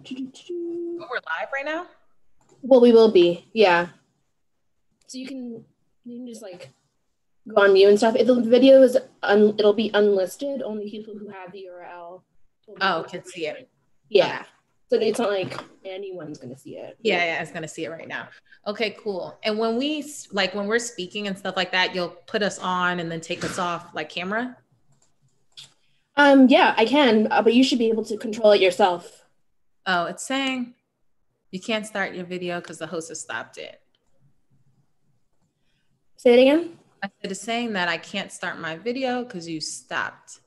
We're live right now? Well, we will be, yeah. So you can just like go on mute and stuff. If the video is it'll be unlisted. Only people who have the URL Can see it. Yeah. So it's not like anyone's gonna see it. Yeah, it's gonna see it right now. Okay, cool. And when we're speaking and stuff like that, you'll put us on and then take us off like camera? Yeah, I can, but you should be able to control it yourself. Oh, it's saying you can't start your video because the host has stopped it. Say it again? I said it's saying that I can't start my video because you stopped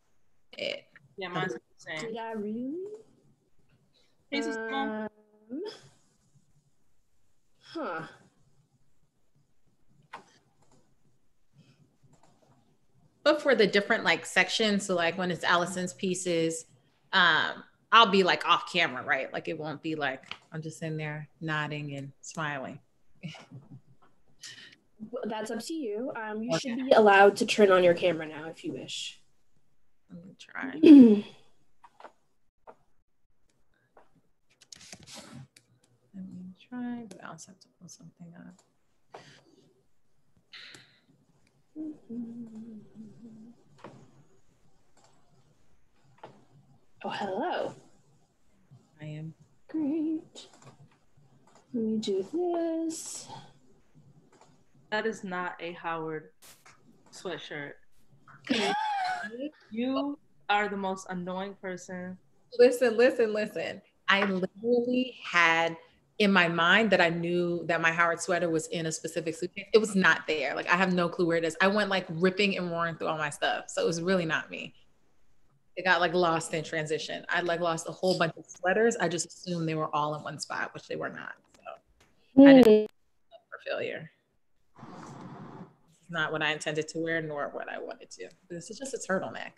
it. Yeah, mine's the same. Did I really? Huh. But for the different like sections, so like when it's Allison's pieces, I'll be like off camera, right? Like it won't be like I'm just in there nodding and smiling. That's up to you. You should be allowed to turn on your camera now if you wish. Let me try. Let me try, but I also have to pull something up. Oh, hello. I am. Great. Let me do this. That is not a Howard sweatshirt. You are the most annoying person. Listen. I literally had in my mind that I knew that my Howard sweater was in a specific suitcase. It was not there. Like I have no clue where it is. I went like ripping and roaring through all my stuff. So it was really not me. It got like lost in transition. I like lost a whole bunch of sweaters. I just assumed they were all in one spot, which they were not. So I didn't for failure. It's not what I intended to wear, nor what I wanted to. This is just a turtleneck.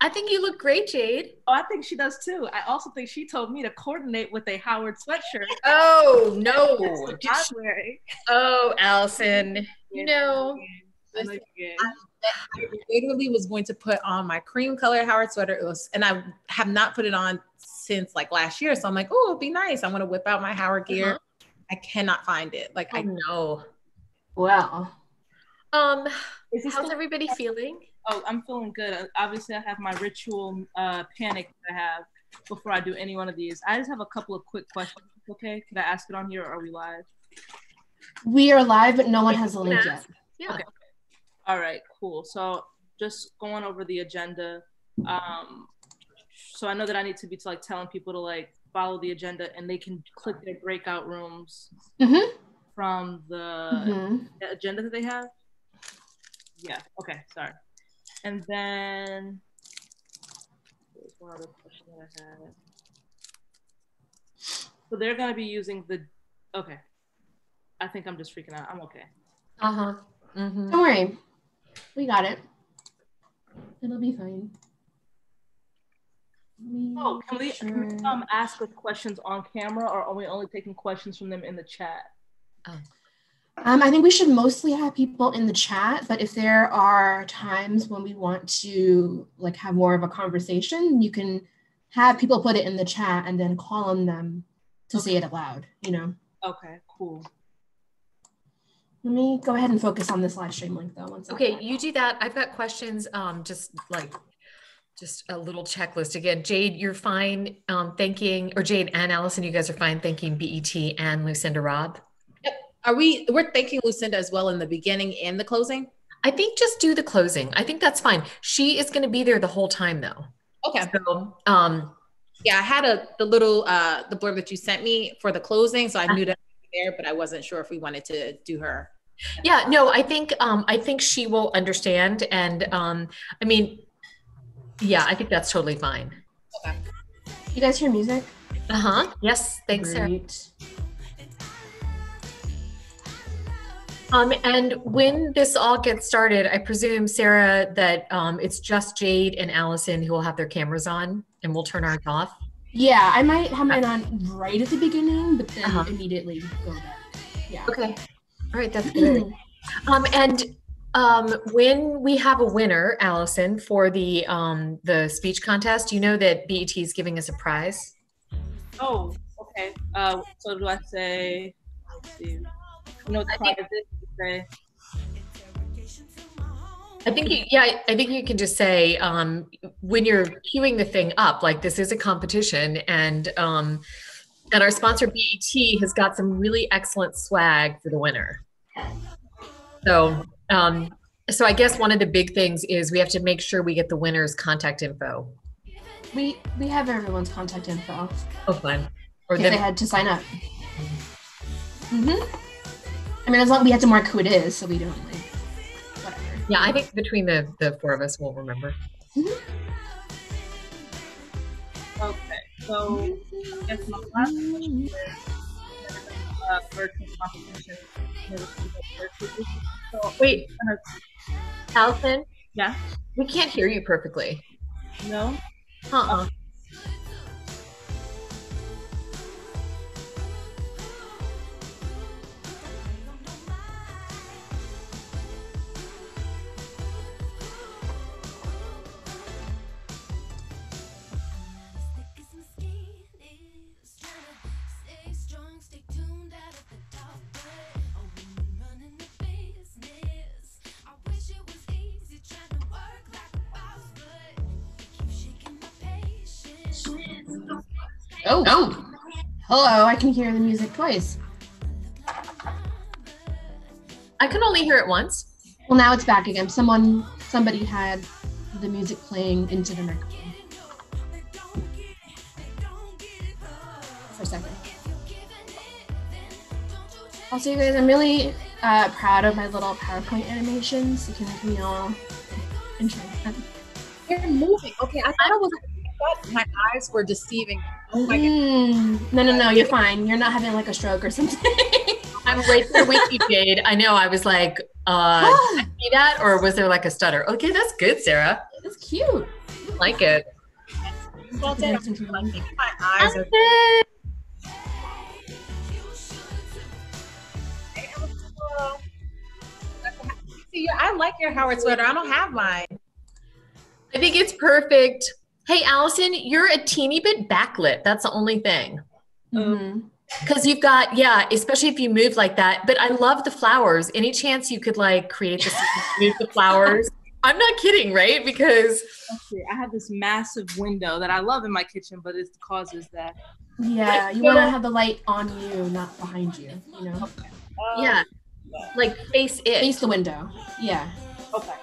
I think you look great, Jade. Oh, I think she does too. I also think she told me to coordinate with a Howard sweatshirt. Oh, no. I'm wearing. Oh, Allison. No. I literally was going to put on my cream colored Howard sweater. And I have not put it on since like last year. So I'm like, oh, it'd be nice. I'm going to whip out my Howard gear. I cannot find it. Like, I know. Wow. How's everybody feeling? Oh, I'm feeling good. Obviously, I have my ritual panic that I have before I do any one of these. I just have a couple of quick questions. Okay, can I ask it on here, or are we live? We are live, but no one has a link yet. Yeah. Okay. All right, cool. So just going over the agenda. So I know that I need to be like telling people to like follow the agenda, and they can click their breakout rooms from the agenda that they have. Yeah. Okay. Sorry. And then there's one other question that I had. So they're gonna be using the. Okay. I think I'm just freaking out. I'm okay. Don't worry. We got it. It'll be fine. Oh, can we ask the questions on camera, or are we only taking questions from them in the chat? I think we should mostly have people in the chat, but if there are times when we want to like have more of a conversation, you can have people put it in the chat and then call on them to say it aloud, you know? Okay, cool. Let me go ahead and focus on this live stream link though. Okay, you do that. I've got questions, just a little checklist. Again, Jade, you're fine thanking, or Jade and Allison, you guys are fine thanking BET and Lucinda Robb? We're thanking Lucinda as well in the beginning and the closing? I think just do the closing. I think that's fine. She is going to be there the whole time though. Okay. So, yeah, I had the little the blurb that you sent me for the closing, so I knew that there, but I wasn't sure if we wanted to do her. Yeah, no, I think she will understand, and I mean, yeah, I think that's totally fine. Okay. You guys hear music? Yes, thanks, Great. Sarah. And when this all gets started, I presume, Sarah, that it's just Jade and Allison who will have their cameras on, and we'll turn ours off. Yeah, I might have mine on right at the beginning, but then immediately go back. Yeah. Okay. All right, that's good. And when we have a winner, Allison, for the speech contest, you know that BET is giving us a prize. Oh, Okay. So do I say? Let's see. You know what the prize is? Say. I think I think you can just say when you're queuing the thing up, like this is a competition, and our sponsor BET has got some really excellent swag for the winner. So so I guess one of the big things is we have to make sure we get the winner's contact info. We have everyone's contact info. Oh, fine. Or if they had to sign up. I mean, as long as we have to mark who it is, so we don't like whatever. Yeah, I think between the four of us, we'll remember. Okay, so I guess my last question is virtual competition. So, wait, Allison? Yeah? We can't hear you perfectly. No? Oh, hello, I can hear the music twice. I can only hear it once. Well, now it's back again. Somebody had the music playing into the microphone. For a second. Also, you guys, I'm really proud of my little PowerPoint animations. Can we all enjoy them? They're moving. Okay, I thought my eyes were deceiving. Oh my God. No, you're fine. You're not having like a stroke or something. I'm right there with you, Jade. I know. I was like, did I see that, or was there like a stutter? Okay, that's good, Sarah. It's cute. I like it. Well, my eyes are. See, I like your Howard sweater. I don't have mine. I think it's perfect. Hey, Allison, you're a teeny bit backlit. That's the only thing. Because you've got, especially if you move like that. But I love the flowers. Any chance you could like create this, move the flowers? I'm not kidding, right? Because I have this massive window that I love in my kitchen, but it causes that. Yeah, you want to have the light on you, not behind you. You know. Yeah, like face it. Face the window. Yeah. Okay.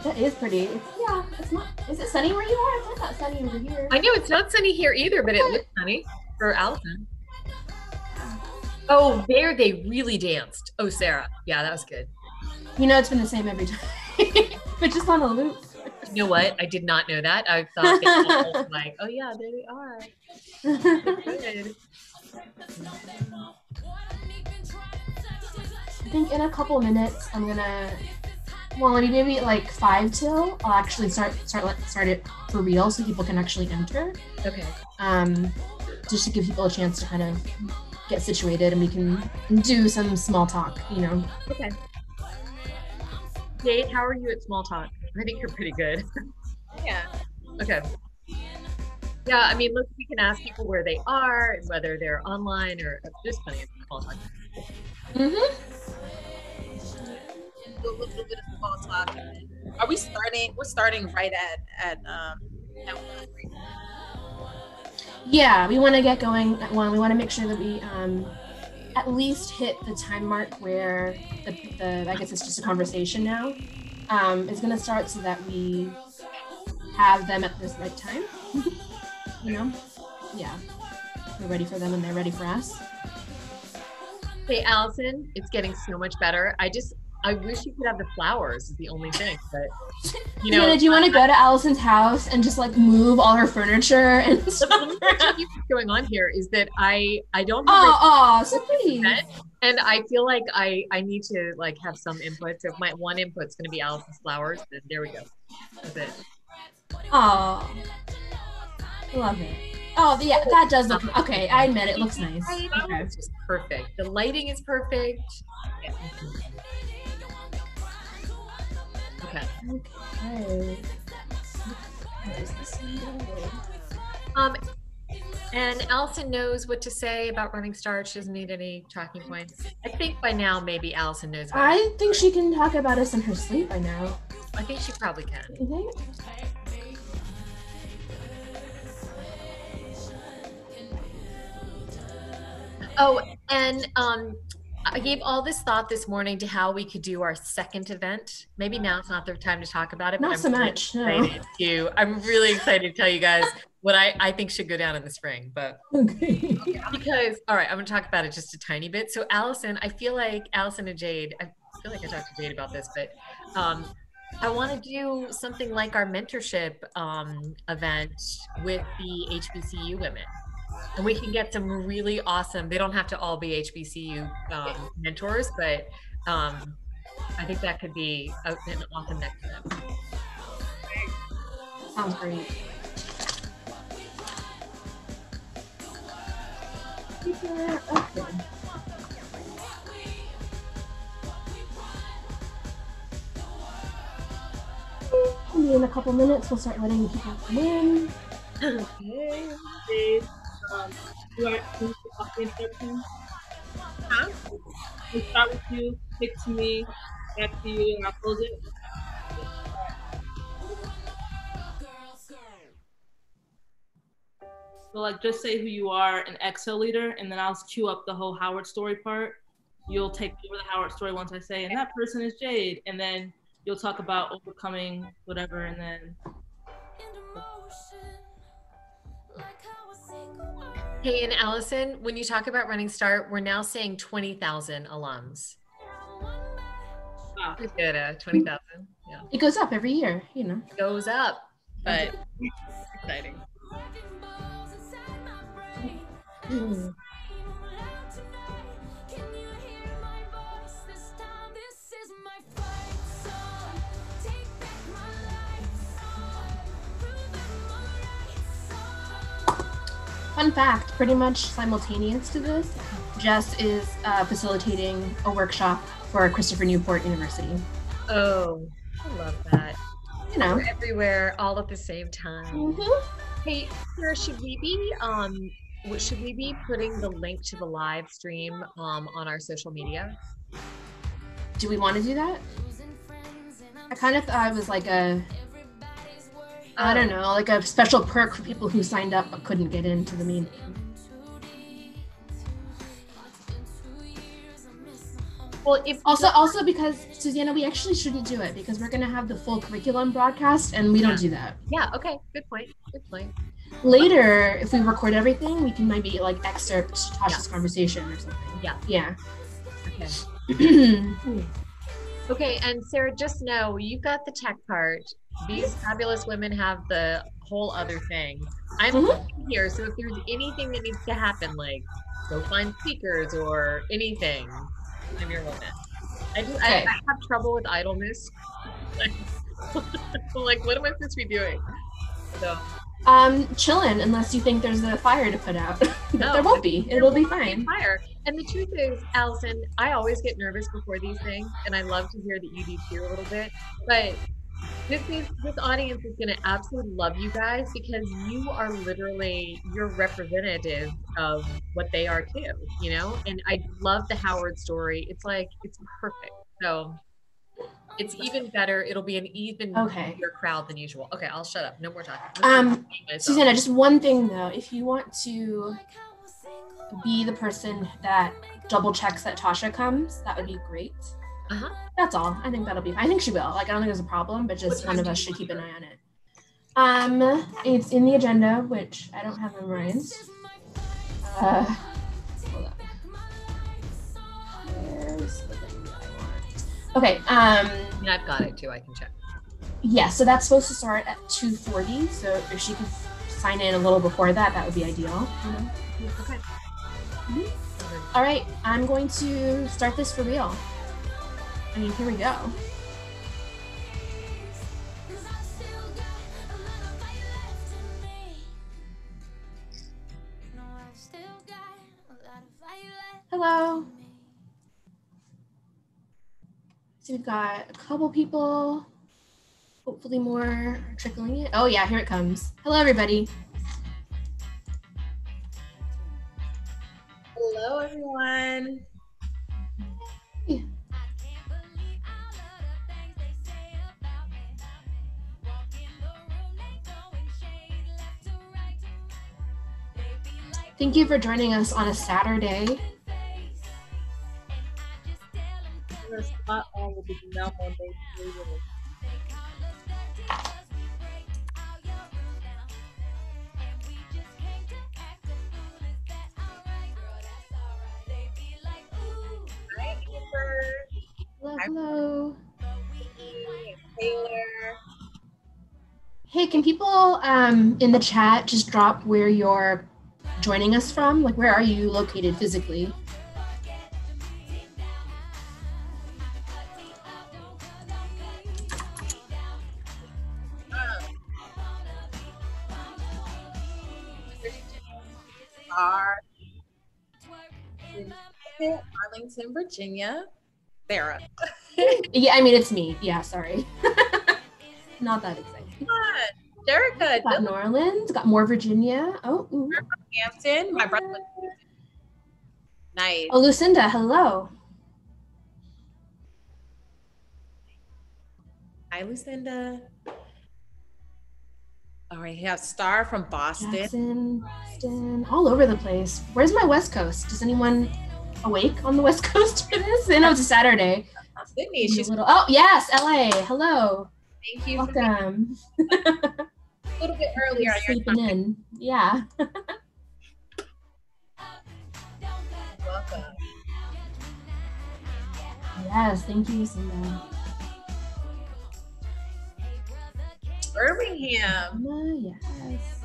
That is pretty. It's not. Is it sunny where you are? It's not sunny over here. I know it's not sunny here either, but it looks sunny for Allison. Oh, there they really danced. Oh, Sarah. Yeah, that was good. You know, it's been the same every time, but just on a loop. You know what? I did not know that. I thought they all were like, oh yeah, there they are. Good. I think in a couple minutes, I'm gonna. Well, maybe like 5 till. I'll actually start it for real, so people can actually enter. Okay. Just to give people a chance to kind of get situated, and we can do some small talk. You know. Okay. Jade, how are you at small talk? I think you're pretty good. Yeah. Okay. Yeah, I mean, look, we can ask people where they are and whether they're online or there's plenty of small talk. Do a little bit of small talk. Are we starting? We're starting right at 1. Yeah, we want to get going at 1. We want to make sure that we at least hit the time mark where the I guess it's just a conversation now is going to start, so that we have them at this right time. You know? Yeah. We're ready for them and they're ready for us. Hey, Allison, it's getting so much better. I wish you could have the flowers is the only thing, but you know. Do you want to go to Allison's house and just like move all her furniture and stuff? What's going on here is that I don't have so pretty. And I feel like I need to like have some input. So if my one input's going to be Allison's flowers, then there we go. That's it. Oh, love it. Oh, yeah, that does look okay. I admit it looks nice. Okay. It's just perfect. The lighting is perfect. Yeah. Okay. And Allison knows what to say about Running Start. She doesn't need any talking points. I think by now, maybe Allison knows. I think she can talk about us in her sleep by now. I think she probably can. You think? Oh, and I gave all this thought this morning to how we could do our second event. Maybe now it's not the time to talk about it. Not but so much. No. I'm really excited to tell you guys what I think should go down in the spring. But Okay. because, all right, I'm going to talk about it just a tiny bit. So Allison, I feel like Allison and Jade, I feel like I talked to Jade about this, but I want to do something like our mentorship event with the HBCU women. And we can get some really awesome, they don't have to all be HBCU mentors, but I think that could be an awesome next step. Sounds great. Okay. Maybe in a couple minutes, we'll start letting people come in. Hey, Dave. You are to talk to introduction. Huh? We'll start with you, pick to me, back to you, and I'll close it. So, like, just say who you are, an Excel leader, and then I'll cue up the whole Howard story part. You'll take over the Howard story once I say, and that person is Jade, and then you'll talk about overcoming whatever, and then. Hey, and Allison, when you talk about Running Start, we're now saying 20,000 alums. Ah. Pretty good, 20,000. Yeah. It goes up every year, you know. It goes up, but exciting. Fun fact, pretty much simultaneous to this, Jess is facilitating a workshop for Christopher Newport University. Oh, I love that. You know. We're everywhere all at the same time. Mm-hmm. Hey, Sarah, should we be putting the link to the live stream on our social media? Do we want to do that? I kind of thought it was like I don't know, like a special perk for people who signed up but couldn't get into the main thing. Well, if also because Susanna, we actually shouldn't do it because we're gonna have the full curriculum broadcast and we don't do that. Yeah. Okay. Good point. Good point. Later, if we record everything, we can maybe like excerpt Tasha's conversation or something. Yeah. Yeah. Okay. Okay. And Sarah, just know you've got the tech part. These fabulous women have the whole other thing. I'm here, so if there's anything that needs to happen, like go find speakers or anything, I'm your woman. I have trouble with idleness. Like, what am I supposed to be doing? So, chillin', unless you think there's a fire to put out. No, there won't be. It'll be fine. Fire. And the truth is, Allison, I always get nervous before these things, and I love to hear that you do too a little bit. But this audience is going to absolutely love you guys because you are literally your representative of what they are too, you know? And I love the Howard story. It's like, it's perfect. So it's even better. It'll be an even bigger crowd than usual. Okay, I'll shut up. No more talking. Susanna, just one thing though. If you want to be the person that double checks that Tasha comes, that would be great. That's all. I think that'll be fine. I think she will. Like, I don't think there's a problem, but just one of us should keep an eye on it. It's in the agenda, which I don't have memorized. Hold on. Where's the thing that I want? Okay. Yeah, I've got it too. I can check. Yeah, so that's supposed to start at 2:40. So if she could sign in a little before that, that would be ideal. You know? Okay. Mm-hmm. All right, I'm going to start this for real. I mean, here we go. Hello. So we've got a couple people, hopefully more trickling in. Oh yeah, here it comes. Hello, everybody. Hello, everyone. Thank you for joining us on a Saturday. Hello. Taylor. Hey, can people in the chat just drop where you're joining us from? Like, where are you located physically? Arlington, Virginia. Sarah. Yeah, I mean, it's me. Yeah, sorry. Not that exciting. Come on. Jerica. Got New Orleans, got more Virginia. Oh, ooh. Hampton. My brother. Nice. Oh, Lucinda, hello. Hi, Lucinda. All right, you have Star from Boston. Jackson, Boston, all over the place. Where's my West Coast? Is anyone awake on the West Coast for this? I know it's a Saturday. Sydney. She's oh, yes, LA. Hello. Thank you. Welcome. A little bit earlier. Sleeping in. Yeah. Welcome. Yes, thank you, Lucinda. Birmingham. Yes.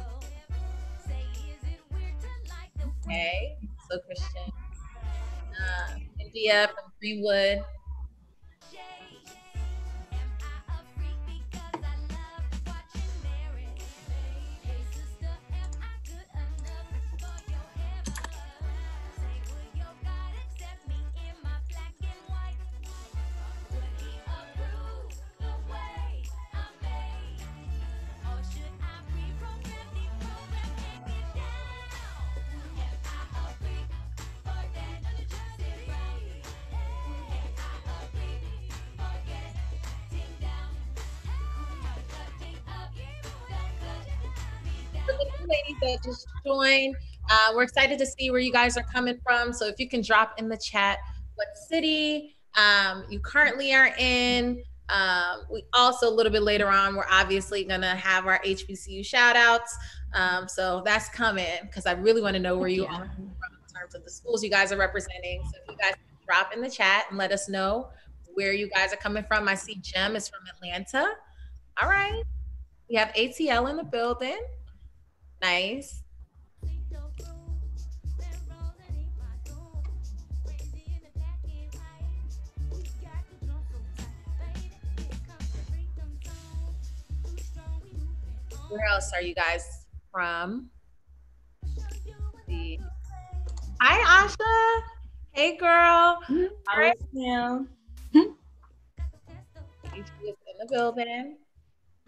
Okay. So Christian. India from Greenwood. Ladies that just joined, we're excited to see where you guys are coming from. So if you can drop in the chat what city you currently are in. We also, a little bit later on, we're obviously gonna have our HBCU shout outs. So that's coming because I really want to know where you are from in terms of the schools you guys are representing. So if you guys can drop in the chat and let us know where you guys are coming from. I see Jem is from Atlanta. All right. We have ATL in the building. Nice. Where else are you guys from? Hi, Asha. Hey, girl. All right, now. In the building.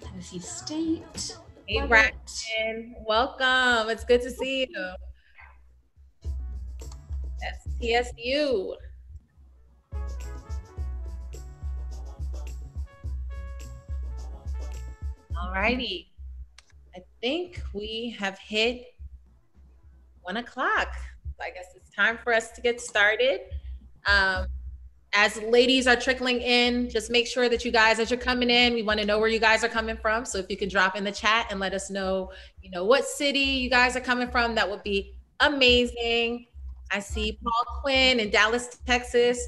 Tennessee State. Hey, Braxton. Welcome. It's good to see you. That's TSU. All righty. I think we have hit 1 o'clock. I guess it's time for us to get started. As ladies are trickling in, just make sure that you guys, as you're coming in, we want to know where you guys are coming from. So if you can drop in the chat and let us know, what city you guys are coming from, that would be amazing. I see Paul Quinn in Dallas, Texas.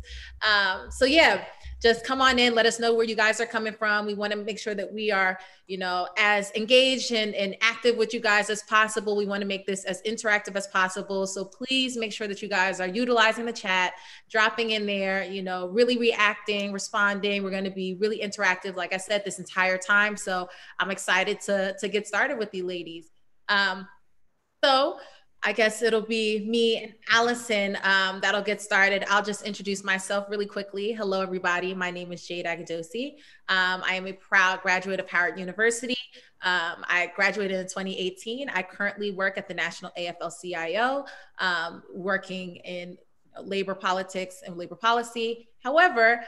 So yeah, just come on in, let us know where you guys are coming from. We want to make sure that we are, as engaged and active with you guys as possible. We want to make this as interactive as possible. So please make sure that you guys are utilizing the chat, dropping in there, really reacting, responding. We're going to be really interactive, like I said, this entire time. So I'm excited to get started with you ladies. So I guess it'll be me and Allison that'll get started. I'll just introduce myself really quickly. Hello, everybody. My name is Jade Agadosi. I am a proud graduate of Howard University. I graduated in 2018. I currently work at the National AFL-CIO, working in labor politics and labor policy. However,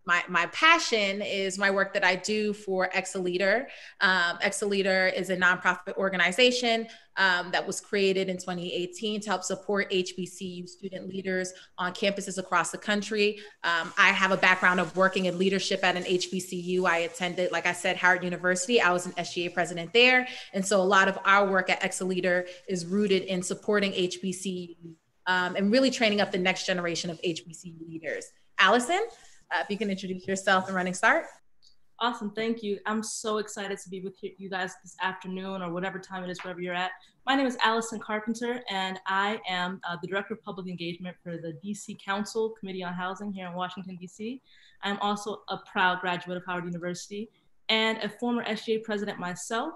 my passion is my work that I do for Ex-A-Leader. Ex-A-Leader is a nonprofit organization that was created in 2018 to help support HBCU student leaders on campuses across the country. I have a background of working in leadership at an HBCU. I attended, like I said, Howard University. I was an SGA president there. And so a lot of our work at Ex-A-Leader is rooted in supporting HBCU and really training up the next generation of HBCU leaders. Allison, if you can introduce yourself and Running Start. Awesome, thank you. I'm so excited to be with you guys this afternoon or whatever time it is, wherever you're at. My name is Allison Carpenter, and I am the Director of Public Engagement for the DC Council Committee on Housing here in Washington, DC. I'm also a proud graduate of Howard University and a former SGA president myself.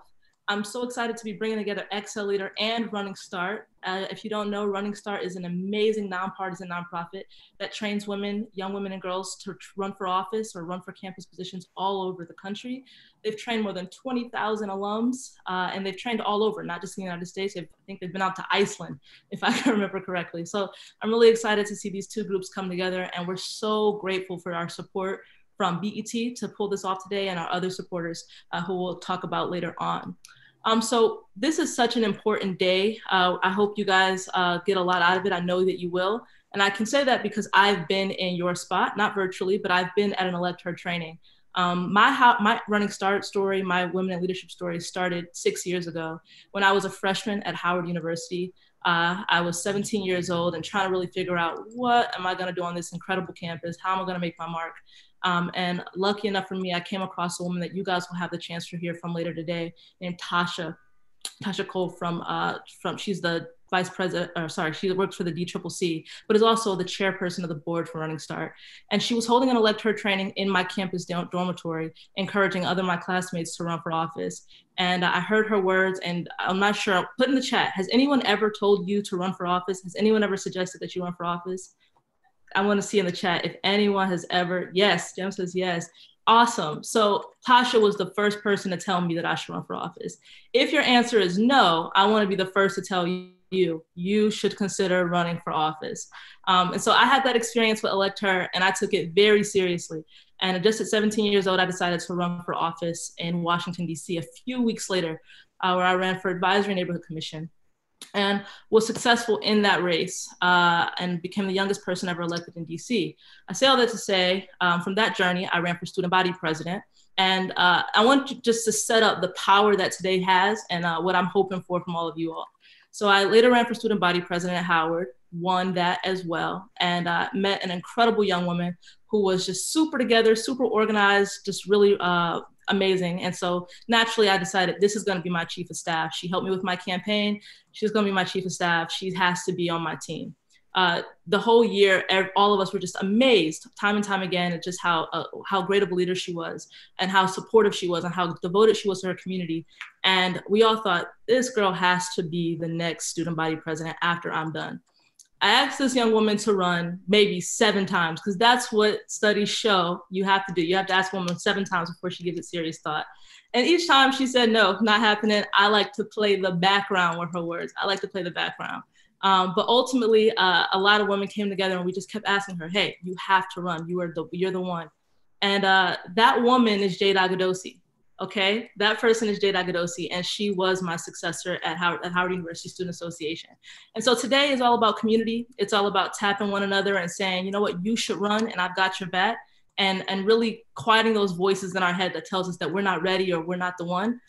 I'm so excited to be bringing together Ex-A-Leader and Running Start. If you don't know, Running Start is an amazing nonpartisan nonprofit that trains women, young women and girls to run for office or run for campus positions all over the country. They've trained more than 20,000 alums, and they've trained all over, not just in the United States. I think they've been out to Iceland, if I can remember correctly. So I'm really excited to see these two groups come together, and we're so grateful for our support from BET to pull this off today, and our other supporters who we'll talk about later on. So this is such an important day. I hope you guys get a lot out of it. I know that you will. And I can say that because I've been in your spot, not virtually, but I've been at an elector training. My Running Start story, my women in leadership story started 6 years ago when I was a freshman at Howard University. I was 17 years old and trying to really figure out, what am I gonna do on this incredible campus? How am I gonna make my mark? And lucky enough for me, I came across a woman that you guys will have the chance to hear from later today, named Tasha Cole from she's the vice president, or sorry, she works for the DCCC, but is also the chairperson of the board for Running Start. And she was holding an elector training in my campus dormitory, encouraging other of my classmates to run for office. And I heard her words, and I'm not sure, put in the chat, has anyone ever told you to run for office? Has anyone ever suggested that you run for office? I want to see in the chat if anyone has ever, yes, Jem says yes. Awesome. So Tasha was the first person to tell me that I should run for office. If your answer is no, I want to be the first to tell you should consider running for office. And so I had that experience with Elect Her, and I took it very seriously. And just at 17 years old, I decided to run for office in Washington, DC, a few weeks later, where I ran for Advisory Neighborhood Commission, and was successful in that race and became the youngest person ever elected in DC. I say all that to say, from that journey, I ran for student body president. And I want just to set up the power that today has and what I'm hoping for from all of you all. So I later ran for student body president at Howard, won that as well, and met an incredible young woman who was just super together, super organized, just really amazing. And so naturally I decided this is going to be my chief of staff. She helped me with my campaign. She's going to be my chief of staff. She has to be on my team. The whole year, all of us were just amazed time and time again at just how great of a leader she was and how supportive she was and how devoted she was to her community. And we all thought, this girl has to be the next student body president after I'm done. I asked this young woman to run maybe 7 times, because that's what studies show you have to do. You have to ask a woman 7 times before she gives it serious thought. And each time she said, no, not happening. I like to play the background with her words. I like to play the background. But ultimately, a lot of women came together and we just kept asking her, hey, you have to run. You're the one. And that woman is Jade Agadosi. Okay, that person is Jade Agadosi, and she was my successor at Howard University Student Association. And so today is all about community. It's all about tapping one another and saying, you know what, you should run and I've got your back, and really quieting those voices in our head that tells us that we're not ready or we're not the one,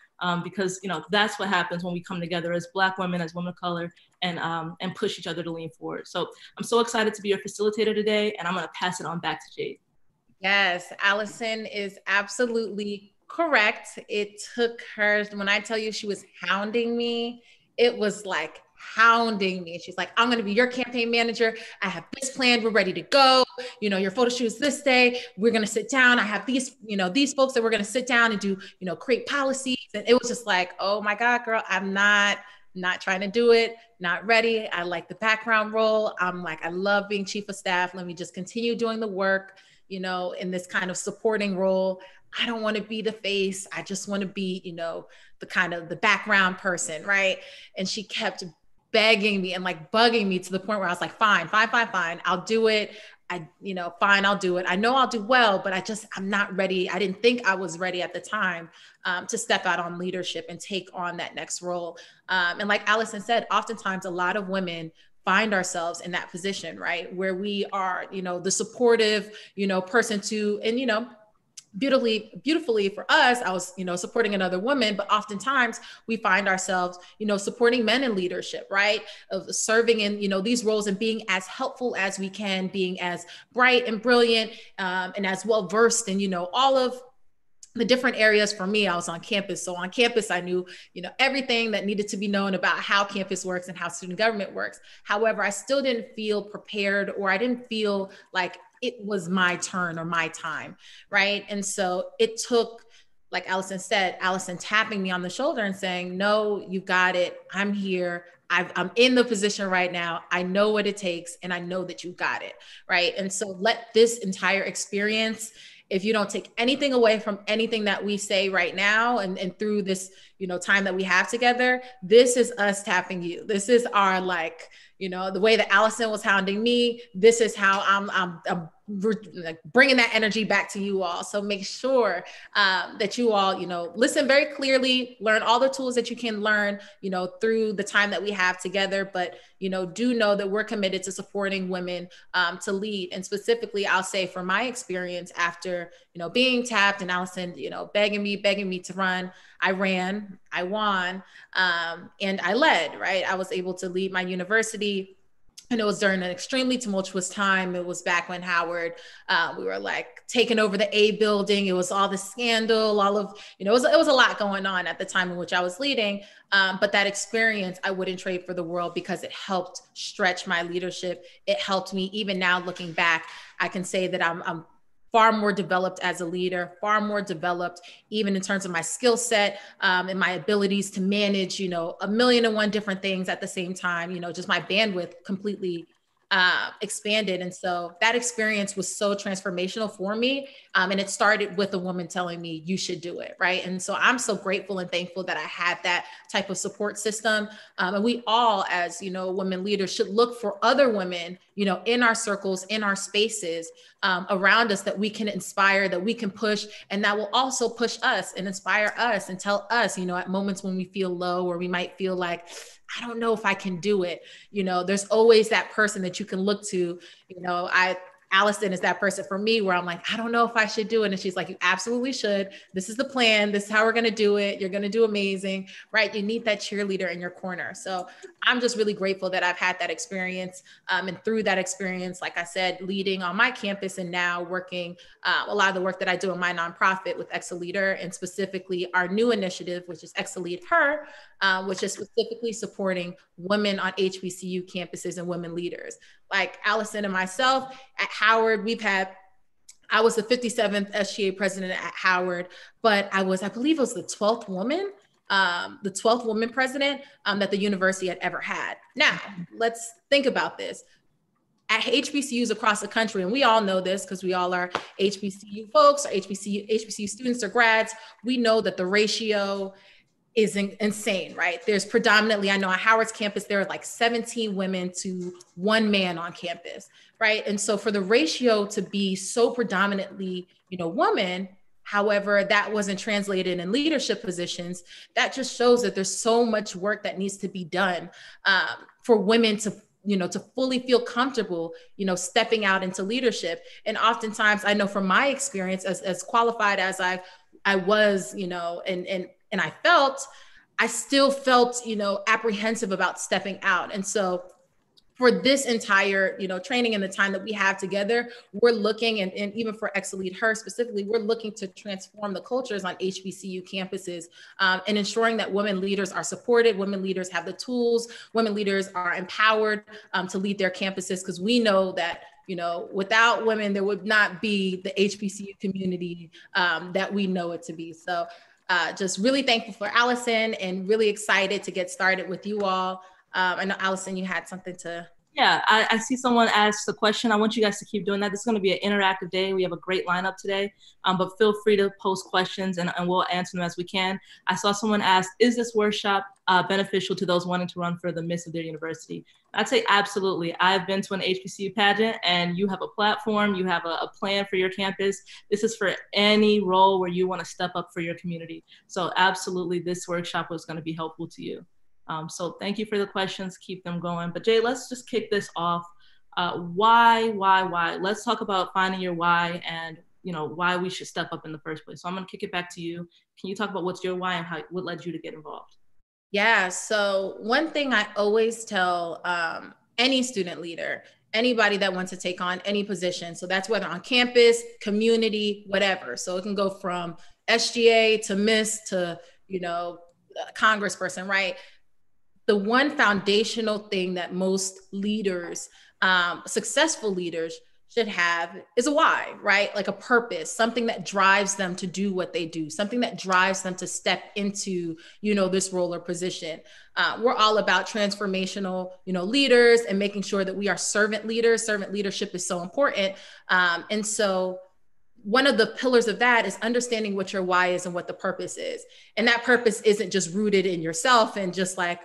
because that's what happens when we come together as Black women, as women of color, and push each other to lean forward. So I'm so excited to be your facilitator today, and I'm gonna pass it on back to Jade. Yes, Allison is absolutely correct. It took her, when I tell you she was hounding me, it was like hounding me. She's like, I'm going to be your campaign manager. I have this planned. We're ready to go. Your photo shoot is this day. We're going to sit down. I have these, these folks that we're going to sit down and do, create policies. And it was just like, oh my God, girl, I'm not trying to do it. Not ready. I like the background role. I'm like, I love being chief of staff. Let me just continue doing the work, in this kind of supporting role. I don't want to be the face. I just want to be, the kind of the background person, right? And she kept begging me and like bugging me to the point where I was like, fine, I'll do it. Fine, I'll do it. I know I'll do well, but I'm not ready. I didn't think I was ready at the time to step out on leadership and take on that next role. And like Allison said, oftentimes a lot of women find ourselves in that position, right? Where we are, the supportive, person to, and, beautifully for us, I was, supporting another woman, but oftentimes we find ourselves, supporting men in leadership, right? Of serving in, these roles and being as helpful as we can, being as bright and brilliant, and as well versed in, all of the different areas. For me, I was on campus. So on campus, I knew, everything that needed to be known about how campus works and how student government works. However, I still didn't feel prepared, or I didn't feel like it was my turn or my time, right? And so it took, like Allison said, Allison tapping me on the shoulder and saying, no, you got it. I'm here. I'm in the position right now. I know what it takes, and I know that you got it, right? And so let this entire experience, if you don't take anything away from anything that we say right now and through this, time that we have together, this is us tapping you. This is our, like, the way that Allison was hounding me, this is how I'm like bringing that energy back to you all. So make sure that you all, listen very clearly, learn all the tools that you can learn, through the time that we have together. But, do know that we're committed to supporting women to lead. And specifically, I'll say from my experience after, being tapped and Allison, begging me to run, I ran, I won, and I led, right? I was able to lead my university. And it was during an extremely tumultuous time. It was back when Howard, we were like taking over the A building. It was all the scandal, all of, it was a lot going on at the time in which I was leading. But that experience, I wouldn't trade for the world, because it helped stretch my leadership. It helped me. Even now, looking back, I can say that I'm far more developed as a leader, far more developed, even in terms of my skill set, and my abilities to manage, a million and one different things at the same time, just my bandwidth completely expanded. And so that experience was so transformational for me. And it started with a woman telling me, you should do it, right? And so I'm so grateful and thankful that I had that type of support system. And we all, as, women leaders, should look for other women, in our circles, in our spaces, around us, that we can inspire, that we can push, and that will also push us and inspire us and tell us, at moments when we feel low, or we might feel like, I don't know if I can do it. There's always that person that you can look to. Allison is that person for me, where I'm like, I don't know if I should do it. And she's like, you absolutely should. This is the plan. This is how we're going to do it. You're going to do amazing, right? You need that cheerleader in your corner. So I'm just really grateful that I've had that experience. And through that experience, like I said, leading on my campus, and now working a lot of the work that I do in my nonprofit with Ex-A-Leader, and specifically our new initiative, which is Ex-A-Lead Her, which is specifically supporting women on HBCU campuses and women leaders. Like Allison and myself at Howard, I was the 57th SGA president at Howard, but I believe it was the 12th woman president that the university had ever had. Now, let's think about this. At HBCUs across the country, and we all know this because we all are HBCU folks, or HBCU students or grads, we know that the ratio is insane, right? There's predominantly, I know at Howard's campus, there are like 17 women to 1 man on campus, right? And so for the ratio to be so predominantly, woman, however, that wasn't translated in leadership positions, that just shows that there's so much work that needs to be done for women to fully feel comfortable, stepping out into leadership. And oftentimes, I know from my experience, as qualified as I was, and I still felt, apprehensive about stepping out. And so for this entire, training and the time that we have together, we're looking, and even for Ex-A-Lead Her specifically, we're looking to transform the cultures on HBCU campuses, and ensuring that women leaders are supported, women leaders have the tools, women leaders are empowered to lead their campuses, because we know that without women, there would not be the HBCU community that we know it to be. So just really thankful for Allison, and really excited to get started with you all. I know, Allison, you had something to Yeah, I see someone asked the question. I want you guys to keep doing that. This is going to be an interactive day. We have a great lineup today, but feel free to post questions and we'll answer them as we can. I saw someone ask, is this workshop beneficial to those wanting to run for the Miss of their university? I'd say absolutely. I've been to an HBCU pageant and you have a platform, you have a plan for your campus. This is for any role where you want to step up for your community. So absolutely, this workshop was going to be helpful to you. So thank you for the questions. Keep them going. But Jay, let's just kick this off. Why? Let's talk about finding your why and why we should step up in the first place. So I'm going to kick it back to you. Can you talk about what's your why and what led you to get involved? Yeah. So one thing I always tell any student leader, anybody that wants to take on any position, so that's whether on campus, community, whatever. So it can go from SGA to Miss to congressperson, right? The one foundational thing that most leaders, successful leaders, should have is a why, right? Like a purpose, something that drives them to do what they do, something that drives them to step into, this role or position. We're all about transformational, leaders and making sure that we are servant leaders. Servant leadership is so important. And so one of the pillars of that is understanding what your why is and what the purpose is. And that purpose isn't just rooted in yourself and just like,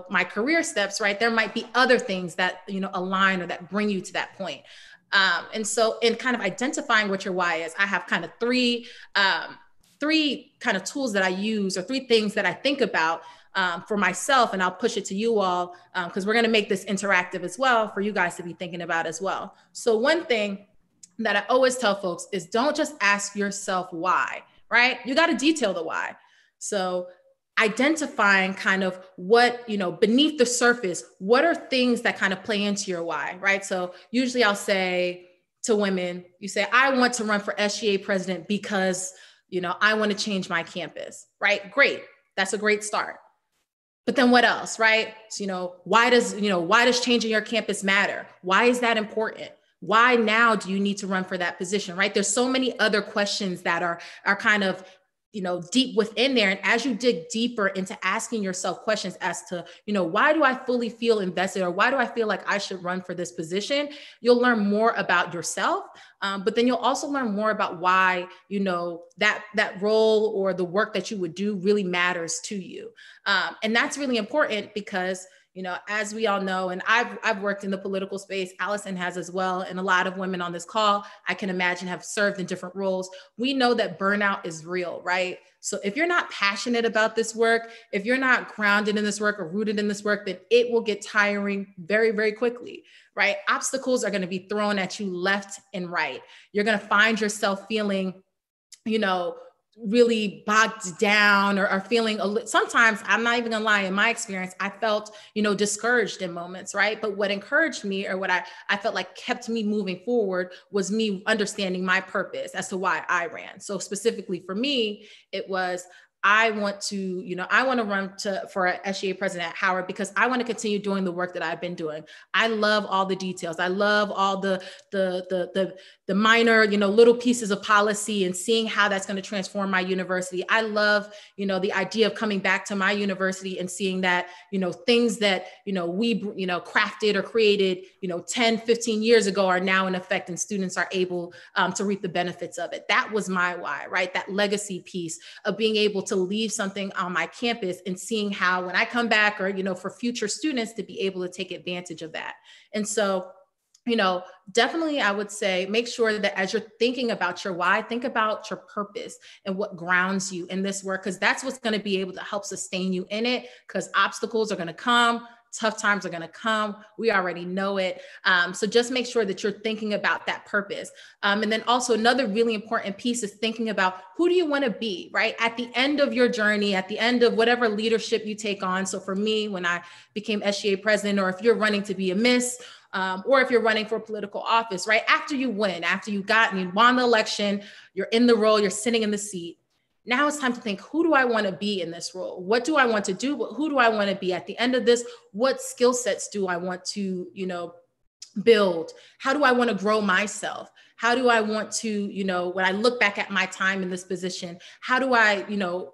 my career steps, right? There might be other things that, align or that bring you to that point. And so in kind of identifying what your why is, I have kind of three kind of tools that I use, or three things that I think about for myself, and I'll push it to you all because we're going to make this interactive as well for you guys to be thinking about as well. So one thing that I always tell folks is don't just ask yourself why, right? You got to detail the why. So identifying kind of what, beneath the surface, what are things that kind of play into your why, right? So usually I'll say to women, you say, I want to run for SGA president because, I want to change my campus, right? Great. That's a great start. But then what else, right? So, why does changing your campus matter? Why is that important? Why now do you need to run for that position, right? There's so many other questions that are kind of deep within there. And as you dig deeper into asking yourself questions as to, why do I fully feel invested, or why do I feel like I should run for this position? You'll learn more about yourself. But then you'll also learn more about why, that role or the work that you would do really matters to you. And that's really important because as we all know, and I've worked in the political space, Allison has as well, and a lot of women on this call, I can imagine, have served in different roles. We know that burnout is real, right? So if you're not passionate about this work, if you're not grounded in this work or rooted in this work, then it will get tiring very, very quickly, right? Obstacles are going to be thrown at you left and right. You're going to find yourself feeling, really bogged down or feeling sometimes, I'm not even gonna lie, in my experience, I felt, discouraged in moments, right? But what encouraged me, or what I felt like kept me moving forward, was me understanding my purpose as to why I ran. So specifically for me, it was, I want to run for a SGA president at Howard because I want to continue doing the work that I've been doing. I love all the details. I love all the minor, little pieces of policy and seeing how that's going to transform my university. I love, the idea of coming back to my university and seeing that, things that, we, crafted or created, 10, 15 years ago are now in effect, and students are able to reap the benefits of it. That was my why, right? That legacy piece of being able to leave something on my campus and seeing how, when I come back, or, for future students to be able to take advantage of that. And so, definitely I would say, make sure that as you're thinking about your why, think about your purpose and what grounds you in this work, because that's what's going to be able to help sustain you in it, because obstacles are going to come. Tough times are going to come. We already know it. So just make sure that you're thinking about that purpose. And then also another really important piece is thinking about, who do you want to be, right? At the end of your journey, at the end of whatever leadership you take on. So for me, when I became SGA president, or if you're running to be a Miss, or if you're running for political office, right? After you win, after you won the election, you're in the role, you're sitting in the seat. Now it's time to think, who do I want to be in this role? What do I want to do? Who do I want to be at the end of this? What skill sets do I want to, build? How do I want to grow myself? How do I want to, you know, when I look back at my time in this position, how do I, you know,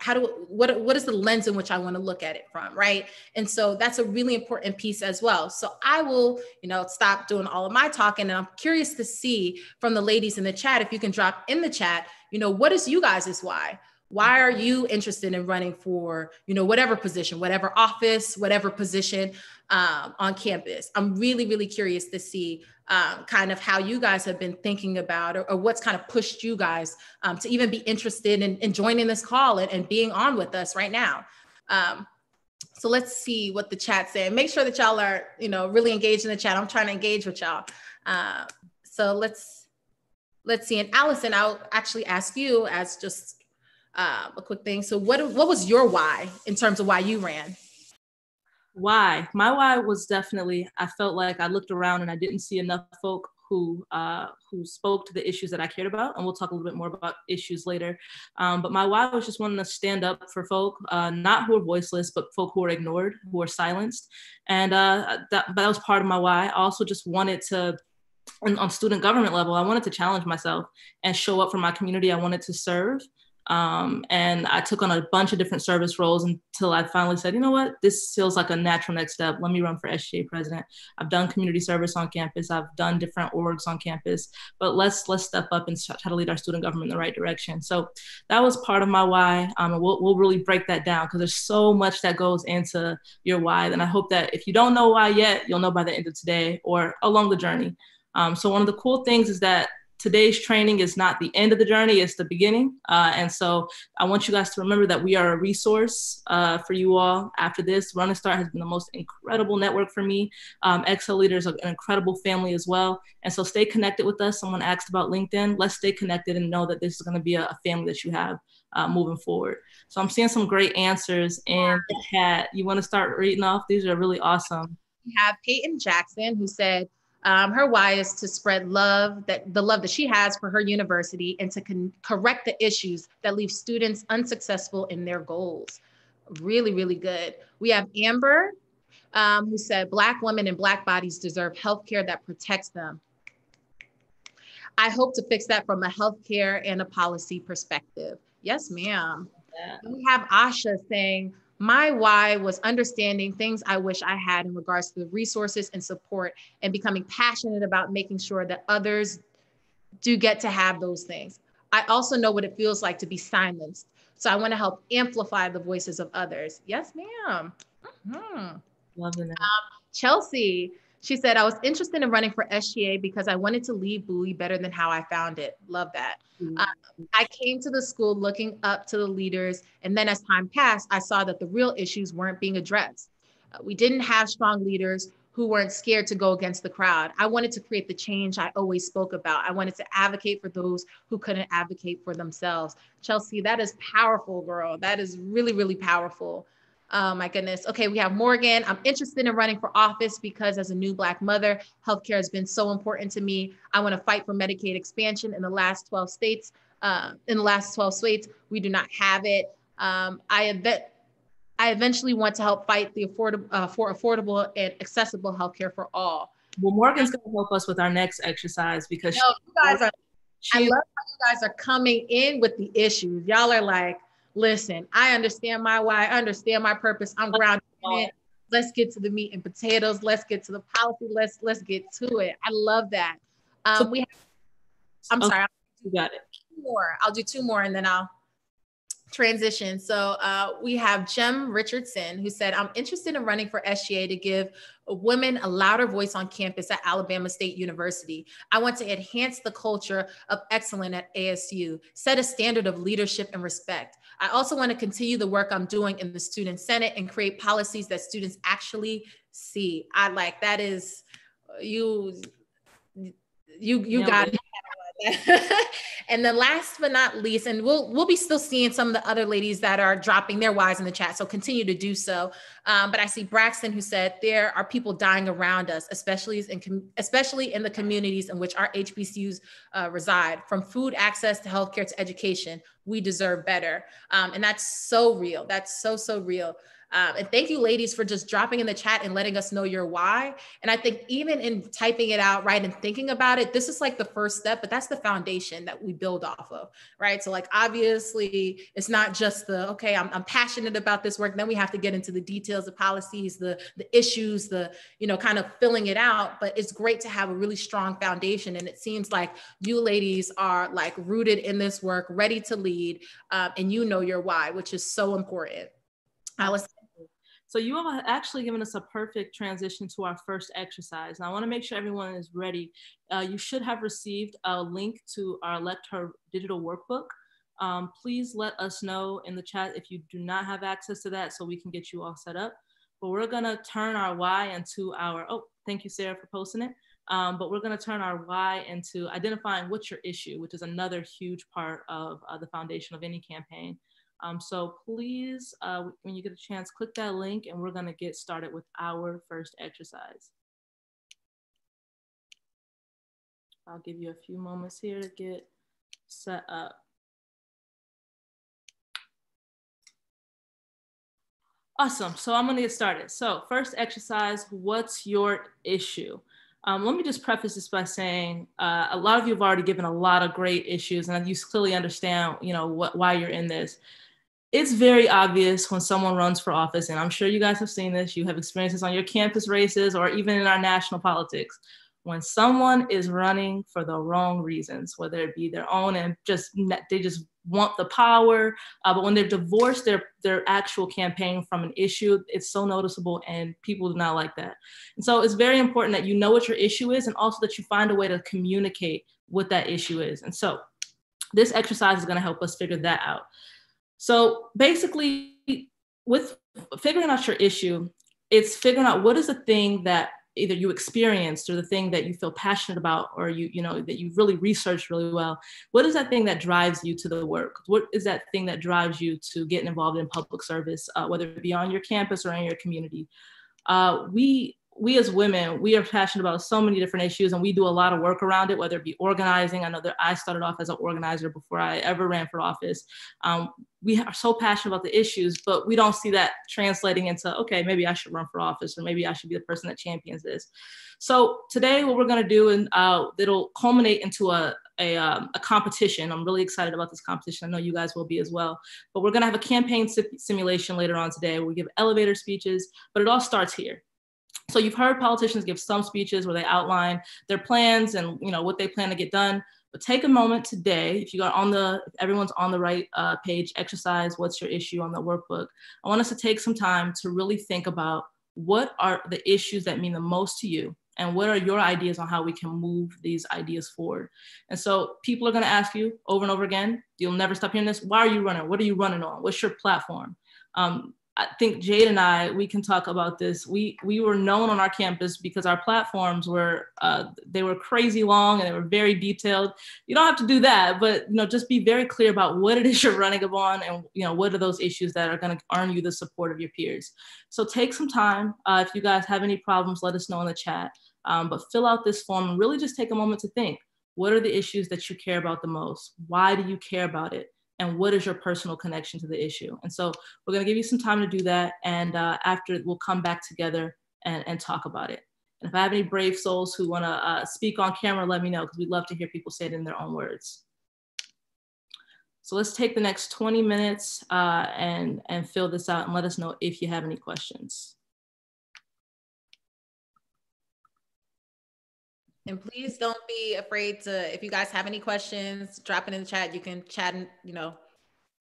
what is the lens in which I want to look at it from, right? And so that's a really important piece as well. So I will, you know, stop doing all of my talking, and I'm curious to see from the ladies in the chat, if you can drop in the chat, you know, what is you guys' why? Why are you interested in running for, you know, whatever position, whatever office, whatever position on campus? I'm really, really curious to see kind of how you guys have been thinking about, or what's kind of pushed you guys to even be interested in joining this call and being on with us right now. So let's see what the chat's saying. Make sure that y'all are, you know, really engaged in the chat. I'm trying to engage with y'all. So let's see. And Allison, I'll actually ask you as just a quick thing. So what was your why in terms of why you ran? Why? My why was definitely, I felt like I looked around and I didn't see enough folk who spoke to the issues that I cared about. And we'll talk a little bit more about issues later. But my why was just wanting to stand up for folk, not who are voiceless, but folk who are ignored, who are silenced. And that was part of my why. I also just wanted to, on student government level, I wanted to challenge myself and show up for my community I wanted to serve. And I took on a bunch of different service roles until I finally said, you know what, this feels like a natural next step. Let me run for SGA president. I've done community service on campus. I've done different orgs on campus, but let's step up and try to lead our student government in the right direction. So that was part of my why. We'll really break that down because there's so much that goes into your why. And I hope that if you don't know why yet, you'll know by the end of today or along the journey. So one of the cool things is that today's training is not the end of the journey, it's the beginning. And so I want you guys to remember that we are a resource for you all after this. Run and Start has been the most incredible network for me. Excel Leaders are an incredible family as well. And so stay connected with us. Someone asked about LinkedIn. Let's stay connected and know that this is gonna be a family that you have moving forward. So I'm seeing some great answers in the chat. You wanna start reading off? These are really awesome. We have Peyton Jackson, who said, her why is to spread love, the love that she has for her university, and to correct the issues that leave students unsuccessful in their goals. Really, really good. We have Amber, who said, Black women and Black bodies deserve healthcare that protects them. I hope to fix that from a healthcare and a policy perspective. Yes, ma'am. Yeah. We have Asha saying, my why was understanding things I wish I had in regards to the resources and support, and becoming passionate about making sure that others do get to have those things. I also know what it feels like to be silenced. So I want to help amplify the voices of others. Yes, ma'am. Mm-hmm. Loving that. Chelsea, she said, I was interested in running for SGA because I wanted to leave Bowie better than how I found it. Love that. I came to the school looking up to the leaders, and then as time passed, I saw that the real issues weren't being addressed. We didn't have strong leaders who weren't scared to go against the crowd. I wanted to create the change I always spoke about. I wanted to advocate for those who couldn't advocate for themselves. Chelsea, that is powerful, girl. That is really, really powerful. Oh my goodness. Okay, we have Morgan. I'm interested in running for office because as a new Black mother, healthcare has been so important to me. I want to fight for Medicaid expansion in the last 12 states. We do not have it. I eventually want to help fight for affordable and accessible healthcare for all. Well, Morgan's going to help us with our next exercise because I love how you guys are coming in with the issues. Y'all are like, listen, I understand my why. I understand my purpose. I'm grounded in it. Let's get to the meat and potatoes. Let's get to the policy. Let's get to it. I love that. Sorry. You got it. I'll do two more and then I'll transition. So we have Jem Richardson, who said, I'm interested in running for SGA to give women a louder voice on campus at Alabama State University. I want to enhance the culture of excellence at ASU, set a standard of leadership and respect. I also want to continue the work I'm doing in the Student Senate and create policies that students actually see. I like that is you got it. And then last but not least, and we'll be still seeing some of the other ladies that are dropping their whys in the chat, so continue to do so. But I see Braxton, who said, there are people dying around us, especially in the communities in which our HBCUs reside. From food access to healthcare to education, we deserve better. And that's so real. That's so real. And thank you, ladies, for just dropping in the chat and letting us know your why. And I think even in typing it out, right, and thinking about it, this is like the first step, but that's the foundation that we build off of, right? So like, obviously, it's not just the, okay, I'm passionate about this work. Then we have to get into the details, the policies, the issues, the, kind of filling it out. But it's great to have a really strong foundation. And it seems like you ladies are like rooted in this work, ready to lead, and you know your why, which is so important. So you have actually given us a perfect transition to our first exercise. And I want to make sure everyone is ready. You should have received a link to our Elect Her digital workbook. Please let us know in the chat if you do not have access to that so we can get you all set up. But we're going to turn our why into our, oh, thank you, Sarah, for posting it. But we're going to turn our why into identifying what's your issue, which is another huge part of the foundation of any campaign. So please, when you get a chance, click that link and we're going to get started with our first exercise. I'll give you a few moments here to get set up. Awesome. So I'm going to get started. So first exercise, what's your issue? Let me just preface this by saying a lot of you have already given a lot of great issues and you clearly understand, why you're in this. It's very obvious when someone runs for office, and I'm sure you guys have seen this, you have experiences on your campus races or even in our national politics. When someone is running for the wrong reasons, whether it be their own and they just want the power, but when they've divorced their actual campaign from an issue, it's so noticeable and people do not like that. And so it's very important that you know what your issue is and also that you find a way to communicate what that issue is. And so this exercise is going to help us figure that out. So basically, with figuring out your issue, it's figuring out what is the thing that either you experienced or the thing that you feel passionate about or that you've really researched really well. What is that thing that drives you to the work? What is that thing that drives you to get involved in public service, whether it be on your campus or in your community? We as women, we are passionate about so many different issues and we do a lot of work around it, whether it be organizing. I know that I started off as an organizer before I ever ran for office. We are so passionate about the issues, but we don't see that translating into, okay, maybe I should run for office or maybe I should be the person that champions this. So today what we're gonna do, and it'll culminate into a competition. I'm really excited about this competition. I know you guys will be as well, but we're gonna have a campaign simulation later on today where we give elevator speeches, but it all starts here. So you've heard politicians give some speeches where they outline their plans and what they plan to get done. But take a moment today, if everyone's on the right page, exercise, what's your issue on the workbook. I want us to take some time to really think about what are the issues that mean the most to you and what are your ideas on how we can move these ideas forward. And so people are going to ask you over and over again, you'll never stop hearing this. Why are you running? What are you running on? What's your platform? I think Jade and I, we can talk about this. We were known on our campus because our platforms were, they were crazy long and they were very detailed. You don't have to do that, but just be very clear about what it is you're running upon and what are those issues that are gonna earn you the support of your peers. So take some time. If you guys have any problems, let us know in the chat, but fill out this form and really just take a moment to think, what are the issues that you care about the most? Why do you care about it? And what is your personal connection to the issue? And so we're gonna give you some time to do that. And after we'll come back together and talk about it. And if I have any brave souls who wanna speak on camera, let me know, because we'd love to hear people say it in their own words. So let's take the next 20 minutes and fill this out and let us know if you have any questions. And please don't be afraid to, if you guys have any questions, drop it in the chat. You can chat,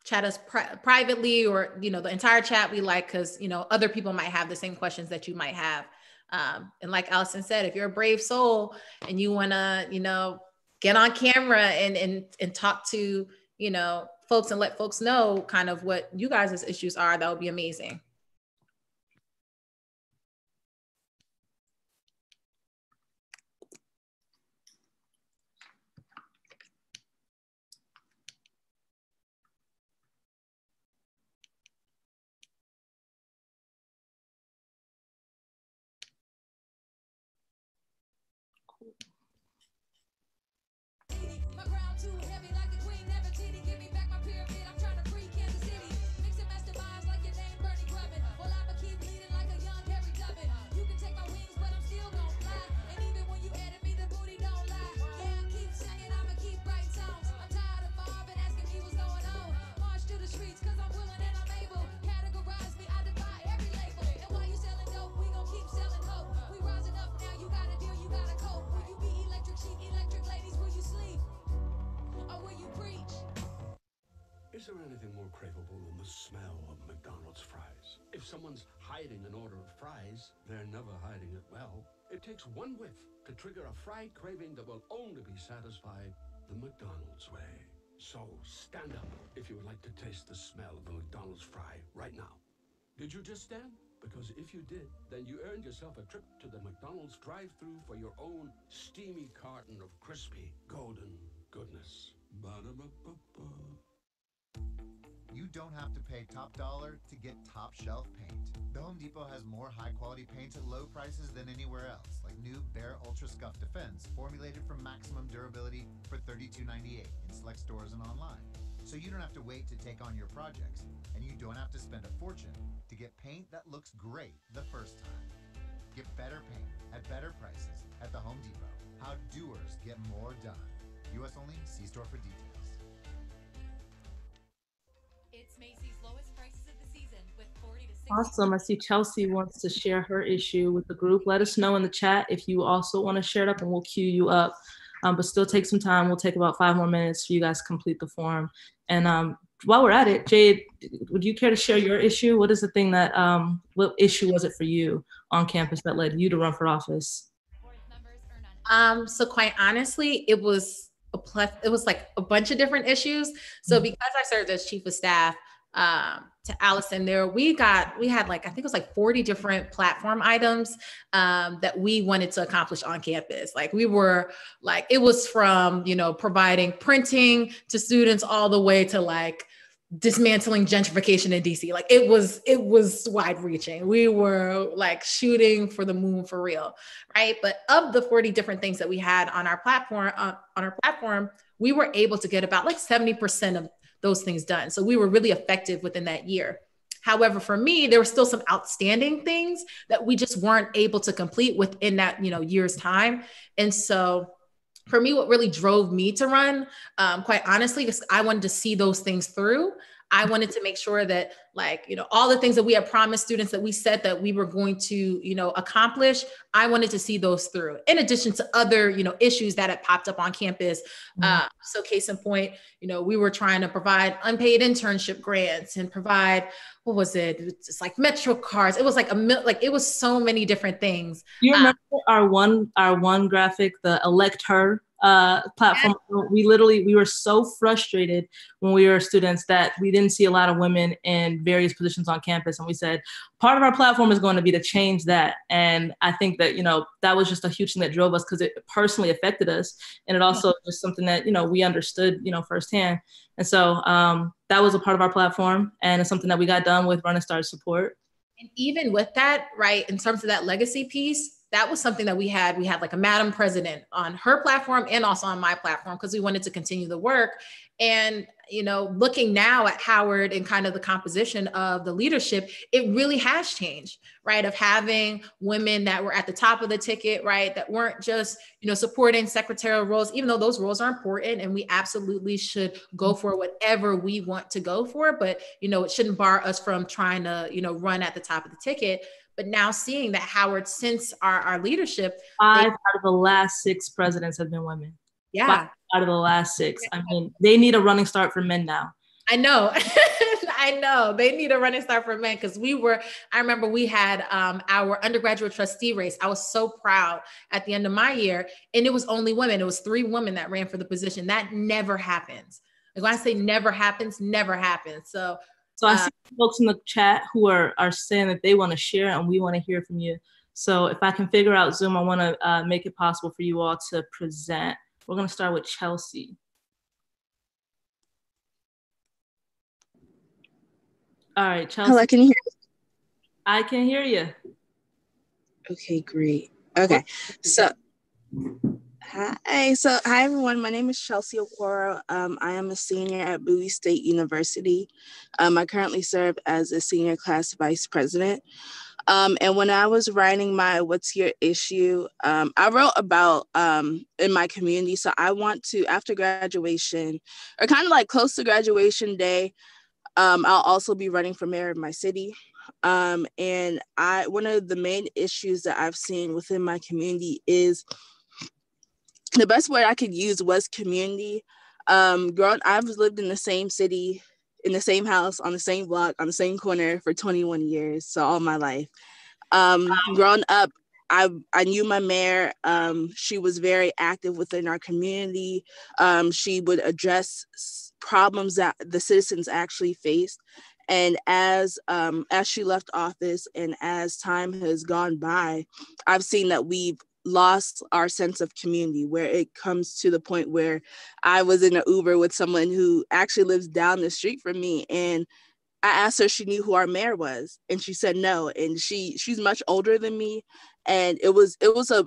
chat us privately or, the entire chat we like, because, other people might have the same questions that you might have. And like Allison said, if you're a brave soul and you want to, get on camera and talk to, folks and let folks know kind of what you guys' issues are, that would be amazing. craveable than the smell of McDonald's fries. If someone's hiding an order of fries, they're never hiding it well. It takes one whiff to trigger a fried craving that will only be satisfied the McDonald's way. So stand up if you would like to taste the smell of a McDonald's fry right now. Did you just stand? Because if you did, then you earned yourself a trip to the McDonald's drive-thru for your own steamy carton of crispy, golden goodness. Ba-da-ba-ba-ba. You don't have to pay top dollar to get top shelf paint. The Home Depot has more high quality paints at low prices than anywhere else, like new Behr Ultra Scuff Defense, formulated for maximum durability for $32.98 in select stores and online. So you don't have to wait to take on your projects, and you don't have to spend a fortune to get paint that looks great the first time. Get better paint at better prices at the Home Depot. How doers get more done. US only, see store for details. It's Macy's lowest prices of the season with 40 to 60. Awesome. I see Chelsea wants to share her issue with the group. Let us know in the chat if you also want to share it up and we'll queue you up. But still take some time. We'll take about 5 more minutes for you guys to complete the form. And while we're at it, Jade, would you care to share your issue? What is the thing that, what issue was it for you on campus that led you to run for office? So quite honestly, it was like a bunch of different issues. So because I served as chief of staff to Allison there, we had like, I think it was like 40 different platform items that we wanted to accomplish on campus. Like we were like, it was from, providing printing to students all the way to like dismantling gentrification in DC. Like it was wide reaching. We were like shooting for the moon for real. Right. But of the 40 different things that we had on our platform, we were able to get about like 70% of those things done. So we were really effective within that year. However, for me, there were still some outstanding things that we just weren't able to complete within that, year's time. And so for me, what really drove me to run, quite honestly, is I wanted to see those things through. I wanted to make sure that all the things that we had promised students that we said that we were going to, accomplish, I wanted to see those through, in addition to other, issues that had popped up on campus. So case in point, we were trying to provide unpaid internship grants and provide, what was it? It's like Metro cards. It was like it was so many different things. You remember our one graphic, the Elect Her platform? Yeah. We were so frustrated when we were students that we didn't see a lot of women in various positions on campus. And we said, part of our platform is going to be to change that. And I think that, that was just a huge thing that drove us because it personally affected us. And it also was something that, we understood, firsthand. And so that was a part of our platform. And it's something that we got done with Run and Start support. And even with that, right, in terms of that legacy piece, that was something that we had like a Madam President on her platform and also on my platform, because we wanted to continue the work. And, looking now at Howard and kind of the composition of the leadership, it really has changed, right? Of having women that were at the top of the ticket, right? That weren't just, supporting secretarial roles, even though those roles are important and we absolutely should go for whatever we want to go for. But, it shouldn't bar us from trying to, run at the top of the ticket. But now seeing that Howard, since our leadership, 5 out of the last 6 presidents have been women. Yeah. 5 out of the last 6. I mean, they need a running start for men now. I know. I know. They need a running start for men because I remember we had our undergraduate trustee race. I was so proud at the end of my year, and it was only women. It was 3 women that ran for the position. That never happens. Like when I say never happens, never happens. So I see folks in the chat who are saying that they want to share and we want to hear from you. So if I can figure out Zoom, I want to make it possible for you all to present. We're going to start with Chelsea. All right, Chelsea. Hello, can you hear me? I can hear you. Okay, great. Okay, so hi everyone. My name is Chelsea Okoro. I am a senior at Bowie State University. I currently serve as a senior class vice president. And when I was writing my "What's Your Issue," I wrote about in my community. So I want to, after graduation, or kind of like close to graduation day, I'll also be running for mayor of my city. And one of the main issues that I've seen within my community is, the best word I could use was community. I've lived in the same city in the same house, on the same block, on the same corner for 21 years, so all my life. Growing up, I knew my mayor. She was very active within our community. She would address problems that the citizens actually faced. And as she left office and as time has gone by, I've seen that we've lost our sense of community, where it comes to the point where I was in an Uber with someone who actually lives down the street from me, and I asked her if she knew who our mayor was, and she said no. And she's much older than me, and it was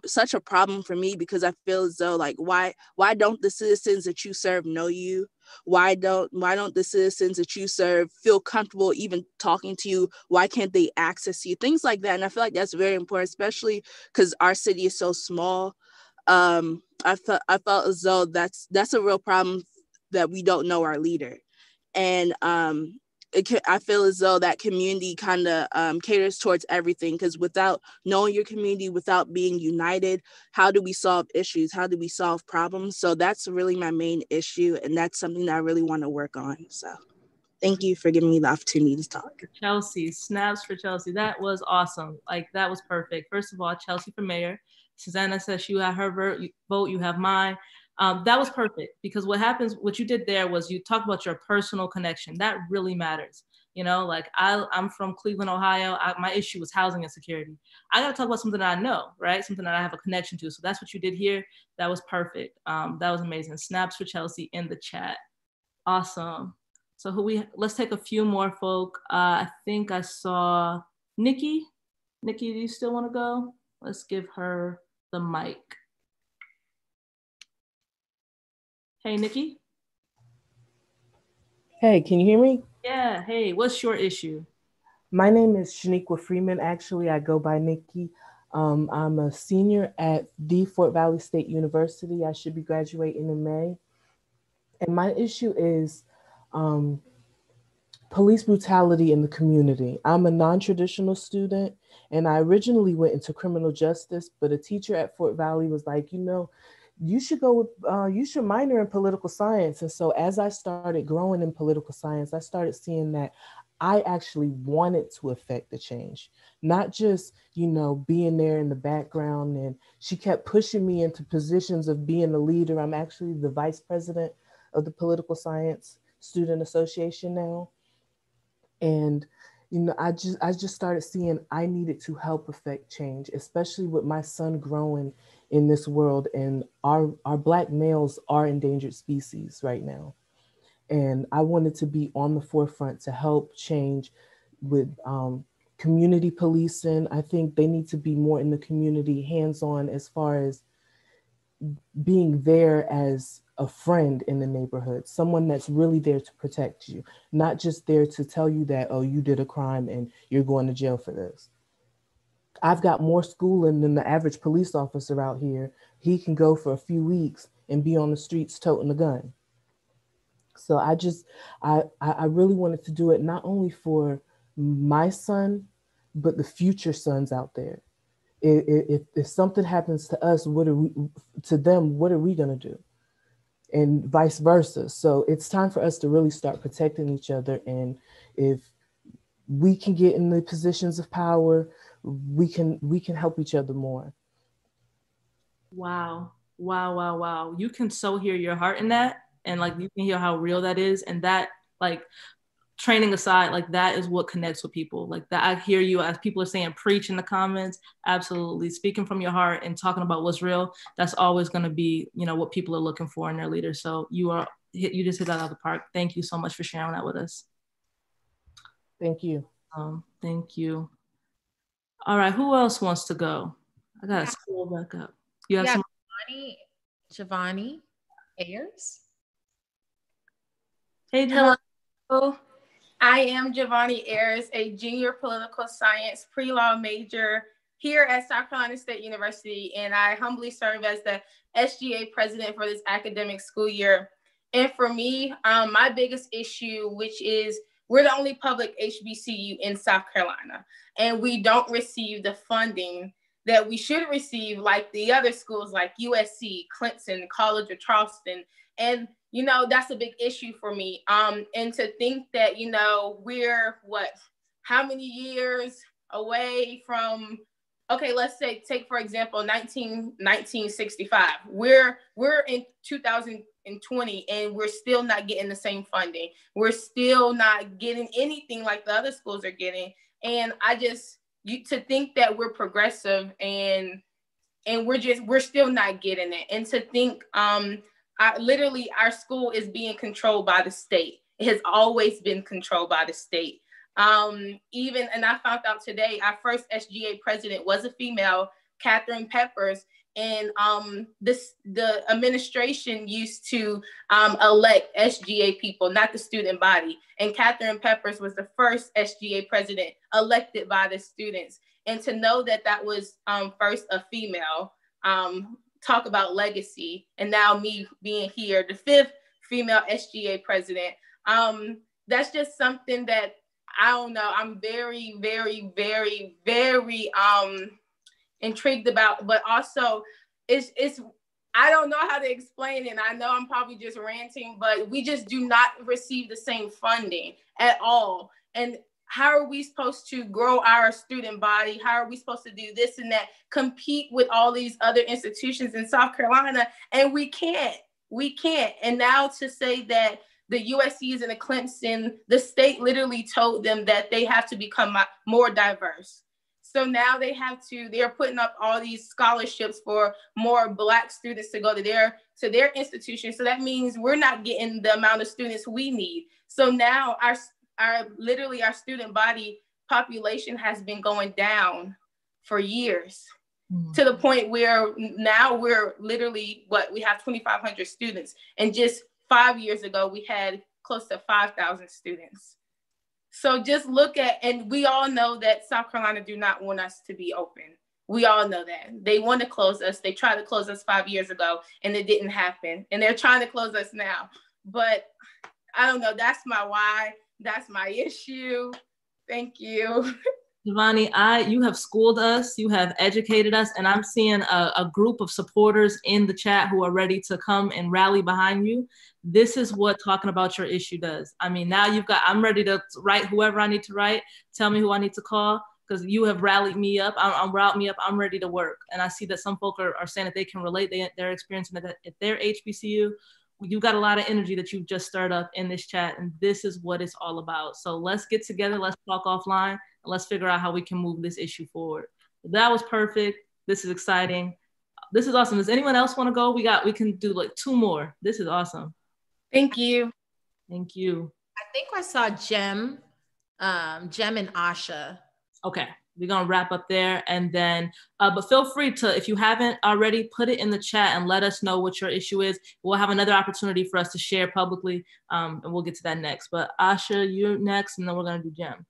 such a problem for me, because I feel as though, like, why don't the citizens that you serve know you? Why don't the citizens that you serve feel comfortable even talking to you? Why can't they access you? Things like that. And I feel like that's very important, especially because our city is so small. I felt as though that's a real problem, that we don't know our leader. And I feel as though that community kind of caters towards everything, because without knowing your community, without being united, how do we solve issues? How do we solve problems? So that's really my main issue, and that's something that I really want to work on. So thank you for giving me the opportunity to talk. Chelsea, snaps for Chelsea. That was awesome. Like, that was perfect. First of all, Chelsea for mayor. Susanna says she had her vote, you have mine. That was perfect, because what you did there was you talked about your personal connection. That really matters. You know, like I'm from Cleveland, Ohio. My issue was housing insecurity. I got to talk about something that I know, right? Something that I have a connection to. So that's what you did here. That was perfect. That was amazing. Snaps for Chelsea in the chat. Awesome. So let's take a few more folk. I think I saw Nikki. Nikki, do you still want to go? Let's give her the mic. Hey, Nikki. Hey, can you hear me? Yeah, hey, what's your issue? My name is Shaniqua Freeman. Actually, I go by Nikki. I'm a senior at the Fort Valley State University. I should be graduating in May. And my issue is police brutality in the community. I'm a non-traditional student, and I originally went into criminal justice, but a teacher at Fort Valley was like, you should go with, you should minor in political science. And so as I started growing in political science, I started seeing that I actually wanted to affect the change, not just, being there in the background. And she kept pushing me into positions of being a leader. I'm actually the vice president of the Political Science Student Association now. And, I just started seeing I needed to help affect change, especially with my son growing in this world. And our Black males are endangered species right now. And I wanted to be on the forefront to help change with community policing. I think they need to be more in the community, hands-on, as far as being there as a friend in the neighborhood, someone that's really there to protect you, not just there to tell you that, oh, you did a crime and you're going to jail for this. I've got more schooling than the average police officer out here. He can go for a few weeks and be on the streets toting a gun. So I really wanted to do it not only for my son, but the future sons out there. If something happens to us, what are we gonna do? And vice versa. So it's time for us to really start protecting each other. And if we can get in the positions of power, we can help each other more. Wow. You can so hear your heart in that. And like, you can hear how real that is. And that, like, training aside, like, that is what connects with people. Like, that I hear you, as people are saying, preach in the comments. Absolutely. Speaking from your heart and talking about what's real, that's always going to be, what people are looking for in their leaders. So you just hit that out of the park. Thank you so much for sharing that with us. Thank you. Thank you. All right. Who else wants to go? I got to scroll back up. You have Giovanni Ayers. Hey, Giovanni. Hello. I am Giovanni Ayers, a junior political science pre-law major here at South Carolina State University, and I humbly serve as the SGA president for this academic school year. And for me, my biggest issue, which is we're the only public HBCU in South Carolina, and we don't receive the funding that we should receive, like the other schools like USC, Clemson, College of Charleston. And that's a big issue for me. And to think that, we're how many years away from, okay, let's say, take for example, 1965. We're in 2020 and we're still not getting the same funding. We're still not getting anything like the other schools are getting. And to think that we're progressive and we're still not getting it. And to think, literally our school is being controlled by the state. It has always been controlled by the state. And I found out today, our first SGA president was a female, Catherine Peppers, and the administration used to elect SGA people, not the student body. And Catherine Peppers was the first SGA president elected by the students. And to know that that was first a female, talk about legacy, and now me being here, the fifth female SGA president, that's just something that I don't know. I'm very, very, very, very intrigued about, but also it's I don't know how to explain it. And I know I'm probably just ranting, but we just do not receive the same funding at all. And how are we supposed to grow our student body? How are we supposed to do this and that, compete with all these other institutions in South Carolina? And we can't. And now to say that the USC's and the Clemson, the state literally told them that they have to become more diverse. So now they're putting up all these scholarships for more Black students to go to their institution. So that means we're not getting the amount of students we need. So now our student body population has been going down for years, to the point where now we're literally we have 2,500 students. And just 5 years ago, we had close to 5,000 students. So just look at, and we all know that South Carolina do not want us to be open. We all know that. They want to close us. They tried to close us 5 years ago and it didn't happen. And they're trying to close us now. But I don't know, that's my why. That's my issue. Thank you. Giovanni, you have schooled us, you have educated us, and I'm seeing a group of supporters in the chat who are ready to come and rally behind you. This is what talking about your issue does. I mean, now I'm ready to write whoever I need to write, tell me who I need to call, because you have rallied me up. I'm ready to work. And I see that some folk are saying that they can relate, they're experiencing it at their HBCU. You've got a lot of energy that you've just stirred up in this chat, and this is what it's all about. So let's get together, let's talk offline, and let's figure out how we can move this issue forward. That was perfect. This is exciting. This is awesome. Does anyone else want to go? We can do like 2 more. This is awesome. Thank you. Thank you. I think I saw Jem and Asha. Okay. We're going to wrap up there, and then, but feel free to, if you haven't already, put it in the chat and let us know what your issue is. We'll have another opportunity for us to share publicly, and we'll get to that next. But Asha, you're next, and then we're going to do Jem.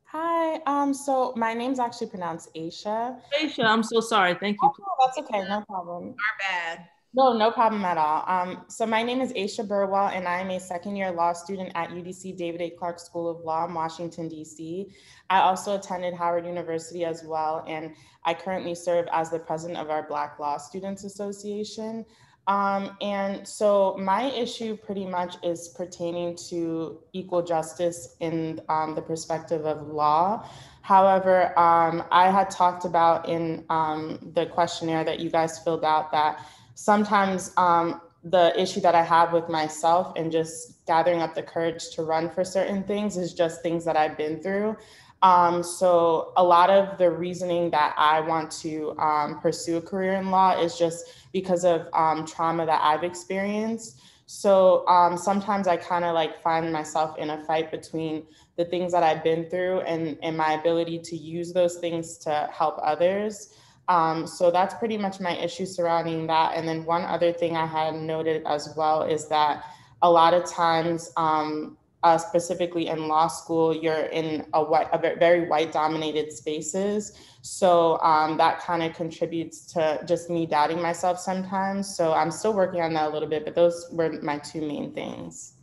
Hi, so my name's actually pronounced Aisha. Aisha, I'm so sorry. Thank you. Oh, that's okay, no problem. Our bad. No problem at all. So my name is Aisha Burwell, and I'm a second-year law student at UDC David A. Clark School of Law in Washington, D.C. I also attended Howard University as well, and I currently serve as the president of our Black Law Students Association. And so my issue pretty much is pertaining to equal justice in the perspective of law. However, I had talked about in the questionnaire that you guys filled out that sometimes the issue that I have with myself and just gathering up the courage to run for certain things is just things that I've been through. So a lot of the reasoning that I want to pursue a career in law is just because of trauma that I've experienced. So sometimes I kind of like find myself in a fight between the things that I've been through and my ability to use those things to help others. So that's pretty much my issue surrounding that. And then one other thing I had noted as well is that a lot of times, specifically in law school, you're in a very white dominated spaces. So that kind of contributes to just me doubting myself sometimes. So I'm still working on that a little bit, but those were my 2 main things.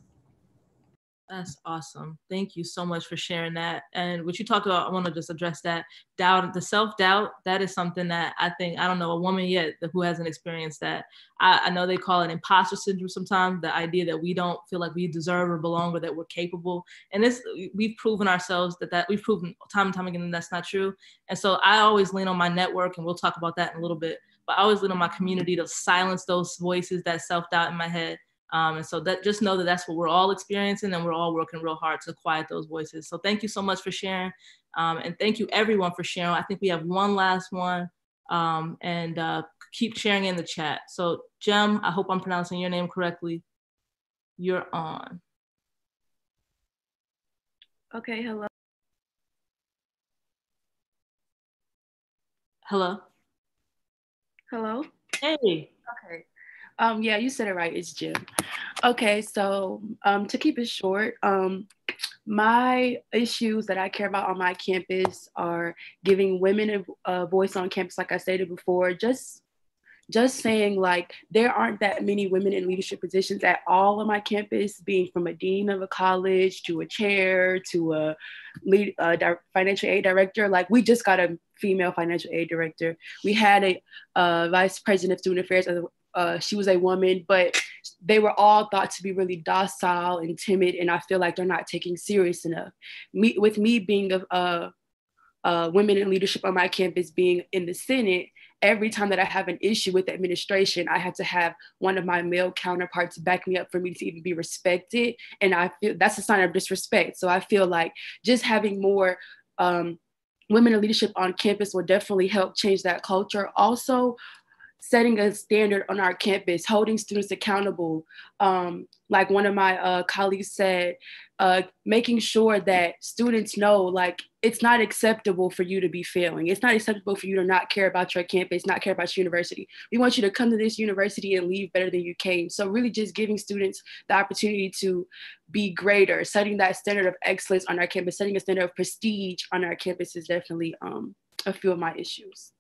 That's awesome. Thank you so much for sharing that. And what you talked about, I want to just address that doubt, the self-doubt. That is something that I think, I don't know a woman yet who hasn't experienced that. I know they call it imposter syndrome sometimes, the idea that we don't feel like we deserve or belong or that we're capable. And this, we've proven ourselves that we've proven time and time again that that's not true. And so I always lean on my network, and we'll talk about that in a little bit, but I always lean on my community to silence those voices, that self-doubt in my head. And so that, just know that that's what we're all experiencing, and we're all working real hard to quiet those voices. So thank you so much for sharing. And thank you everyone for sharing. I think we have one last one, and keep sharing in the chat. So Jem, I hope I'm pronouncing your name correctly. You're on. Okay, hello. Hello. Hello. Hey. Okay. Yeah, you said it right. It's Jim. Okay, so to keep it short, my issues that I care about on my campus are giving women a voice on campus, like I stated before, just saying like there aren't that many women in leadership positions at all on my campus, being from a dean of a college to a chair to a financial aid director. Like we just got a female financial aid director. We had a vice president of student affairs. She was a woman, but they were all thought to be really docile and timid, and I feel like they're not taken serious enough. With me being a women in leadership on my campus, being in the Senate, every time that I have an issue with the administration, I have to have one of my male counterparts back me up for me to even be respected, and I feel that's a sign of disrespect. So I feel like just having more women in leadership on campus will definitely help change that culture. Also, setting a standard on our campus, holding students accountable. Like one of my colleagues said, making sure that students know, like, it's not acceptable for you to be failing. It's not acceptable for you to not care about your campus, not care about your university. We want you to come to this university and leave better than you came. So really just giving students the opportunity to be greater, setting that standard of excellence on our campus, setting a standard of prestige on our campus is definitely a few of my issues.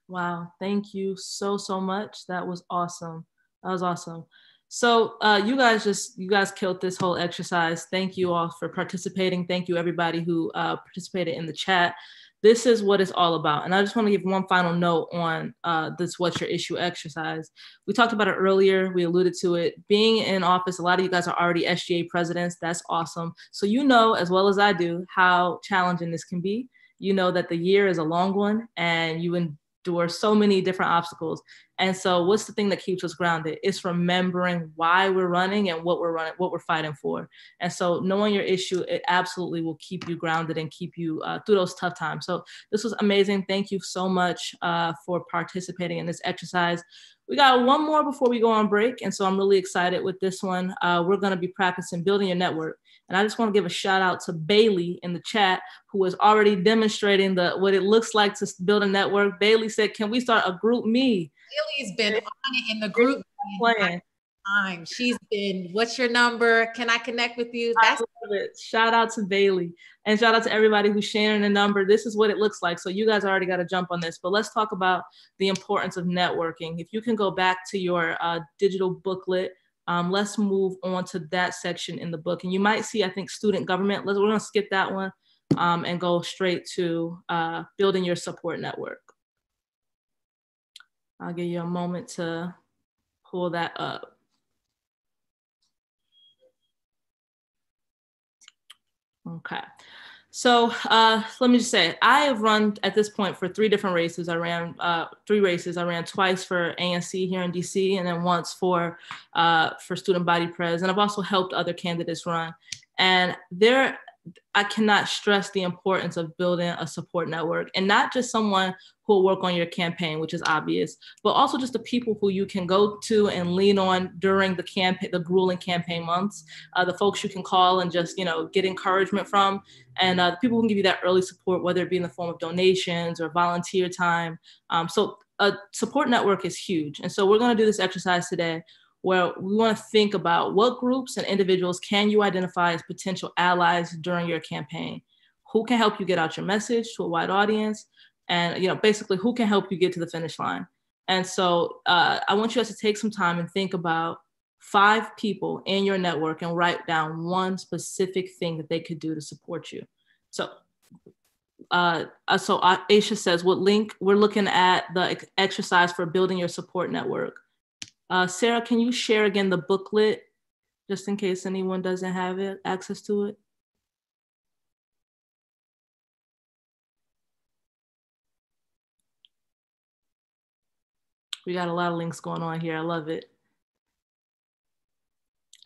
Wow, thank you so much. That was awesome. That was awesome. So you guys killed this whole exercise. Thank you all for participating. Thank you everybody who participated in the chat. This is what it's all about. And I just want to give one final note on this What's Your Issue exercise. We talked about it earlier. We alluded to it. Being in office, a lot of you guys are already SGA presidents. That's awesome. So you know, as well as I do, how challenging this can be. You know that the year is a long one, and you endure so many different obstacles. And so what's the thing that keeps us grounded? It's remembering why we're running and what we're fighting for. And so knowing your issue, it absolutely will keep you grounded and keep you through those tough times. So this was amazing. Thank you so much for participating in this exercise. We got one more before we go on break. And so I'm really excited with this one. We're gonna be practicing building your network. And I just want to give a shout out to Bailey in the chat, who is already demonstrating what it looks like to build a network. Bailey said, can we start a group me? Bailey's been on it in the group time. She's been, what's your number? Can I connect with you? That's it. Shout out to Bailey, and shout out to everybody who's sharing the number. This is what it looks like. So you guys already got to jump on this, but let's talk about the importance of networking. If you can go back to your digital booklet, let's move on to that section in the book. And you might see, I think, student government. We're gonna skip that one and go straight to building your support network. I'll give you a moment to pull that up. Okay. So let me just say, I have run at this point for 3 different races. I ran 3 races. I ran twice for ANC here in DC, and then once for student body pres. And I've also helped other candidates run. And I cannot stress the importance of building a support network, and not just someone who will work on your campaign, which is obvious, but also just the people who you can go to and lean on during the grueling campaign months, the folks you can call and just, get encouragement from, and the people who can give you that early support, whether it be in the form of donations or volunteer time. So a support network is huge. And so we're gonna do this exercise today where we want to think about what groups and individuals can you identify as potential allies during your campaign? Who can help you get out your message to a wide audience? And basically who can help you get to the finish line? And so I want you guys to take some time and think about 5 people in your network and write down one specific thing that they could do to support you. So Aisha says, what link? We're looking at the exercise for building your support network. Sarah, can you share again the booklet just in case anyone doesn't have access to it? We got a lot of links going on here. I love it.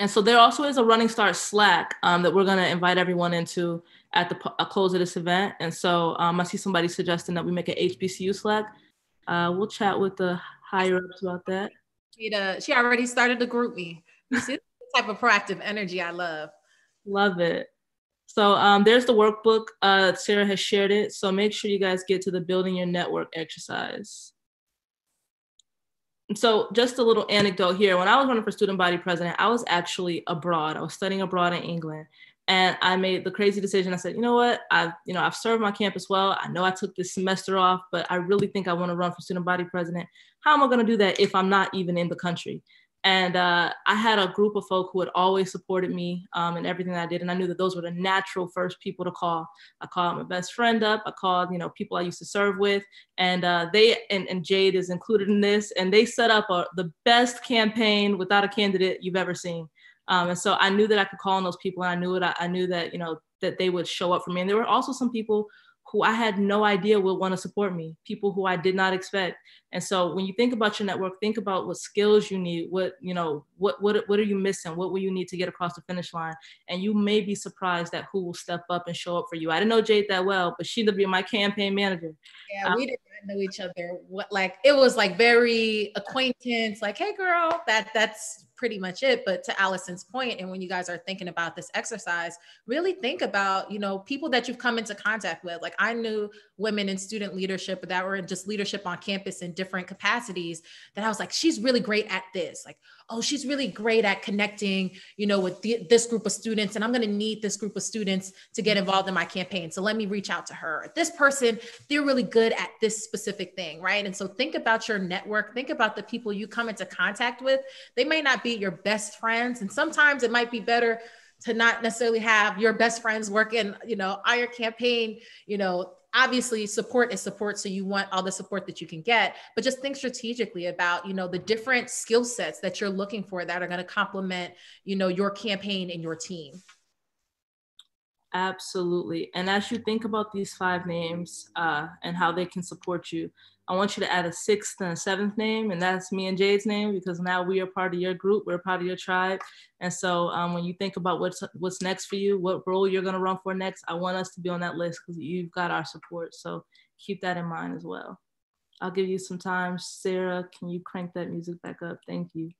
And so there also is a Running Start Slack that we're going to invite everyone into at the close of this event. And so I see somebody suggesting that we make an HBCU Slack. We'll chat with the higher ups about that. She already started to group me. You see the type of proactive energy I love. Love it. So there's the workbook. Sarah has shared it. So make sure you guys get to the Building Your Network exercise. And so just a little anecdote here. When I was running for student body president, I was actually abroad. I was studying abroad in England. And I made the crazy decision. I said, you know what? I've served my campus well. I know I took this semester off, but I really think I want to run for student body president. How am I going to do that if I'm not even in the country? And I had a group of folk who had always supported me in everything that I did. And I knew that those were the natural first people to call. I called my best friend up. I called, people I used to serve with. And and Jade is included in this. And they set up the best campaign without a candidate you've ever seen. And so I knew that I could call on those people. And I knew that, that they would show up for me. And there were also some people who I had no idea would want to support me, people who I did not expect. And so when you think about your network, think about what skills you need, what are you missing? What will you need to get across the finish line? And you may be surprised at who will step up and show up for you. I didn't know Jade that well, but she'd be my campaign manager. Yeah, we did not know each other. It was like very acquaintance, like, hey girl, that's pretty much it. But to Allison's point, and when you guys are thinking about this exercise, really think about, people that you've come into contact with. Like I knew women in student leadership that were in just leadership on campus in different capacities that I was like, she's really great at this. Like, oh, she's really great at connecting, with this group of students. And I'm going to need this group of students to get involved in my campaign. So let me reach out to her. This person, they're really good at this specific thing, right? And so think about your network. Think about the people you come into contact with. They may not be your best friends. And sometimes it might be better to not necessarily have your best friends working, on your campaign. Obviously support is support. So you want all the support that you can get, but just think strategically about, the different skill sets that you're looking for that are going to complement, your campaign and your team. Absolutely. And as you think about these 5 names and how they can support you, I want you to add a 6th and a 7th name, and that's me and Jade's name, because now we are part of your group, we're part of your tribe. And so when you think about what's next for you, what role you're gonna run for next, I want us to be on that list because you've got our support. So keep that in mind as well. I'll give you some time. Sarah, can you crank that music back up? Thank you.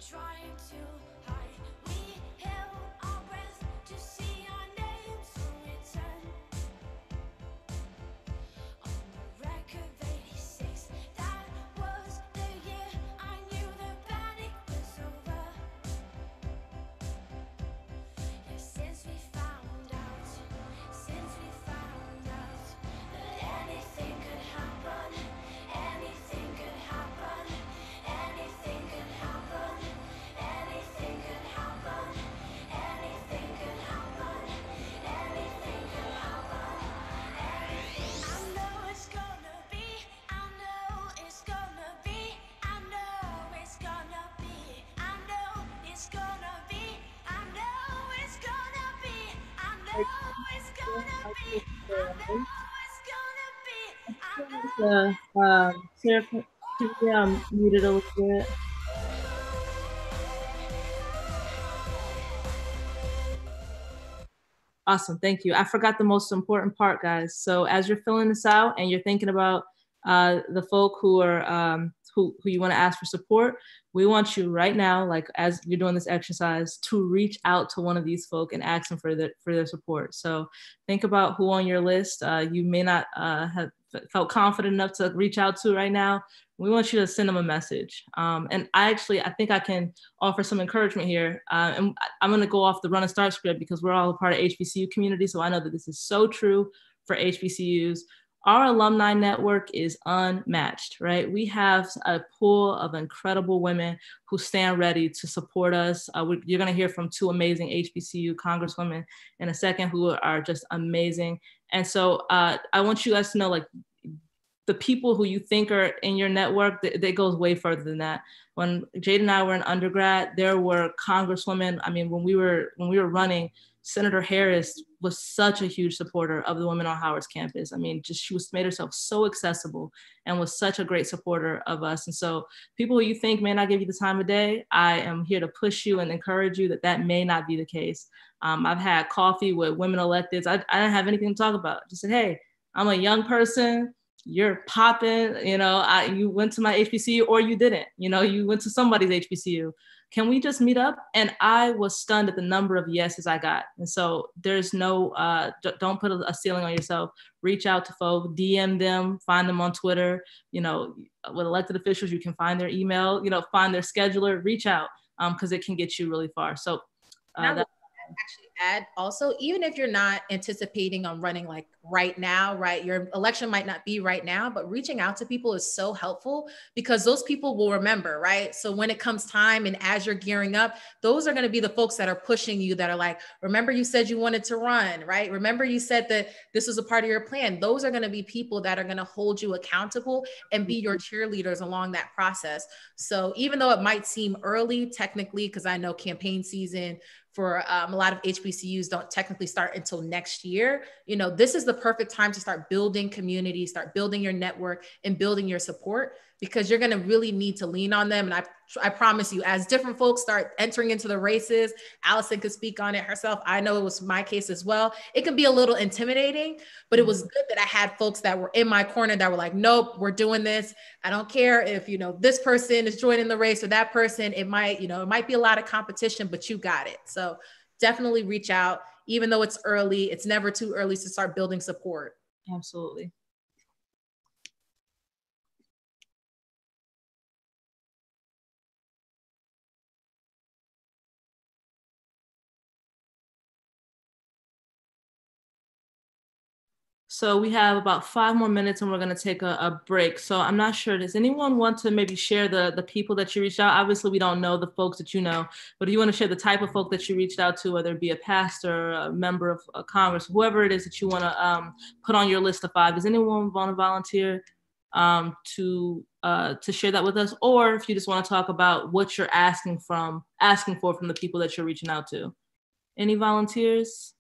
trying to hide. We held our breath to see our names return. On the record of 86, that was the year I knew the panic was over. Yeah, since we found out that anything could happen, anything could happen, anything could happen, anything could happen, anything could happen, anything could happen. I know it's gonna be, I know it's gonna be, I know it's gonna be, I know it's gonna be, I know it's gonna be, I know it's gonna be, I know it's gonna be, I know. Sarah, can you mute it a little bit? Awesome, thank you. I forgot the most important part, guys. So as you're filling this out and you're thinking about the folk who are who you want to ask for support, we want you right now, like as you're doing this exercise, to reach out to one of these folk and ask them for their support. So think about who on your list you may not have felt confident enough to reach out to right now. We want you to send them a message. And I think I can offer some encouragement here. And I'm gonna go off the run and start script because we're all a part of HBCU community. So I know that this is so true for HBCUs. Our alumni network is unmatched, right? We have a pool of incredible women who stand ready to support us. You're gonna hear from two amazing HBCU congresswomen in a second who are just amazing. And so I want you guys to know, like, the people who you think are in your network, that goes way further than that. When Jade and I were in undergrad, there were congresswomen. I mean, when we were running, Senator Harris was such a huge supporter of the women on Howard's campus. I mean, she made herself so accessible and was such a great supporter of us. And so people who you think may not give you the time of day, I am here to push you and encourage you that may not be the case. I've had coffee with women electeds. I didn't have anything to talk about. Just said, hey, I'm a young person. You're popping, you went to my HBCU or you didn't, you went to somebody's HBCU. Can we just meet up? And I was stunned at the number of yeses I got. And so there's no, don't put a ceiling on yourself. Reach out to folks, DM them, find them on Twitter. With elected officials, you can find their email, find their scheduler, reach out because it can get you really far. So actually add also, even if you're not anticipating on running like right now, right? Your election might not be right now, but reaching out to people is so helpful because those people will remember, right? So when it comes time and as you're gearing up, those are going to be the folks that are pushing you, that are like, remember you said you wanted to run, right? Remember you said that this was a part of your plan. Those are going to be people that are going to hold you accountable and be your cheerleaders along that process. So even though it might seem early technically, because I know campaign season for a lot of HBCUs don't technically start until next year, this is the perfect time to start building community, start building your network and building your support, because you're going to really need to lean on them. And I promise you, as different folks start entering into the races, Allison could speak on it herself. I know it was my case as well. It can be a little intimidating, but it was good that I had folks that were in my corner that were like, nope, we're doing this. I don't care if, this person is joining the race or that person. It might be a lot of competition, but you got it. So definitely reach out, even though it's early. It's never too early to start building support. Absolutely. So we have about 5 more minutes and we're going to take a break. So I'm not sure, does anyone want to maybe share the people that you reached out? Obviously, we don't know the folks that you know, but do you want to share the type of folk that you reached out to, whether it be a pastor, a member of Congress, whoever it is that you want to put on your list of 5? Does anyone want to volunteer to share that with us? Or if you just want to talk about what you're asking for from the people that you're reaching out to. Any volunteers?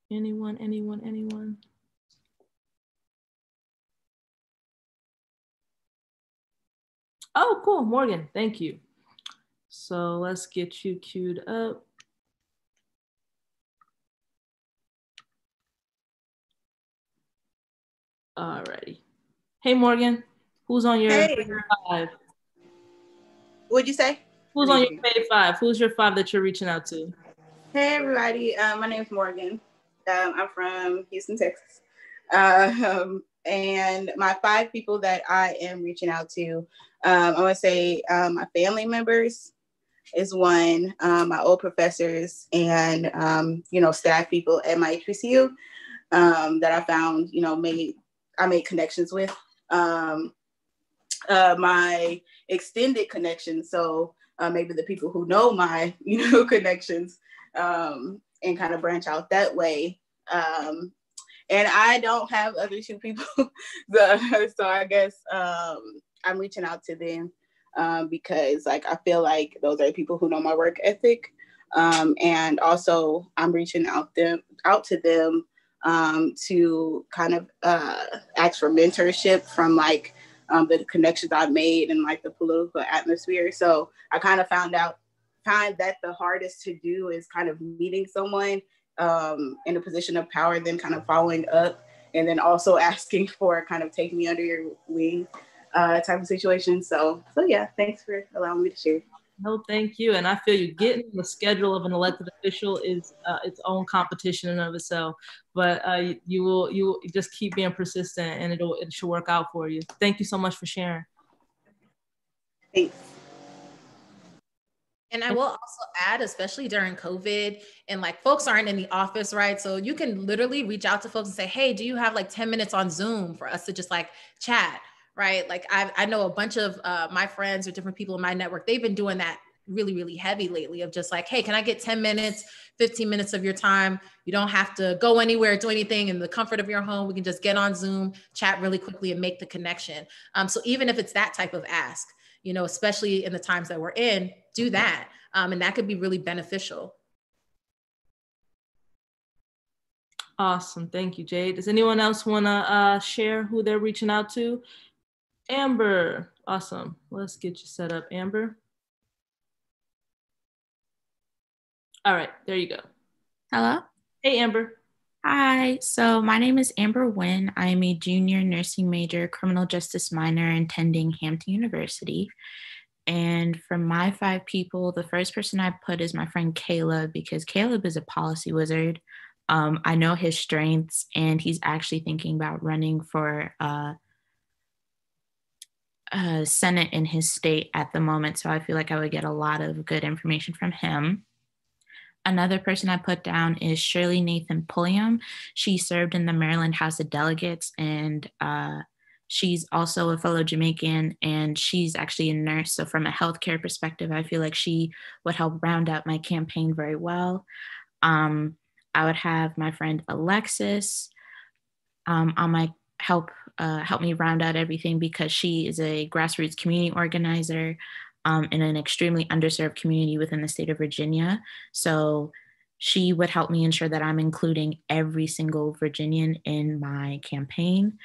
Anyone? Oh, cool, Morgan, thank you. So let's get you queued up. Alrighty. Hey, Morgan, who's on your Hey. 5? What'd you say? Who's on your fave 5? Who's your 5 that you're reaching out to? Hey, everybody. My name is Morgan. I'm from Houston, Texas. And my 5 people that I am reaching out to, I want to say my family members is one, my old professors, and, staff people at my HBCU that I found, I made connections with. My extended connections, so maybe the people who know my, connections, and kind of branch out that way. And I don't have other 2 people, so I guess I'm reaching out to them because, like, I feel like those are people who know my work ethic, and also I'm reaching out to them to kind of ask for mentorship from, like, the connections I've made and, like, the political atmosphere. So I kind of find that the hardest to do is kind of meeting someone in a position of power, then kind of following up, and then also asking for kind of take me under your wing type of situation. So yeah, thanks for allowing me to share. No, thank you. And I feel you. Getting the schedule of an elected official is its own competition in and of itself. But you will just keep being persistent, and it should work out for you. Thank you so much for sharing. Thanks. And I will also add, especially during COVID, and like folks aren't in the office, right? So you can literally reach out to folks and say, hey, do you have like 10 minutes on Zoom for us to just like chat, right? Like I know a bunch of my friends or different people in my network, they've been doing that really, really heavy lately of just like, hey, can I get 10 minutes, 15 minutes of your time? You don't have to go anywhere, do anything in the comfort of your home. We can just get on Zoom, chat really quickly and make the connection. So even if it's that type of ask, especially in the times that we're in, do that. And that could be really beneficial. Awesome. Thank you, Jade. Does anyone else want to share who they're reaching out to? Amber. Awesome. Let's get you set up, Amber. All right. There you go. Hello. Hey, Amber. Hi. So my name is Amber Nguyen. I am a junior nursing major, criminal justice minor, attending Hampton University. And from my 5 people, the first person I put is my friend Caleb, because Caleb is a policy wizard. I know his strengths, and he's actually thinking about running for Senate in his state at the moment. So I feel like I would get a lot of good information from him. Another person I put down is Shirley Nathan Pulliam. She served in the Maryland House of Delegates, and she's also a fellow Jamaican, and she's actually a nurse. So from a healthcare perspective, I feel like she would help round out my campaign very well. I would have my friend Alexis on my help me round out everything, because she is a grassroots community organizer in an extremely underserved community within the state of Virginia. So she would help me ensure that I'm including every single Virginian in my campaign.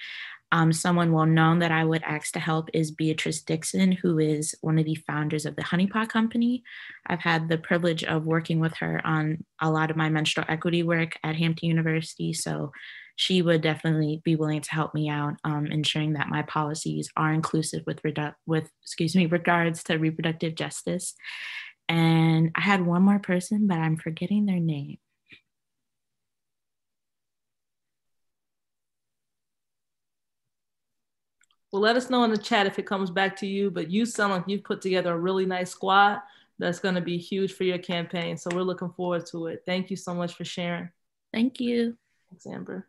Someone well known that I would ask to help is Beatrice Dixon, who is one of the founders of the Honeypot Company. I've had the privilege of working with her on a lot of my menstrual equity work at Hampton University. So she would definitely be willing to help me out, ensuring that my policies are inclusive with regards to reproductive justice. And I had one more person, but I'm forgetting their name. Well, let us know in the chat if it comes back to you, but you sound like you've put together a really nice squad that's going to be huge for your campaign. So we're looking forward to it. Thank you so much for sharing. Thank you. Thanks, Amber.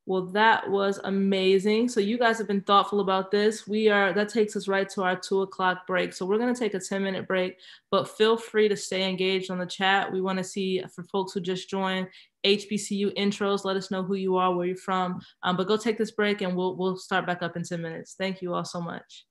Well, that was amazing. So you guys have been thoughtful about this. That takes us right to our 2:00 break. So we're going to take a 10-minute break, but feel free to stay engaged on the chat. We want to see, for folks who just joined, HBCU intros. Let us know who you are, where you're from. But go take this break, and we'll start back up in 10 minutes. Thank you all so much.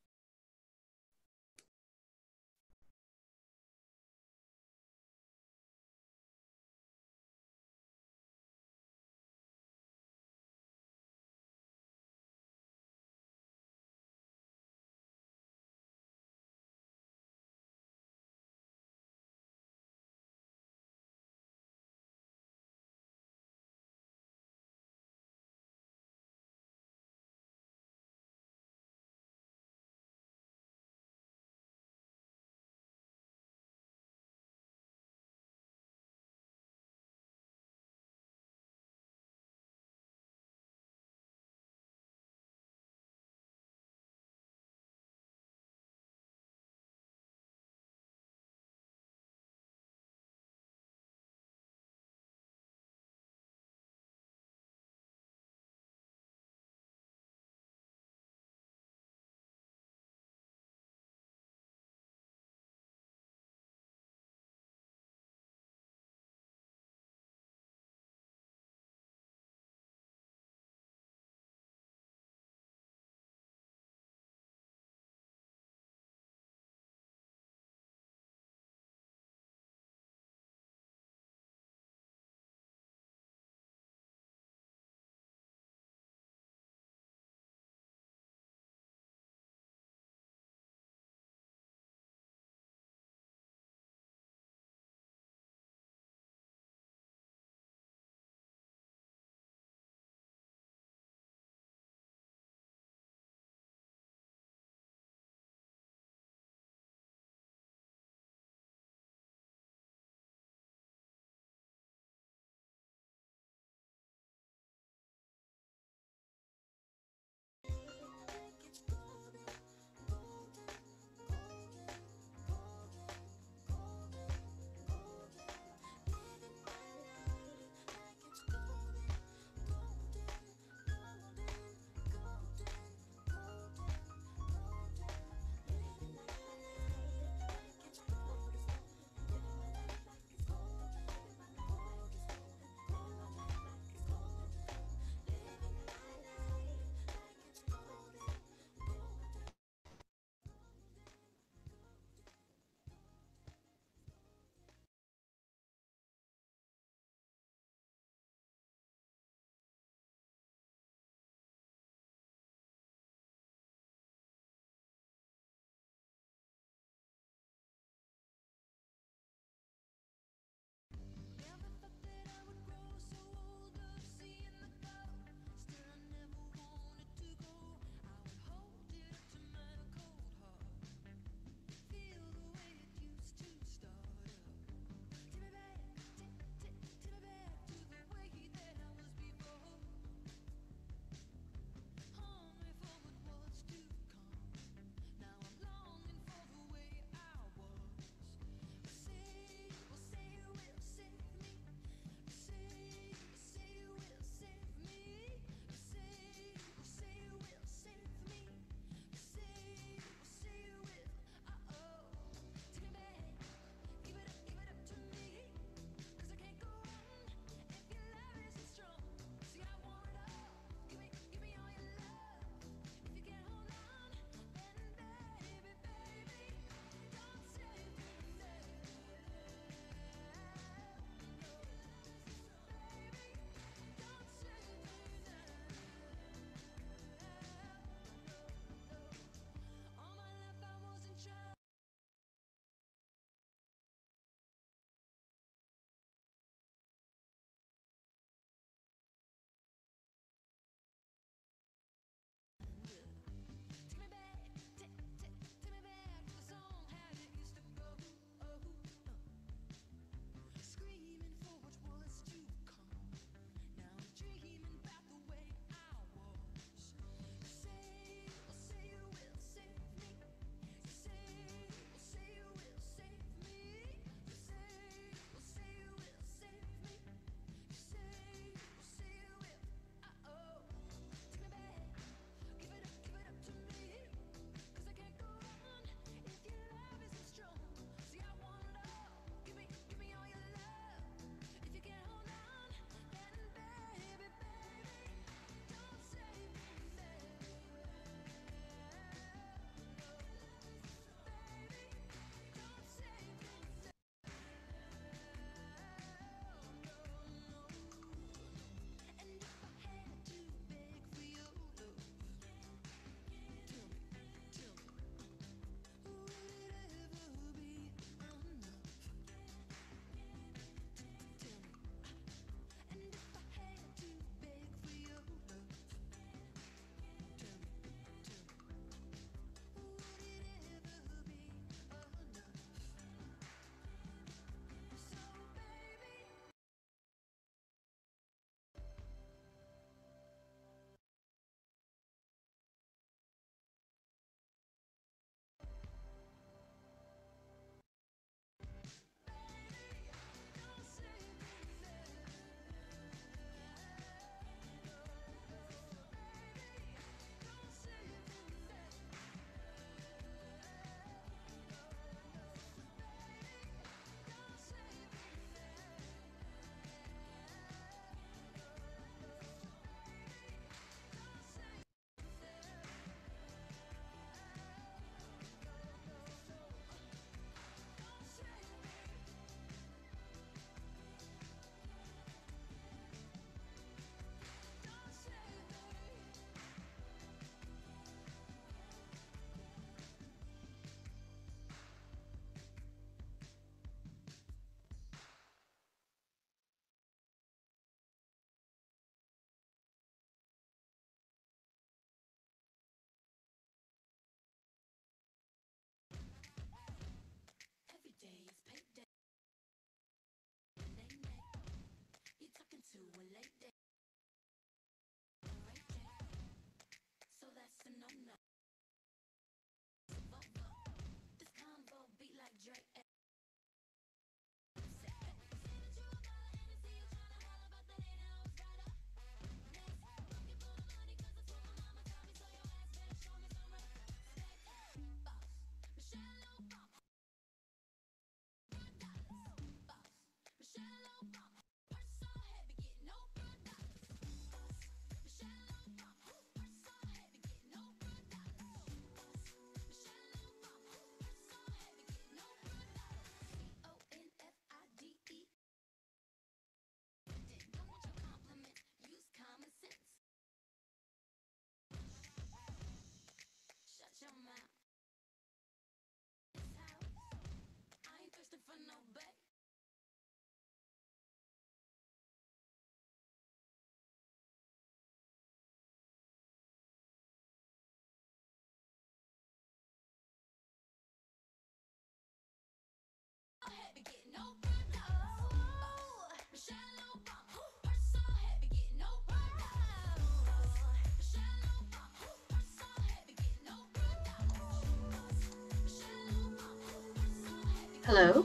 Hello.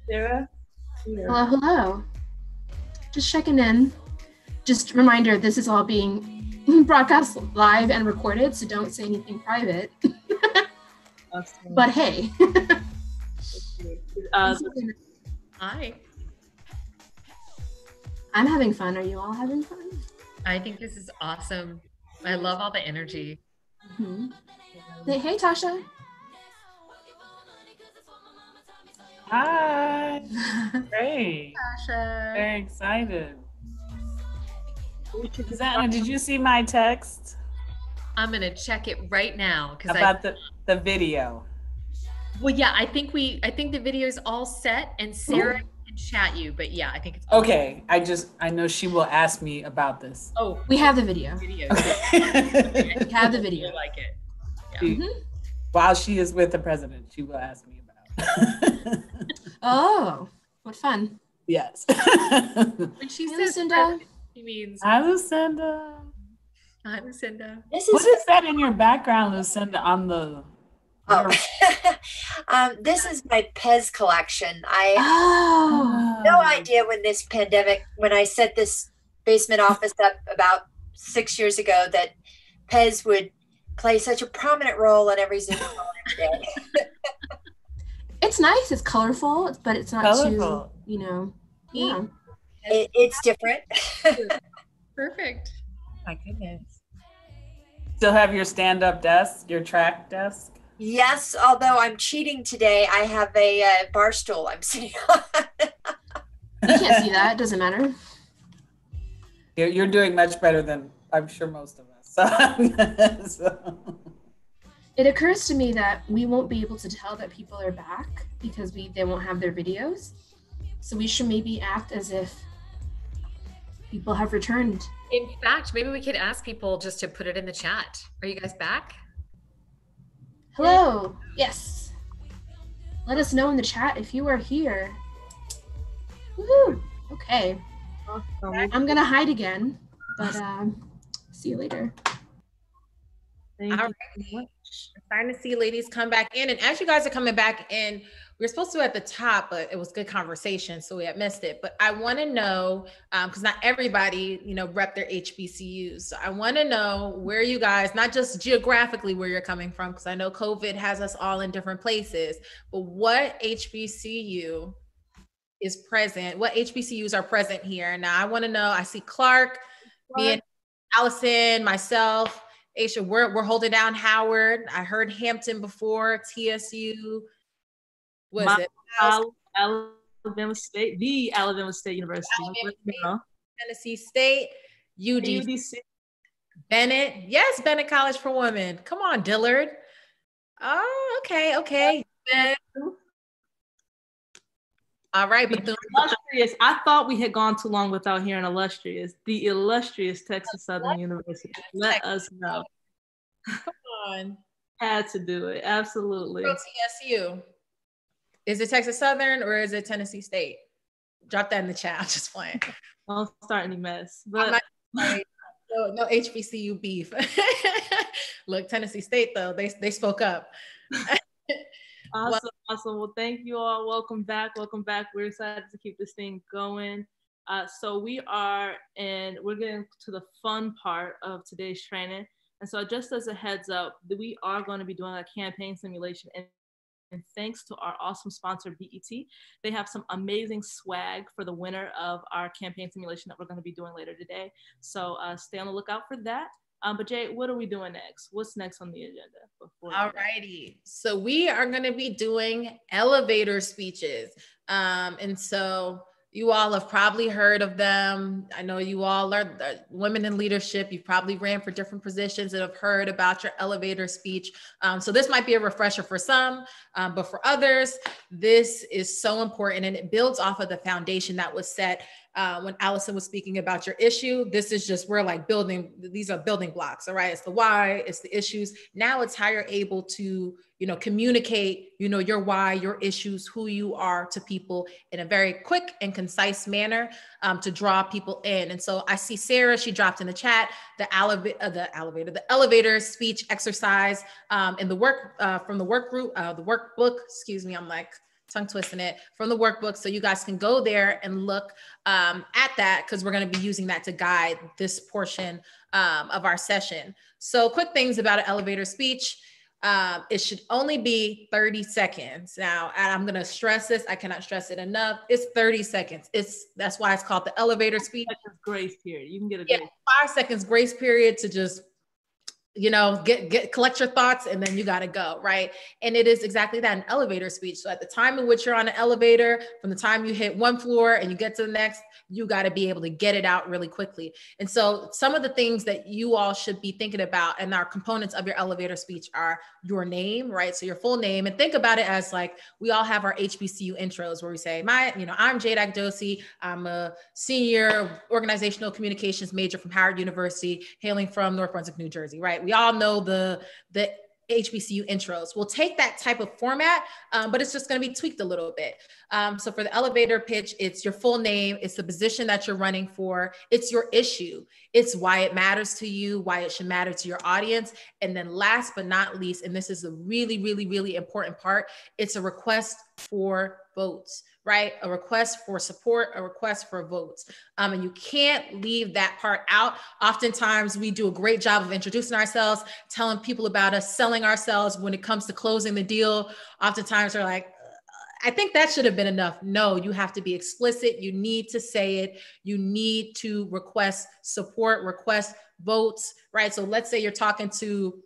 Sarah? Hello, hello. Just checking in. Just a reminder, this is all being broadcast live and recorded, so don't say anything private. Awesome. But hey. Hi. I'm having fun. Are you all having fun? I think this is awesome. I love all the energy. Mm-hmm. Hey, Tasha. Hi. Great. Tasha. Very excited. Susanna, did you see my text? I'm gonna check it right now because about the video. Well, yeah, I think the video is all set, and Sarah can chat you. But yeah, I think it's okay. I know she will ask me about this. Oh, we have the video. We have the video. I like it. Yeah. Mm-hmm. While she is with the president, she will ask me about. Oh, what fun! Yes. When she Hey, says Lucinda, she means Hi, Lucinda. Hi, Lucinda. What is that in your background, Lucinda? On the this is my Pez collection. I Oh. had no idea when I set this basement office up about 6 years ago, that Pez would play such a prominent role in every Zoom call every day. It's nice. It's colorful, but it's not colorful. too, yeah. It's different. Perfect. My goodness. Still have your stand-up desk, your track desk? Yes, although I'm cheating today. I have a bar stool I'm sitting on. You can't see that. It doesn't matter. You're doing much better than I'm sure most of us. So. It occurs to me that we won't be able to tell that people are back because they won't have their videos. So we should maybe act as if people have returned. In fact, maybe we could ask people just to put it in the chat. Are you guys back? Hello. Yes. Let us know in the chat if you are here. Woohoo. Okay. Awesome. I'm gonna hide again, but see you later. Thank All you right. so much. I'm starting to see ladies come back in. And as you guys are coming back in, we were supposed to at the top, but it was good conversation, so we had missed it. But I want to know, because not everybody, rep their HBCUs. So I want to know where you guys, not just geographically where you're coming from, because I know COVID has us all in different places, but what HBCU is present? What HBCUs are present here? Now I want to know, I see Clark, me and Allison, myself, Aisha, we're holding down Howard. I heard Hampton before, TSU. Was it? Alabama State, the Alabama State University. Tennessee State, UDC. Bennett. Yes, Bennett College for Women. Come on, Dillard. Oh, okay. All right, but illustrious. I thought we had gone too long without hearing illustrious. The illustrious Texas Southern University. Let us know. Come on. Had to do it. Absolutely. TSU. Is it Texas Southern or is it Tennessee State? Drop that in the chat. Just playing. Don't start any mess. But no HBCU beef. Look, Tennessee State though, they spoke up. Awesome. Well, thank you all. Welcome back. We're excited to keep this thing going. So we're getting to the fun part of today's training. And so just as a heads up, we are going to be doing a campaign simulation. And thanks to our awesome sponsor, BET, they have some amazing swag for the winner of our campaign simulation that we're going to be doing later today. So stay on the lookout for that. But Jay, what are we doing next? What's next on the agenda? All righty. So we are going to be doing elevator speeches. And so you all have probably heard of them. I know you all are women in leadership. You've probably ran for different positions and have heard about your elevator speech. So this might be a refresher for some, but for others, this is so important and it builds off of the foundation that was set when Allison was speaking about your issue, this is just, we're like building, these are building blocks, all right? It's the why, it's the issues. Now it's how you're able to, communicate, your why, your issues, who you are to people in a very quick and concise manner, to draw people in. And so I see Sarah, she dropped in the chat, the elevator speech exercise in the work, from the work group, the workbook, excuse me, I'm like, tongue twisting it, from the workbook. So you guys can go there and look at that, because we're going to be using that to guide this portion of our session. So quick things about an elevator speech. It should only be 30 seconds. Now, and I'm going to stress this, I cannot stress it enough. It's 30 seconds. That's why it's called the elevator speech. Grace period. You can get a grace. 5 seconds grace period to just collect your thoughts, and then you got to go, right? And it is exactly that, an elevator speech. So at the time in which you're on an elevator, from the time you hit one floor and you get to the next, you got to be able to get it out really quickly. And so some of the things that you all should be thinking about and our components of your elevator speech are your name, right? So your full name, and think about it as like, we all have our HBCU intros where we say, I'm Jade Agdosi. I'm a senior organizational communications major from Howard University, hailing from North Brunswick, New Jersey, right? We all know the HBCU intros. We'll take that type of format, but it's just going to be tweaked a little bit. So for the elevator pitch, it's your full name, it's the position that you're running for, it's your issue, it's why it matters to you, why it should matter to your audience. And then last but not least, and this is a really, really, really important part, it's a request for votes, right? A request for support, a request for votes. And you can't leave that part out. Oftentimes we do a great job of introducing ourselves, telling people about us, selling ourselves. When it comes to closing the deal, oftentimes they're like, I think that should have been enough. No, you have to be explicit. You need to say it. You need to request support, request votes, right? So let's say you're talking to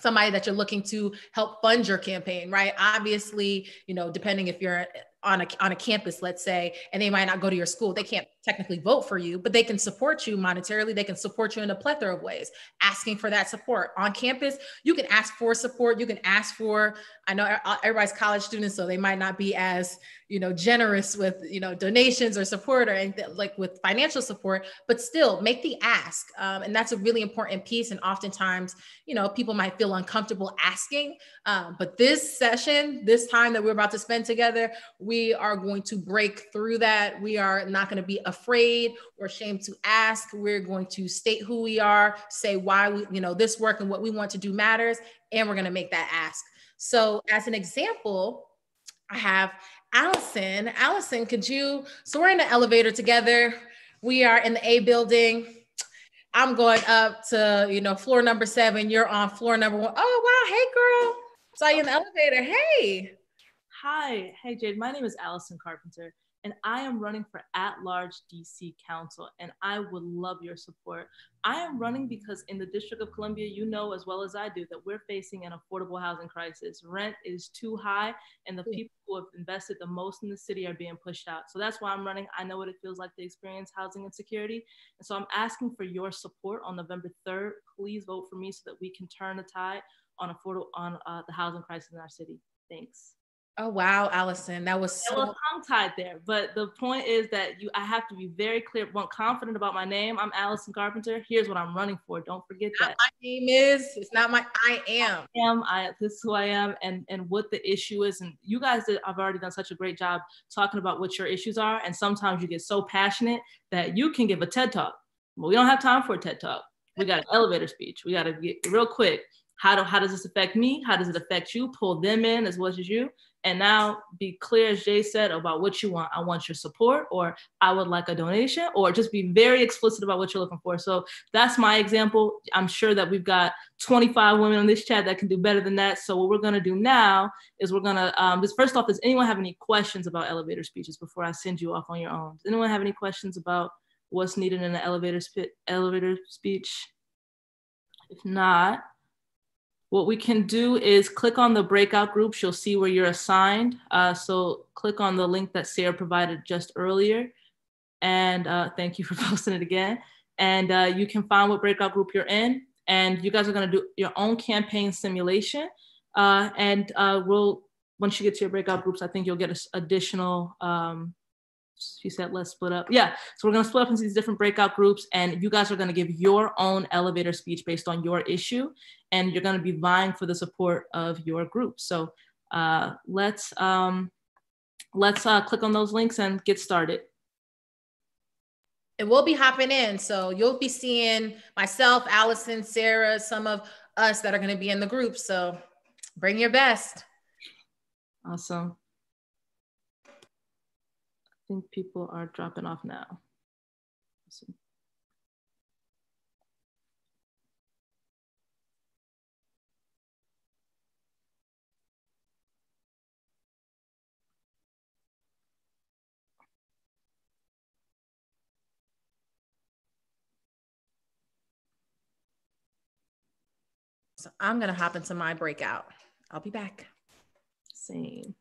somebody that you're looking to help fund your campaign, right? Obviously, depending if you're on a campus, let's say, and they might not go to your school, they can't technically vote for you, but they can support you monetarily. They can support you in a plethora of ways. Asking for that support on campus, you can ask for support. You can ask for, I know everybody's college students, so they might not be as, generous with, donations or support or anything, like with financial support, but still make the ask. And that's a really important piece. And oftentimes, people might feel uncomfortable asking, but this session, this time that we're about to spend together, we are going to break through that. We are not going to be afraid or ashamed to ask. We're going to state who we are, say why we, this work and what we want to do matters, and we're going to make that ask. So as an example, I have Allison. Allison, so we're in the elevator together. We are in the A building. I'm going up to, floor number 7. You're on floor number 1. Oh, wow. Hey, girl. Saw you in the elevator. Hey. Hi. Hey, Jade. My name is Allison Carpenter, and I am running for at-large DC Council, and I would love your support. I am running because in the District of Columbia, you know as well as I do that we're facing an affordable housing crisis. Rent is too high, and the people who have invested the most in the city are being pushed out. So that's why I'm running. I know what it feels like to experience housing insecurity. And so I'm asking for your support on November 3rd. Please vote for me so that we can turn the tide on the housing crisis in our city. Thanks. Oh, wow, Allison, that was so tongue-tied there. But the point is that I have to be very clear, confident about my name. I'm Allison Carpenter. Here's what I'm running for. Don't forget that. My name is, it's not my, I am. This is who I am and what the issue is. And you guys have already done such a great job talking about what your issues are. And sometimes you get so passionate that you can give a TED Talk. But we don't have time for a TED Talk. We got an elevator speech. We got to get real quick. How does this affect me? How does it affect you? Pull them in as much as you. And now be clear, as Jay said, about what you want. I want your support, or I would like a donation, or just be very explicit about what you're looking for. So that's my example. I'm sure that we've got 25 women on this chat that can do better than that. So what we're gonna do now is we're gonna, first off, does anyone have any questions about elevator speeches before I send you off on your own? Does anyone have any questions about what's needed in an elevator speech? If not, what we can do is click on the breakout groups. You'll see where you're assigned. So click on the link that Sarah provided just earlier. And thank you for posting it again. And you can find what breakout group you're in. And you guys are gonna do your own campaign simulation. Once you get to your breakout groups, I think you'll get additional She said, let's split up. Yeah, so we're gonna split up into these different breakout groups, and you guys are gonna give your own elevator speech based on your issue, and you're gonna be vying for the support of your group. So let's click on those links and get started. And we'll be hopping in. So you'll be seeing myself, Allison, Sarah, some of us that are gonna be in the group. So bring your best. Awesome. I think people are dropping off now. Awesome. So I'm gonna hop into my breakout. I'll be back. Same.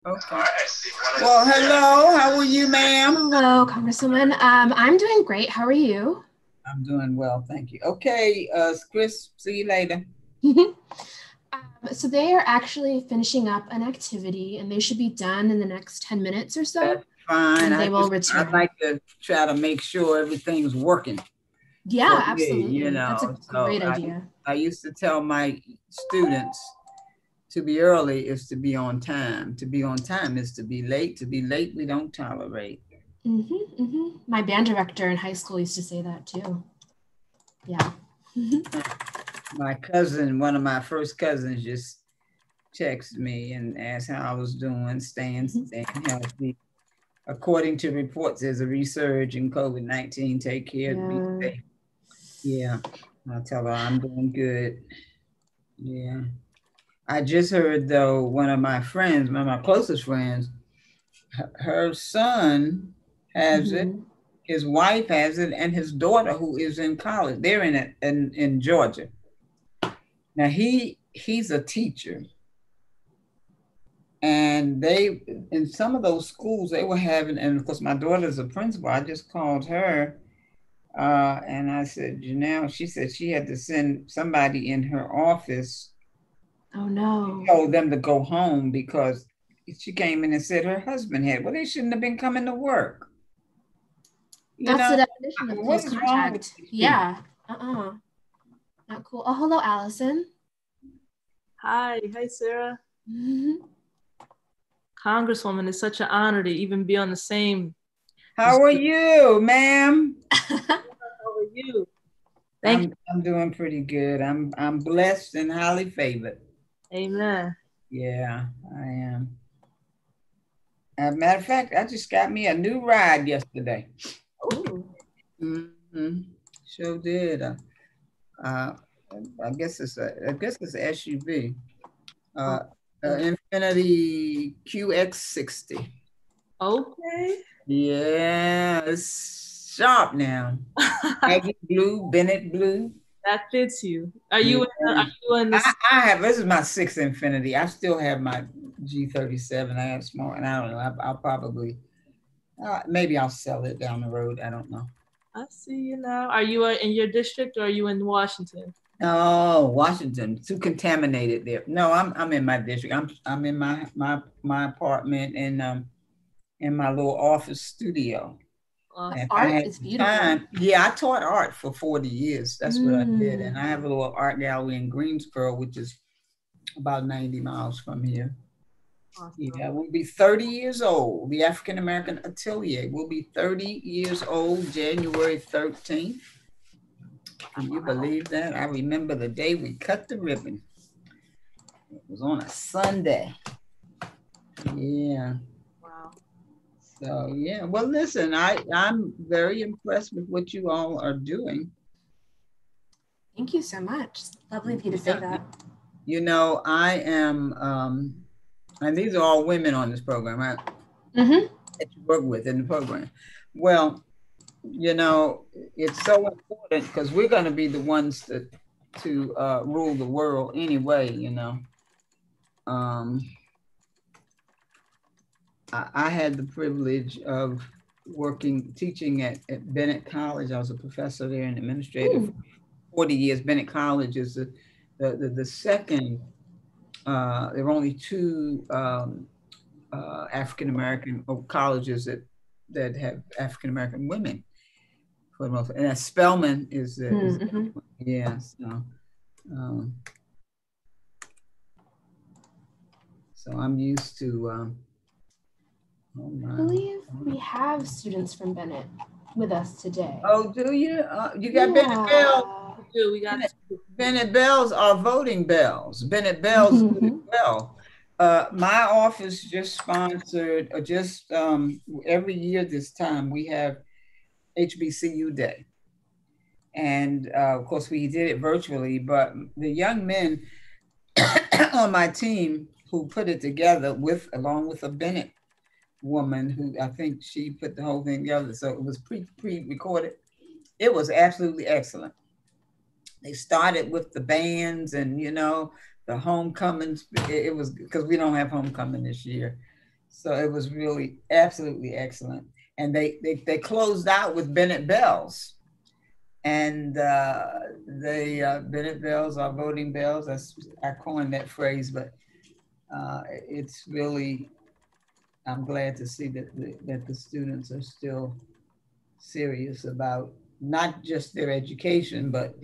Okay. Well, hello. How are you, ma'am? Hello, Congresswoman. I'm doing great. How are you? I'm doing well, thank you. Okay, Chris, see you later. So they are actually finishing up an activity, and they should be done in the next 10 minutes or so. That's fine. And they will return. I'd like to try to make sure everything's working. Yeah, for me, absolutely. you know. That's a So great idea. I used to tell my students to be early is to be on time. To be on time is to be late. To be late, we don't tolerate. My band director in high school used to say that too. Yeah. My cousin, one of my first cousins, just texted me and asked how I was doing, staying healthy. According to reports, there's a resurge in COVID-19. Take care. Be safe. Yeah, I'll tell her I'm doing good. Yeah. I just heard though, one of my friends, one of my closest friends, her son has it, his wife has it, and his daughter who is in college, they're in Georgia. Now he's a teacher. And they, in some of those schools, they were having, and of course my daughter's a principal, I just called her and I said, Janelle, she said she had to send somebody in her office. Oh no. Told them to go home because she came in and said her husband had, well, they shouldn't have been coming to work. That's the definition of close contact. Yeah. Not cool. Oh, hello, Allison. Hi, Sarah. Congresswoman, it's such an honor to even be on the same. How are you, ma'am? How are you? I'm doing pretty good. I'm blessed and highly favored. Amen. Yeah, I am. As a matter of fact, I just got me a new ride yesterday. Sure did. I guess it's a SUV. Infinity QX60. Okay. Yeah, it's sharp now. Aggie blue, Bennett blue. That fits you. Are you in this? I have, this is my 6th Infinity. I still have my G37. I have small, and I don't know. I'll probably, maybe I'll sell it down the road. I don't know. I see you now. Are you in your district or are you in Washington? Oh, Washington, too contaminated there. No, I'm in my district. I'm in my apartment and in my little office studio. Art is beautiful. Yeah, I taught art for 40 years. That's what I did. And I have a little art gallery in Greensboro, which is about 90 miles from here. Awesome. Yeah, we'll be 30 years old. The African American Atelier will be 30 years old, January 13th. Can you believe that? I remember the day we cut the ribbon. It was on a Sunday. Yeah. Wow. So yeah, well, listen, I'm very impressed with what you all are doing. Thank you so much. Lovely of you to say that. You know, I am, and these are all women on this program, right? That you work with in the program. Well, you know, it's so important because we're going to be the ones to rule the world anyway, you know. I had the privilege of teaching at Bennett College. I was a professor there and administrator for 40 years. Bennett College is the second, there are only 2 African-American colleges that have African-American women. For the most part. And Spelman is yeah. So I'm used to. I believe we have students from Bennett with us today. Oh, do you? You got Bennett Bells. We got Bennett Bells are voting bells. Bennett Bells as well. My office just sponsored, every year this time we have HBCU Day. And of course we did it virtually, but the young men on my team who put it together along with a Bennett woman who I think she put the whole thing together. So it was pre-recorded. It was absolutely excellent. They started with the bands and, you know, the homecomings. It was because we don't have homecoming this year. So it was really absolutely excellent. And they closed out with Bennett bells. And Bennett bells are voting bells. I coined that phrase, but it's really, I'm glad to see that the students are still serious about not just their education, but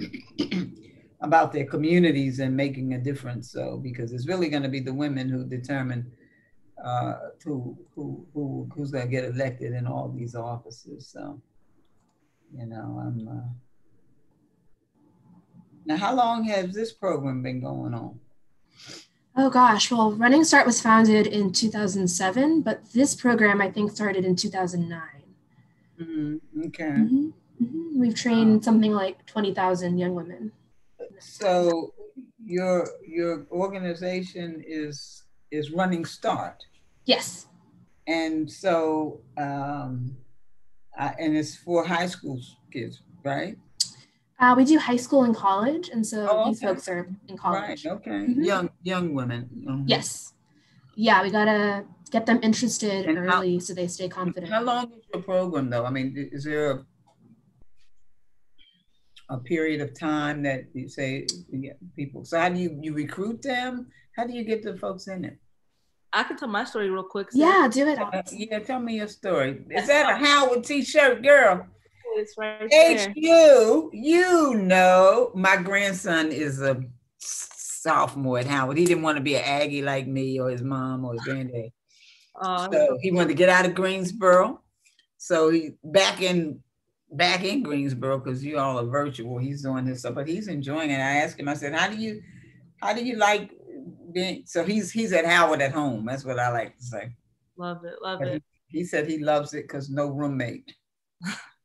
about their communities and making a difference. So, because it's really going to be the women who determine who's going to get elected in all these offices. So, you know, now, how long has this program been going on? Oh gosh, well, Running Start was founded in 2007, but this program I think started in 2009. Okay. We've trained something like 20,000 young women. So your organization is Running Start. Yes. And so and it's for high school kids, right? We do high school and college, and so these folks are in college. Right. Okay. Young women. Yes. Yeah, we gotta get them interested early so they stay confident. How long is your program, though? I mean, is there a period of time that you say you get people? So how do you recruit them? How do you get the folks in it? I can tell my story real quick. Yeah, do it. Yeah, tell me your story. Is that a Howard t-shirt, girl? It's right there. HU, you know, my grandson is a sophomore at Howard. He didn't want to be an Aggie like me or his mom or his granddad. So he wanted to get out of Greensboro. So he back in Greensboro, because you all are virtual. He's doing his stuff, but he's enjoying it. I asked him, I said, how do you like being? So he's at Howard at home. That's what I like to say. Love it, love But it. He said he loves it because no roommate.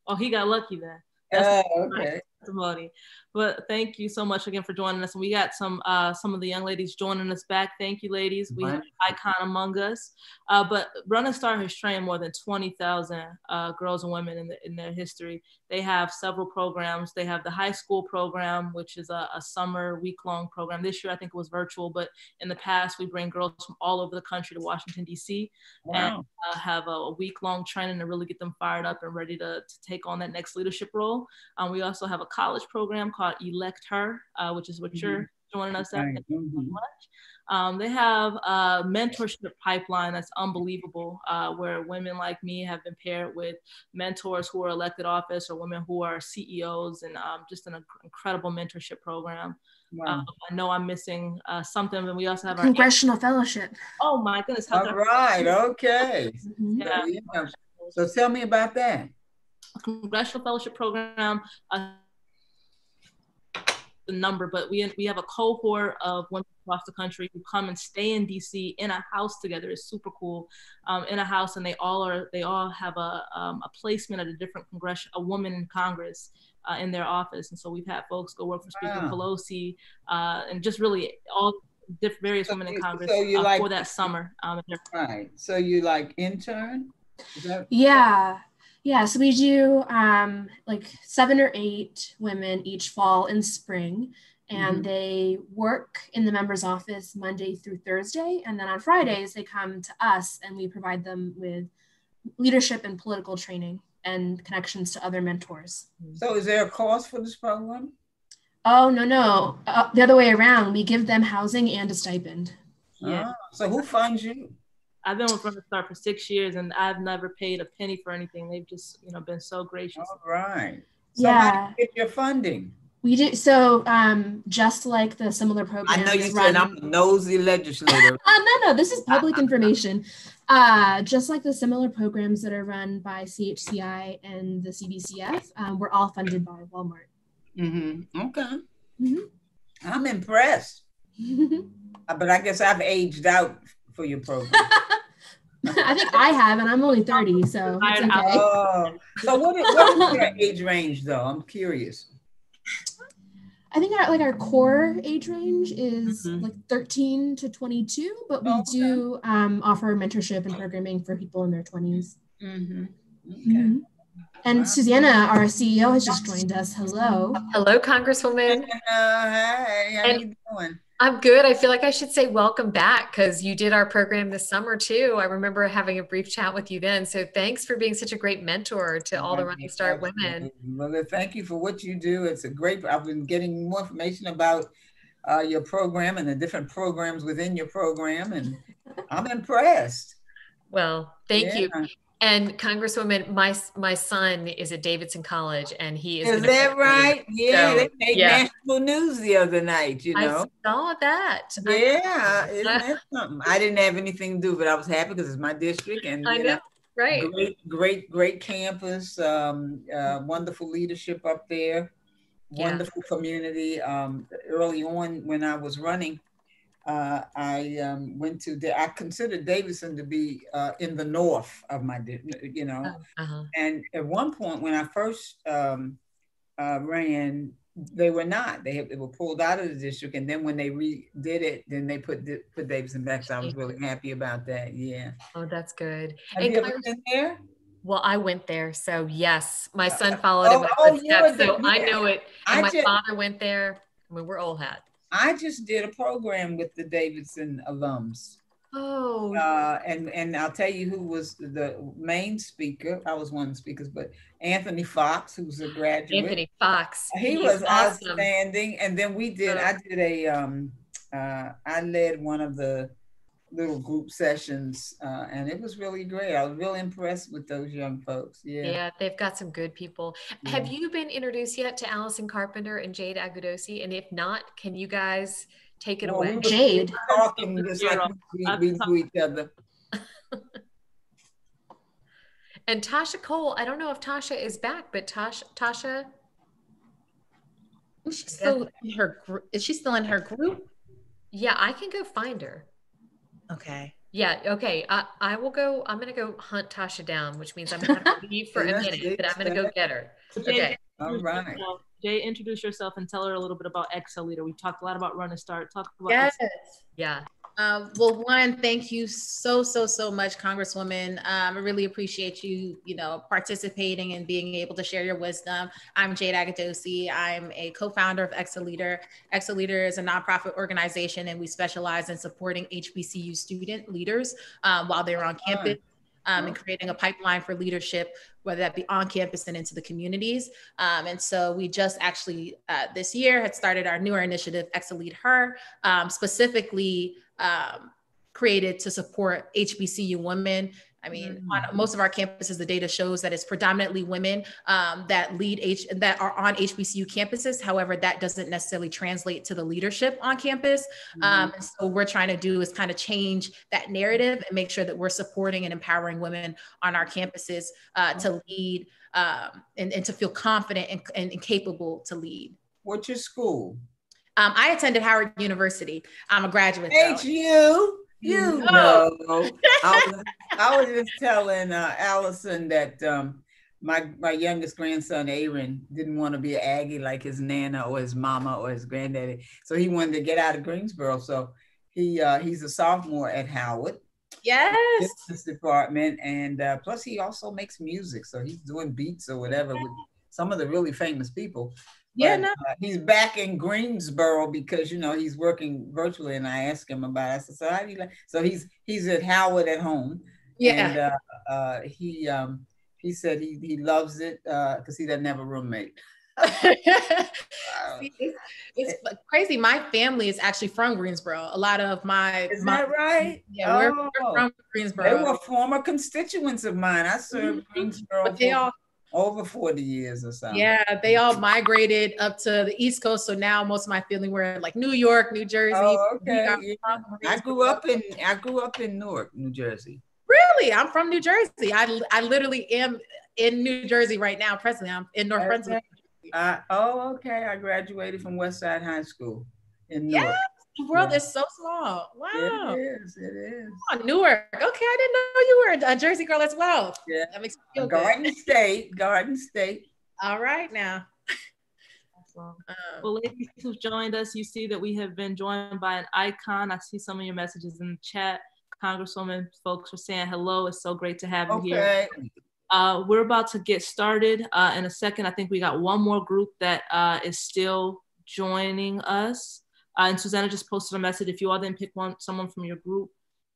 Oh, he got lucky then. That's okay. Testimony. But thank you so much again for joining us. And we got some of the young ladies joining us back. Thank you, ladies. We have an icon among us. But Running Start has trained more than 20,000 girls and women in their history. They have several programs. They have the high school program, which is a summer week-long program. This year, I think it was virtual, but in the past, we bring girls from all over the country to Washington, D.C. and have a week-long training to really get them fired up and ready to take on that next leadership role. We also have a college program called Elect Her, which is what you're joining us at. Thank you so much. They have a mentorship pipeline that's unbelievable, where women like me have been paired with mentors who are elected office or women who are CEOs, and just an incredible mentorship program. Wow. I know I'm missing something, and we also have Congressional Fellowship. Oh my goodness. All right, okay. Yeah. So tell me about that. A Congressional Fellowship program, the number, but we have a cohort of women across the country who come and stay in DC in a house together. It's super cool, in a house, and they all have a placement at a woman in Congress in their office. And so we've had folks go work for Speaker Pelosi, and just really all various women in Congress for that summer. Right. So you like intern? Yeah, so we do like 7 or 8 women each fall and spring, and they work in the member's office Monday through Thursday, and then on Fridays they come to us and we provide them with leadership and political training and connections to other mentors. So is there a cost for this program? Oh, no. The other way around, we give them housing and a stipend. Yeah. So who funds you? I've been with Running Start for 6 years, and I've never paid a penny for anything. They've just, been so gracious. All right. So how do you get your funding? We do so just like the similar programs. I know you said I'm a nosy legislator. No, this is public information. Just like the similar programs that are run by CHCI and the CBCF, we're all funded by Walmart. Okay. I'm impressed. But I guess I've aged out for your program. I think I have, and I'm only 30, so it's okay. So what is your age range, though? I'm curious. I think our core age range is like 13 to 22, but we do offer mentorship and programming for people in their 20s. And Susanna, our CEO, has just joined us. Hello. Hello, Congresswoman. Hey, how you doing? I'm good. I feel like I should say welcome back because you did our program this summer too. I remember having a brief chat with you then. So thanks for being such a great mentor to all the Running Start women. Well, thank you for what you do. It's a great, I've been getting more information about your program and the different programs within your program, and I'm impressed. Well, thank you. And Congresswoman, my son is at Davidson College, and he is. Is that right? Yeah, so, they made national news the other night. You know, I saw that. Yeah, isn't that something? I didn't have anything to do, but I was happy because it's my district, and I know, right? Great campus, wonderful leadership up there, wonderful community. Early on, when I was running, I went to. I considered Davidson to be in the north of my, and at one point when I first ran, they were not. They were pulled out of the district, and then when they redid it, then they put Davidson back. So I was really happy about that. Yeah. Oh, that's good. Have you ever been there? Well, I went there, so yes, my son followed in my footsteps, so I know it. And my father went there. I mean, we're old hat. I just did a program with the Davidson alums. Oh. And I'll tell you who was the main speaker. I was one of the speakers, but Anthony Fox, who's a graduate. Anthony Fox. He was awesome. Outstanding. And then I led one of the little group sessions, and it was really great. I was really impressed with those young folks. Yeah, they've got some good people. Yeah. Have you been introduced yet to Allison Carpenter and Jade Agudosi? And if not, can you guys take it away? Jade. Talking just like we do each other. And Tasha Cole, I don't know if Tasha is back, but Tasha, is she still in her group? Is she still in her group? Yeah, I can go find her. Okay. Yeah. Okay. I will go. I'm going to go hunt Tasha down, which means I'm going to have to leave for a minute, but I'm going to go get her. Okay. All right. Jay, introduce yourself and tell her a little bit about Excel Leader. We talked a lot about Run and Start. Talk about Excel. Yeah. Well, one, thank you so much, Congresswoman. I really appreciate you, participating and being able to share your wisdom. I'm Jade Agudosi. I'm a co-founder of Excel Leader. Excel Leader is a nonprofit organization, and we specialize in supporting HBCU student leaders while they're on campus. And creating a pipeline for leadership, whether that be on campus and into the communities. And so we just actually this year had started our newer initiative, Excel Lead Her, specifically created to support HBCU women. I mean, on most of our campuses, the data shows that it's predominantly women that are on HBCU campuses. However, that doesn't necessarily translate to the leadership on campus. And so what we're trying to do is kind of change that narrative and make sure that we're supporting and empowering women on our campuses to lead and to feel confident and capable to lead. What's your school? I attended Howard University. I'm a graduate. HU. You know, I was just telling Allison that my youngest grandson, Aaron, didn't want to be an Aggie like his nana or his mama or his granddaddy. So he wanted to get out of Greensboro. So he's a sophomore at Howard. Yes. Business department. And plus he also makes music. So he's doing beats or whatever with some of the really famous people. But, he's back in Greensboro because he's working virtually, and I asked him about it. I said, "So how do you like?" So he's at Howard at home. Yeah. And he said he loves it because he doesn't have a roommate. See, it's crazy. My family is actually from Greensboro. A lot of Is that right? Yeah, we're from Greensboro. They were former constituents of mine. I served Greensboro. But they all over 40 years or something. Yeah, they all migrated up to the East Coast. So now most of my family were in like New York, New Jersey. Oh, okay. I grew up in Newark, New Jersey. Really? I'm from New Jersey. I literally am in New Jersey right now. Presently, I'm in North Brunswick. Okay. I graduated from Westside High School in Newark. Yes, the world is so small. Wow. It is. Oh, Newark. Okay, I didn't know you were a Jersey girl as well. Yeah. That makes me feel good. Garden State. All right now. Well, ladies who've joined us, you see that we have been joined by an icon. I see some of your messages in the chat. Congresswoman, folks are saying hello. It's so great to have you here. We're about to get started in a second. I think we got one more group that is still joining us. And Susanna just posted a message. If you all didn't pick someone from your group,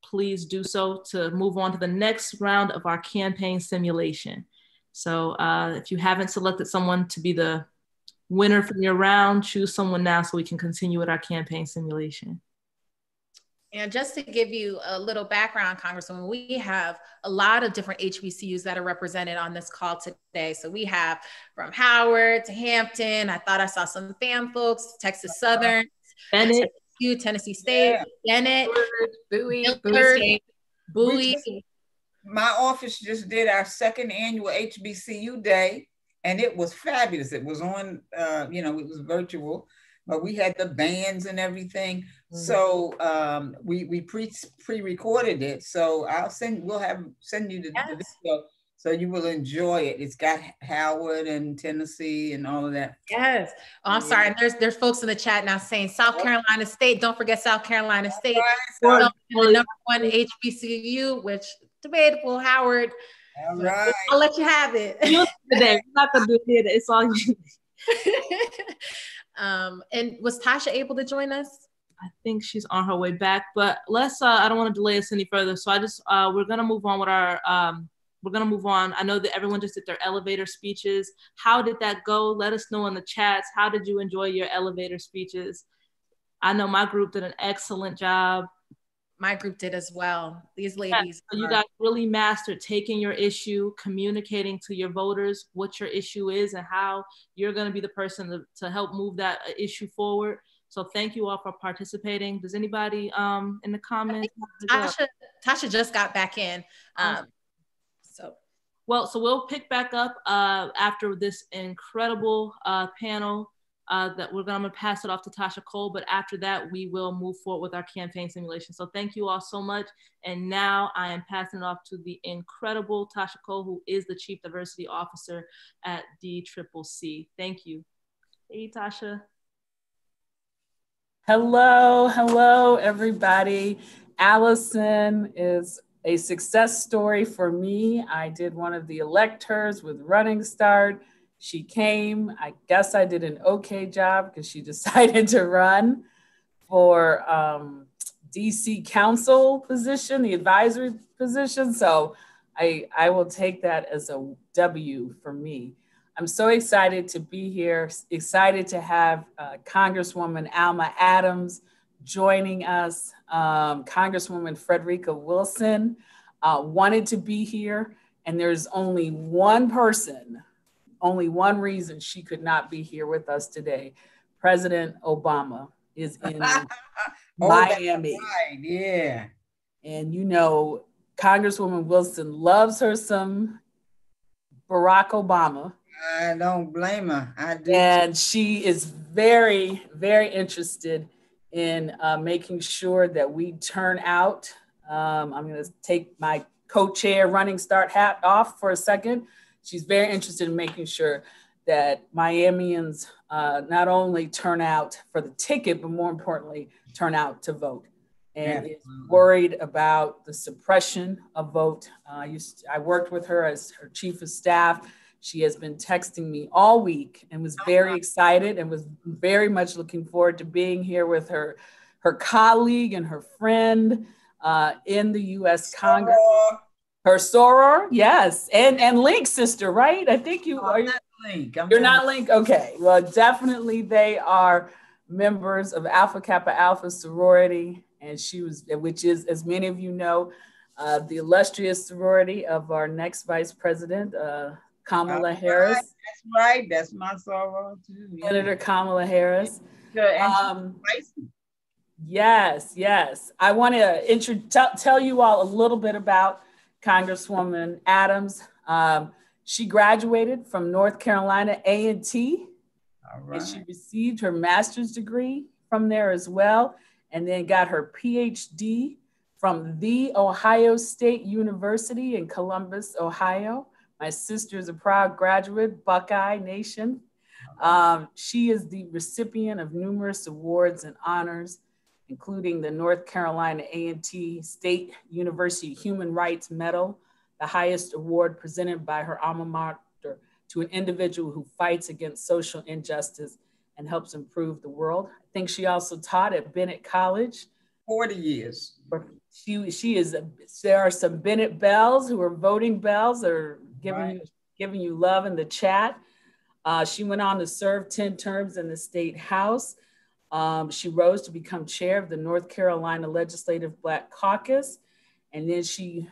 please do so to move on to the next round of our campaign simulation. So if you haven't selected someone to be the winner from your round, choose someone now so we can continue with our campaign simulation. And just to give you a little background, Congresswoman, we have a lot of different HBCUs that are represented on this call today. So we have from Howard to Hampton. I thought I saw some FAM folks, Texas Southern, Bennett, Tennessee State, Bennett, Bowie, Bowie. My office just did our second annual HBCU day, and it was fabulous. It was on, it was virtual, but we had the bands and everything. So we pre-recorded it. So we'll send you the video so you will enjoy it. It's got Howard and Tennessee and all of that. Yes. Oh, I'm sorry. There's folks in the chat now saying South Carolina State. Don't forget South Carolina State. The number one HBCU, which debatable, Howard. All right. I'll let you have it. Today. We're not gonna do it. It's all you. And was Tasha able to join us? I think she's on her way back, but let's, I don't want to delay us any further. So we're going to move on with our, I know that everyone just did their elevator speeches. How did that go? Let us know in the chats. How did you enjoy your elevator speeches? I know my group did an excellent job. My group did as well. These ladies. So you guys really mastered taking your issue, communicating to your voters what your issue is and how you're going to be the person to help move that issue forward. So thank you all for participating. Does anybody in the comments? Tasha just got back in. So we'll pick back up after this incredible panel that I'm gonna pass it off to Tasha Cole, but after that, we will move forward with our campaign simulation. So thank you all so much. And now I am passing it off to the incredible Tasha Cole, who is the Chief Diversity Officer at DCCC. Thank you. Hey, Tasha. Hello, everybody. Allison is a success story for me. I did one of the electors with Running Start. She came. I guess I did an okay job because she decided to run for DC Council position, the advisory position. So I will take that as a W for me. I'm so excited to be here, excited to have Congresswoman Alma Adams joining us. Congresswoman Frederica Wilson wanted to be here, and there's only one reason she could not be here with us today. President Obama is in Miami. Right, yeah. And Congresswoman Wilson loves her some Barack Obama. I don't blame her. I do. And she is very, very interested in making sure that we turn out. I'm going to take my co-chair Running Start hat off for a second. She's very interested in making sure that Miamians not only turn out for the ticket, but more importantly, turn out to vote. And is worried about the suppression of vote. I worked with her as her chief of staff. She has been texting me all week and was very excited and was very much looking forward to being here with her colleague and her friend in the U.S. Congress. Her soror, yes, and Link sister, right? I think you are. Not Link. You're not Link. Okay, well, definitely they are members of Alpha Kappa Alpha sorority, and which is, as many of you know, the illustrious sorority of our next vice president, Kamala Harris. That's right. That's my soror too. Yeah. Senator Kamala Harris. Yes. I want to tell you all a little bit about Congresswoman Adams. She graduated from North Carolina A&T. All right. And she received her master's degree from there as well, and then got her PhD from The Ohio State University in Columbus, Ohio. My sister is a proud graduate, Buckeye Nation. She is the recipient of numerous awards and honors, including the North Carolina A&T State University Human Rights Medal, the highest award presented by her alma mater to an individual who fights against social injustice, and helps improve the world. I think she also taught at Bennett College. 40 years. She is, there are some Bennett Bells who are voting bells or giving you love in the chat. She went on to serve 10 terms in the state house. She rose to become chair of the North Carolina Legislative Black Caucus. And then she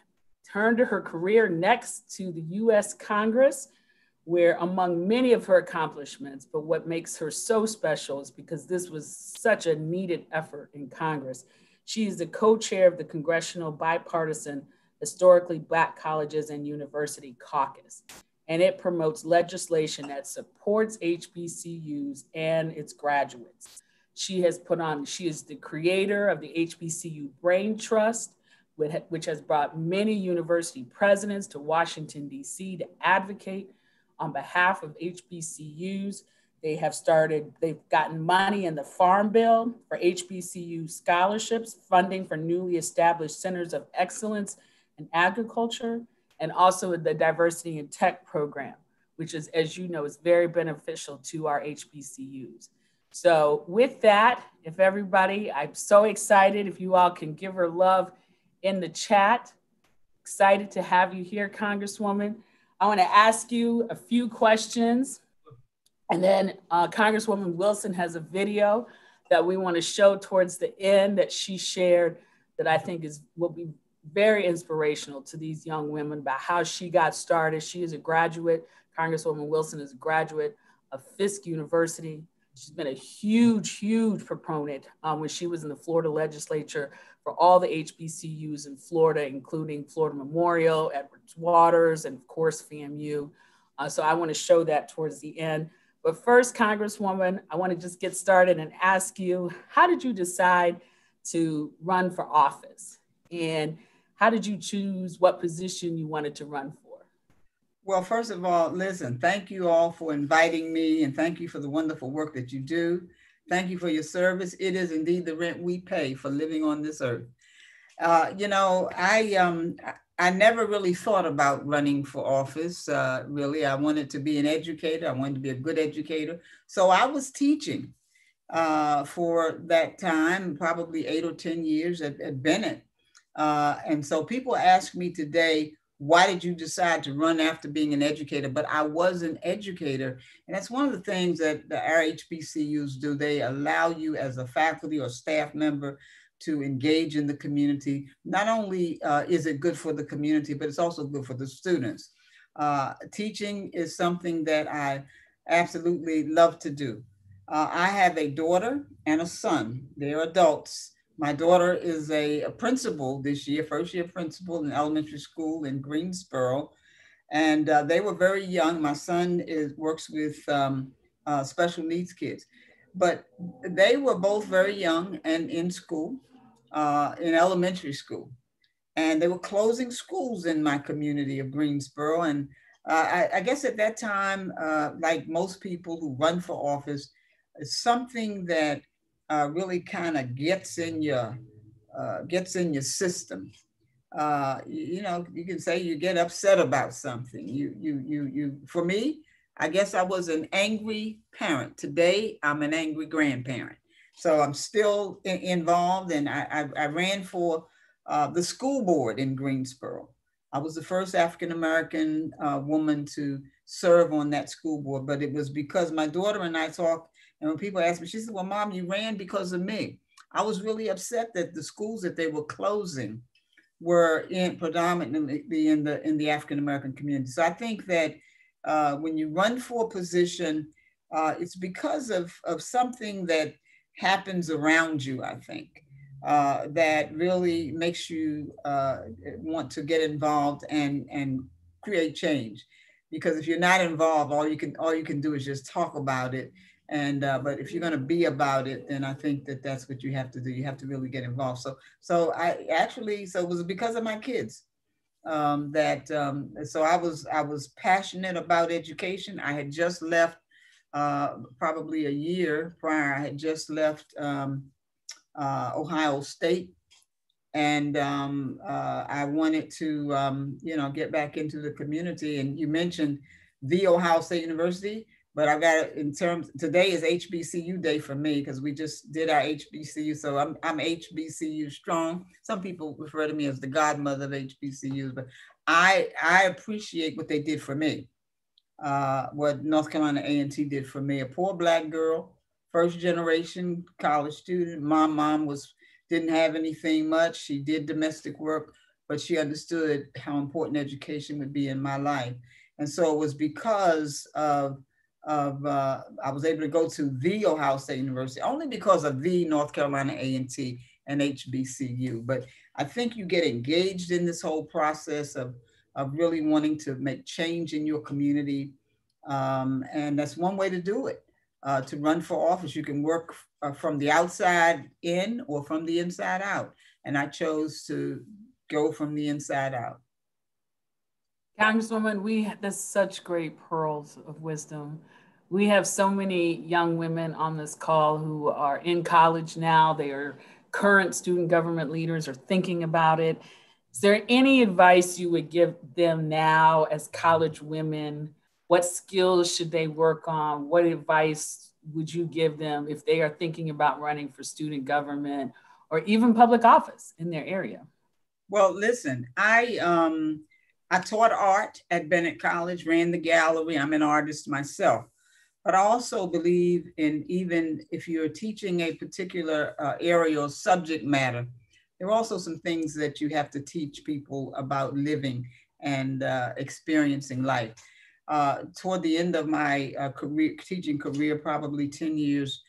turned to her career next to the US Congress, where among many of her accomplishments, but what makes her so special is because this was such a needed effort in Congress. She is the co-chair of the Congressional Bipartisan Historically Black Colleges and University Caucus, and it promotes legislation that supports HBCUs and its graduates. She is the creator of the HBCU Brain Trust, which has brought many university presidents to Washington, D.C. to advocate on behalf of HBCUs. They've gotten money in the Farm Bill for HBCU scholarships, funding for newly established centers of excellence in agriculture, and also the Diversity in Tech program, which is, as you know, is very beneficial to our HBCUs. So with that, if everybody, I'm so excited if you all can give her love in the chat. Excited to have you here, Congresswoman. I want to ask you a few questions, and then Congresswoman Wilson has a video that we want to show towards the end that she shared that I think will be very inspirational to these young women about how she got started. She is a graduate. Congresswoman Wilson is a graduate of Fisk University. She's been a huge, huge proponent when she was in the Florida legislature for all the HBCUs in Florida, including Florida Memorial, Edwards Waters, and of course, FAMU. So I want to show that towards the end. But first, Congresswoman, I want to just get started and ask you, how did you decide to run for office? And how did you choose what position you wanted to run for? Well, first of all, listen, thank you all for inviting me, and thank you for the wonderful work that you do. Thank you for your service. It is indeed the rent we pay for living on this earth. You know, I never really thought about running for office, really. I wanted to be an educator. I wanted to be a good educator. So I was teaching for that time, probably 8 or 10 years at Bennett. And so people ask me today, why did you decide to run after being an educator? But I was an educator. And that's one of the things that our HBCUs do. They allow you as a faculty or staff member to engage in the community. Not only is it good for the community, but it's also good for the students. Teaching is something that I absolutely love to do. I have a daughter and a son. They're adults. My daughter is a principal this year, first year principal in elementary school in Greensboro. And they were very young. My son works with special needs kids. But they were both very young and in school, in elementary school. And they were closing schools in my community of Greensboro. And I guess at that time, like most people who run for office, it's something that really kind of gets in your system. You know, you can say you get upset about something. For me, I guess I was an angry parent. Today, I'm an angry grandparent. So I'm still involved, and I ran for the school board in Greensboro. I was the first African-American woman to serve on that school board, but it was because my daughter and I talked. And when people asked me, she said, well, Mom, you ran because of me. I was really upset that the schools that they were closing were predominantly in the African-American community. So I think that when you run for a position, it's because of something that happens around you, I think, that really makes you want to get involved and create change. Because if you're not involved, all you can do is just talk about it. And but if you're going to be about it, then I think that that's what you have to do. You have to really get involved. So it was because of my kids so I was passionate about education. I had just left probably a year prior. I had just left Ohio State, and I wanted to get back into the community. And you mentioned the Ohio State University. but I got in terms, today is HBCU day for me because we just did our HBCU. So I'm HBCU strong. Some people refer to me as the godmother of HBCUs, but I appreciate what they did for me. What North Carolina A&T did for me, a poor Black girl, first generation college student. My mom didn't have anything much. She did domestic work, but she understood how important education would be in my life. And so it was because of I was able to go to the Ohio State University only because of the North Carolina A&T and HBCU. But I think you get engaged in this whole process of really wanting to make change in your community. And that's one way to do it. To run for office, you can work from the outside in or from the inside out. And I chose to go from the inside out. Congresswoman, there's such great pearls of wisdom. We have so many young women on this call who are in college now. They are current student government leaders or thinking about it. Is there any advice you would give them now as college women? What skills should they work on? What advice would you give them if they are thinking about running for student government or even public office in their area? Well, listen, I taught art at Bennett College, ran the gallery. I'm an artist myself. But I also believe in, even if you're teaching a particular area or subject matter, there are also some things that you have to teach people about living and experiencing life. Toward the end of my teaching career, probably 10 years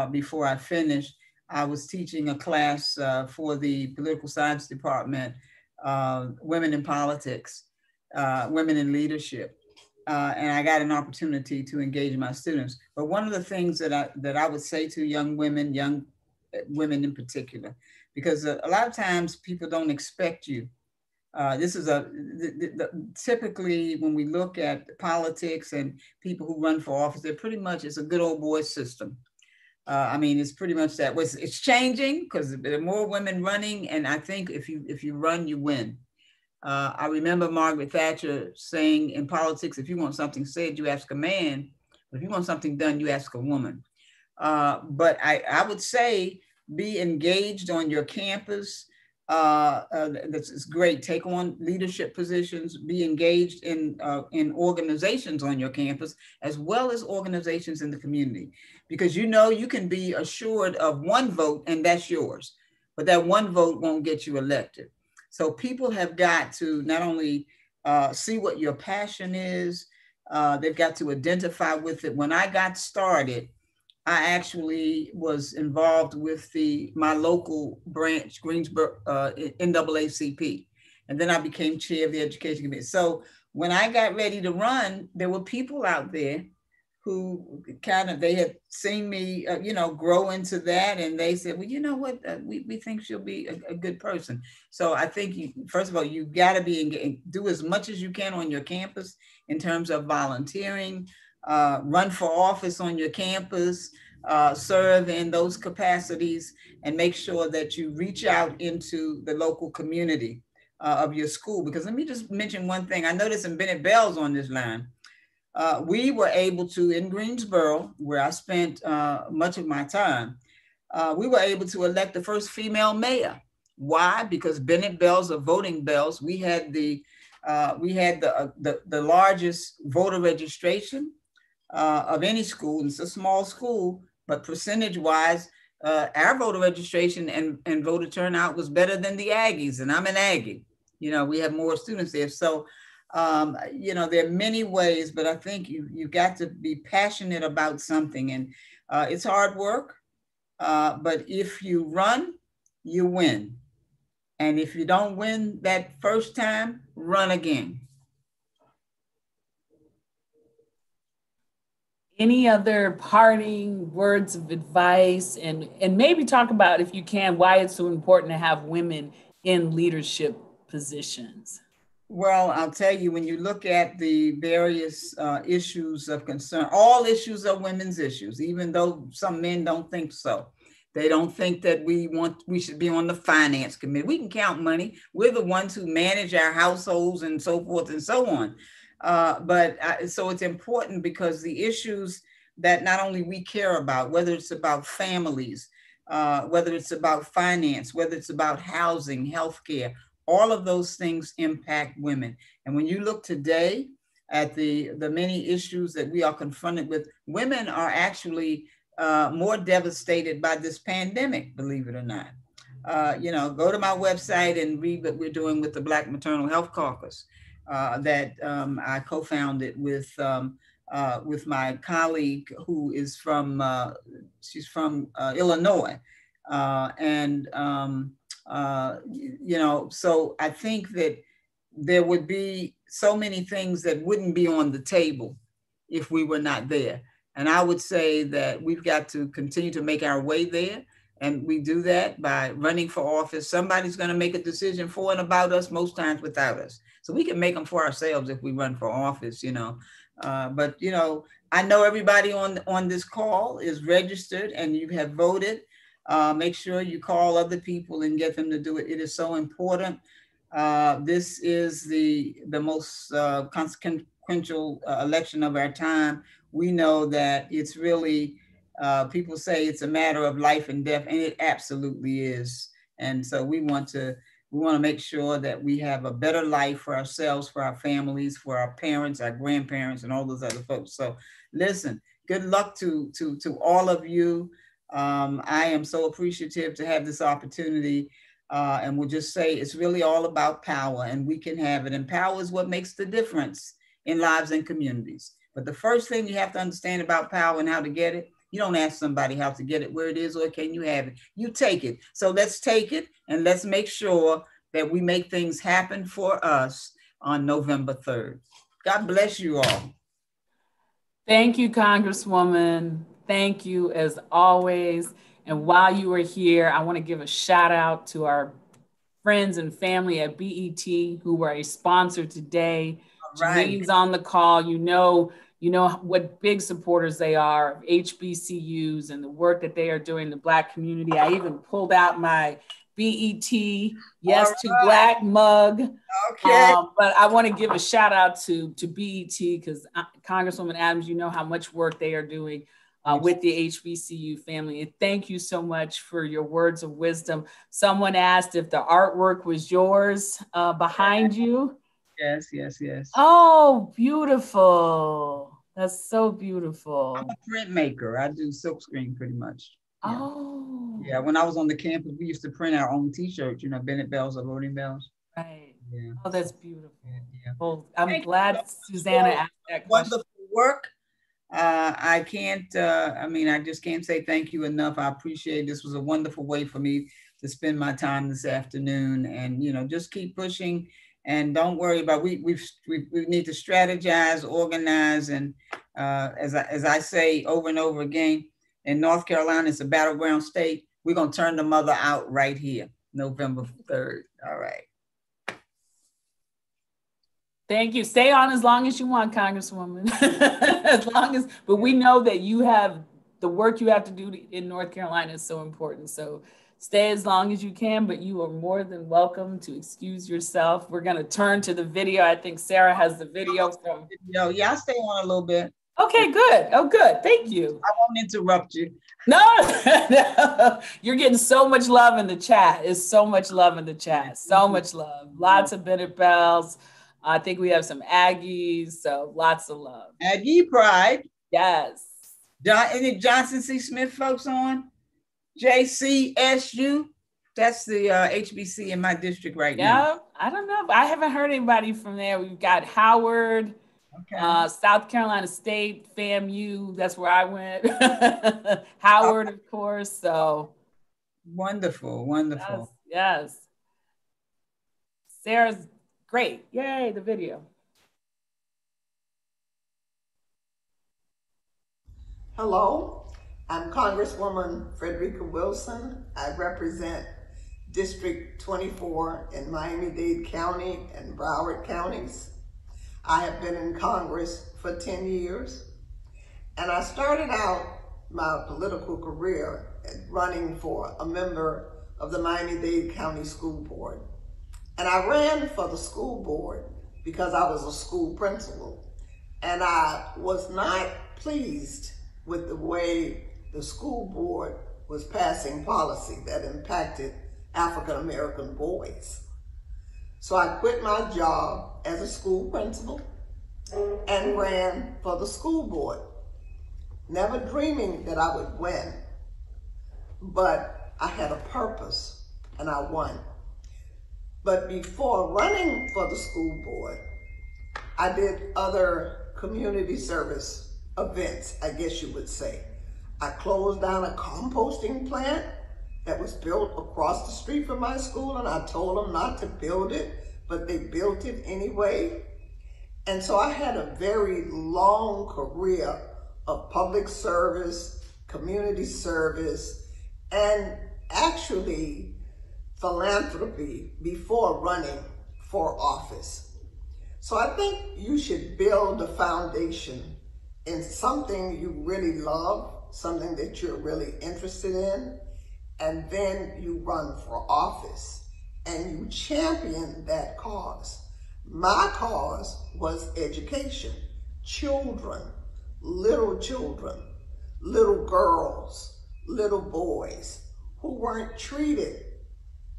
before I finished, I was teaching a class for the political science department, women in politics, women in leadership. And I got an opportunity to engage my students. But one of the things that I would say to young women in particular, because a lot of times people don't expect you. This is typically when we look at politics and people who run for office, they're pretty much, it's a good old boy system. I mean, it's pretty much that way. It's changing because there are more women running, and I think if you run, you win. I remember Margaret Thatcher saying in politics, if you want something said, you ask a man. But if you want something done, you ask a woman. But I would say be engaged on your campus. That's great. Take on leadership positions. Be engaged in organizations on your campus, as well as organizations in the community. Because you can be assured of one vote and that's yours. But that one vote won't get you elected. So people have got to not only see what your passion is, they've got to identify with it. When I got started, I actually was involved with my local branch, Greensboro NAACP. And then I became chair of the education committee. So when I got ready to run, there were people out there who they had seen me, grow into that. And they said, well, you know what, we think she'll be a good person. So I think first of all, you gotta do as much as you can on your campus in terms of volunteering, run for office on your campus, serve in those capacities, and make sure that you reach out into the local community of your school. Because let me just mention one thing. I noticed in Bennett Bell's on this line. We were able to, in Greensboro, where I spent much of my time, we were able to elect the first female mayor. Why? Because Bennett Bells are voting bells. We had the largest voter registration of any school. It's a small school, but percentage-wise, our voter registration and voter turnout was better than the Aggies, and I'm an Aggie. We have more students there. So there are many ways, but I think you've got to be passionate about something, and it's hard work, but if you run, you win. And if you don't win that first time, run again. Any other parting words of advice, and maybe talk about, if you can, why it's so important to have women in leadership positions? Well, I'll tell you, when you look at the various issues of concern, all issues are women's issues, even though some men don't think so. They don't think that we should be on the finance committee. We can count money. We're the ones who manage our households and so forth and so on. So it's important because the issues that not only we care about, whether it's about families, whether it's about finance, whether it's about housing, healthcare, all of those things impact women. And when you look today at the many issues that we are confronted with, women are actually more devastated by this pandemic, believe it or not. Go to my website and read what we're doing with the Black Maternal Health Caucus that I co-founded with my colleague who is she's from Illinois. So I think that there would be so many things that wouldn't be on the table if we were not there. And I would say that we've got to continue to make our way there. And we do that by running for office. Somebody's going to make a decision for and about us, most times without us. So we can make them for ourselves if we run for office, But I know everybody on this call is registered and you have voted. Make sure you call other people and get them to do it. It is so important. This is the most consequential election of our time. We know that it's really, people say it's a matter of life and death, and it absolutely is. And so we want to make sure that we have a better life for ourselves, for our families, for our parents, our grandparents, and all those other folks. So listen, good luck to all of you. I am so appreciative to have this opportunity. And we'll just say it's really all about power, and we can have it. And power is what makes the difference in lives and communities. But the first thing you have to understand about power and how to get it, you don't ask somebody how to get it, where it is, or can you have it? You take it. So let's take it and let's make sure that we make things happen for us on November 3rd. God bless you all. Thank you, Congresswoman. Thank you as always. And while you are here, I want to give a shout out to our friends and family at BET who were a sponsor today. Right. Janine's on the call. You know what big supporters they are of HBCUs and the work that they are doing in the Black community. I even pulled out my BET Yes to Black mug. Okay. But I want to give a shout out to BET because Congresswoman Adams, you know how much work they are doing with the HBCU family. And thank you so much for your words of wisdom. Someone asked if the artwork was yours behind you. Yes. Oh, beautiful. That's so beautiful. I'm a printmaker. I do silkscreen pretty much. Yeah. Oh. Yeah, when I was on the campus, we used to print our own t-shirts, Bennett Bells or Loading Bells. Right. Yeah. Oh, that's beautiful. Yeah. Well, I'm glad Susanna asked that question. Wonderful work. I just can't say thank you enough. I appreciate it. This was a wonderful way for me to spend my time this afternoon, and just keep pushing, and don't worry about we need to strategize, organize, and as I say over and over again, in North Carolina, it's a battleground state. We're gonna turn the mother out right here, November 3rd. All right. Thank you. Stay on as long as you want, Congresswoman. But we know that you have the work you have to do in North Carolina is so important. So stay as long as you can, but you are more than welcome to excuse yourself. We're going to turn to the video. I think Sarah has the video from. Yeah, I'll stay on a little bit. Okay, good. Oh, good. Thank you. I won't interrupt you. No, you're getting so much love in the chat. It's so much love in the chat. So much love. Lots of Bennett Bells. I think we have some Aggies, so lots of love. Aggie pride. Yes. Any Johnson C. Smith folks on? JCSU. That's the HBC in my district right now. Yeah, I don't know. I haven't heard anybody from there. We've got Howard, South Carolina State, FAMU. That's where I went. Howard, of course. So wonderful. Yes. Sarah's great. Yay, the video. Hello, I'm Congresswoman Frederica Wilson. I represent District 24 in Miami-Dade County and Broward counties. I have been in Congress for 10 years, and I started out my political career running for a member of the Miami-Dade County School Board. And I ran for the school board because I was a school principal. And I was not pleased with the way the school board was passing policy that impacted African American boys. So I quit my job as a school principal and ran for the school board, never dreaming that I would win. But I had a purpose and I won. But before running for the school board, I did other community service events, I guess you would say. I closed down a composting plant that was built across the street from my school, and I told them not to build it, but they built it anyway. And so I had a very long career of public service, community service, and actually philanthropy before running for office. So I think you should build a foundation in something you really love, something that you're really interested in, and then you run for office and you champion that cause. My cause was education, children, little girls, little boys who weren't treated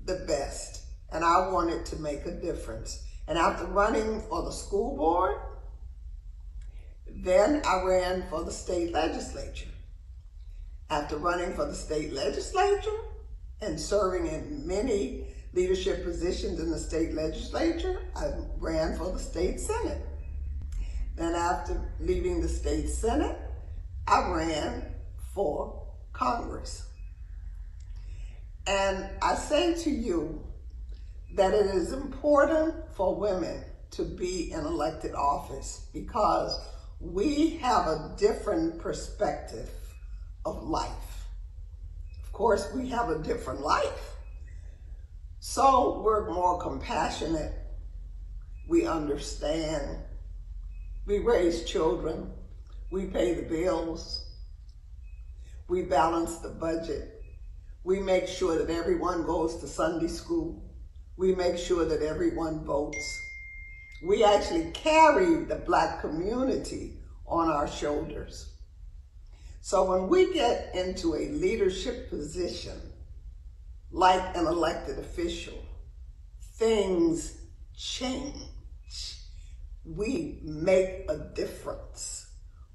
the best, and I wanted to make a difference. And after running for the school board, then I ran for the state legislature. After running for the state legislature and serving in many leadership positions in the state legislature, I ran for the state senate. Then after leaving the state senate, I ran for Congress. And I say to you that it is important for women to be in elected office because we have a different perspective of life. Of course, we have a different life. So we're more compassionate, we understand, we raise children, we pay the bills, we balance the budget, we make sure that everyone goes to Sunday school, we make sure that everyone votes. We actually carry the Black community on our shoulders. So when we get into a leadership position, like an elected official, things change. We make a difference.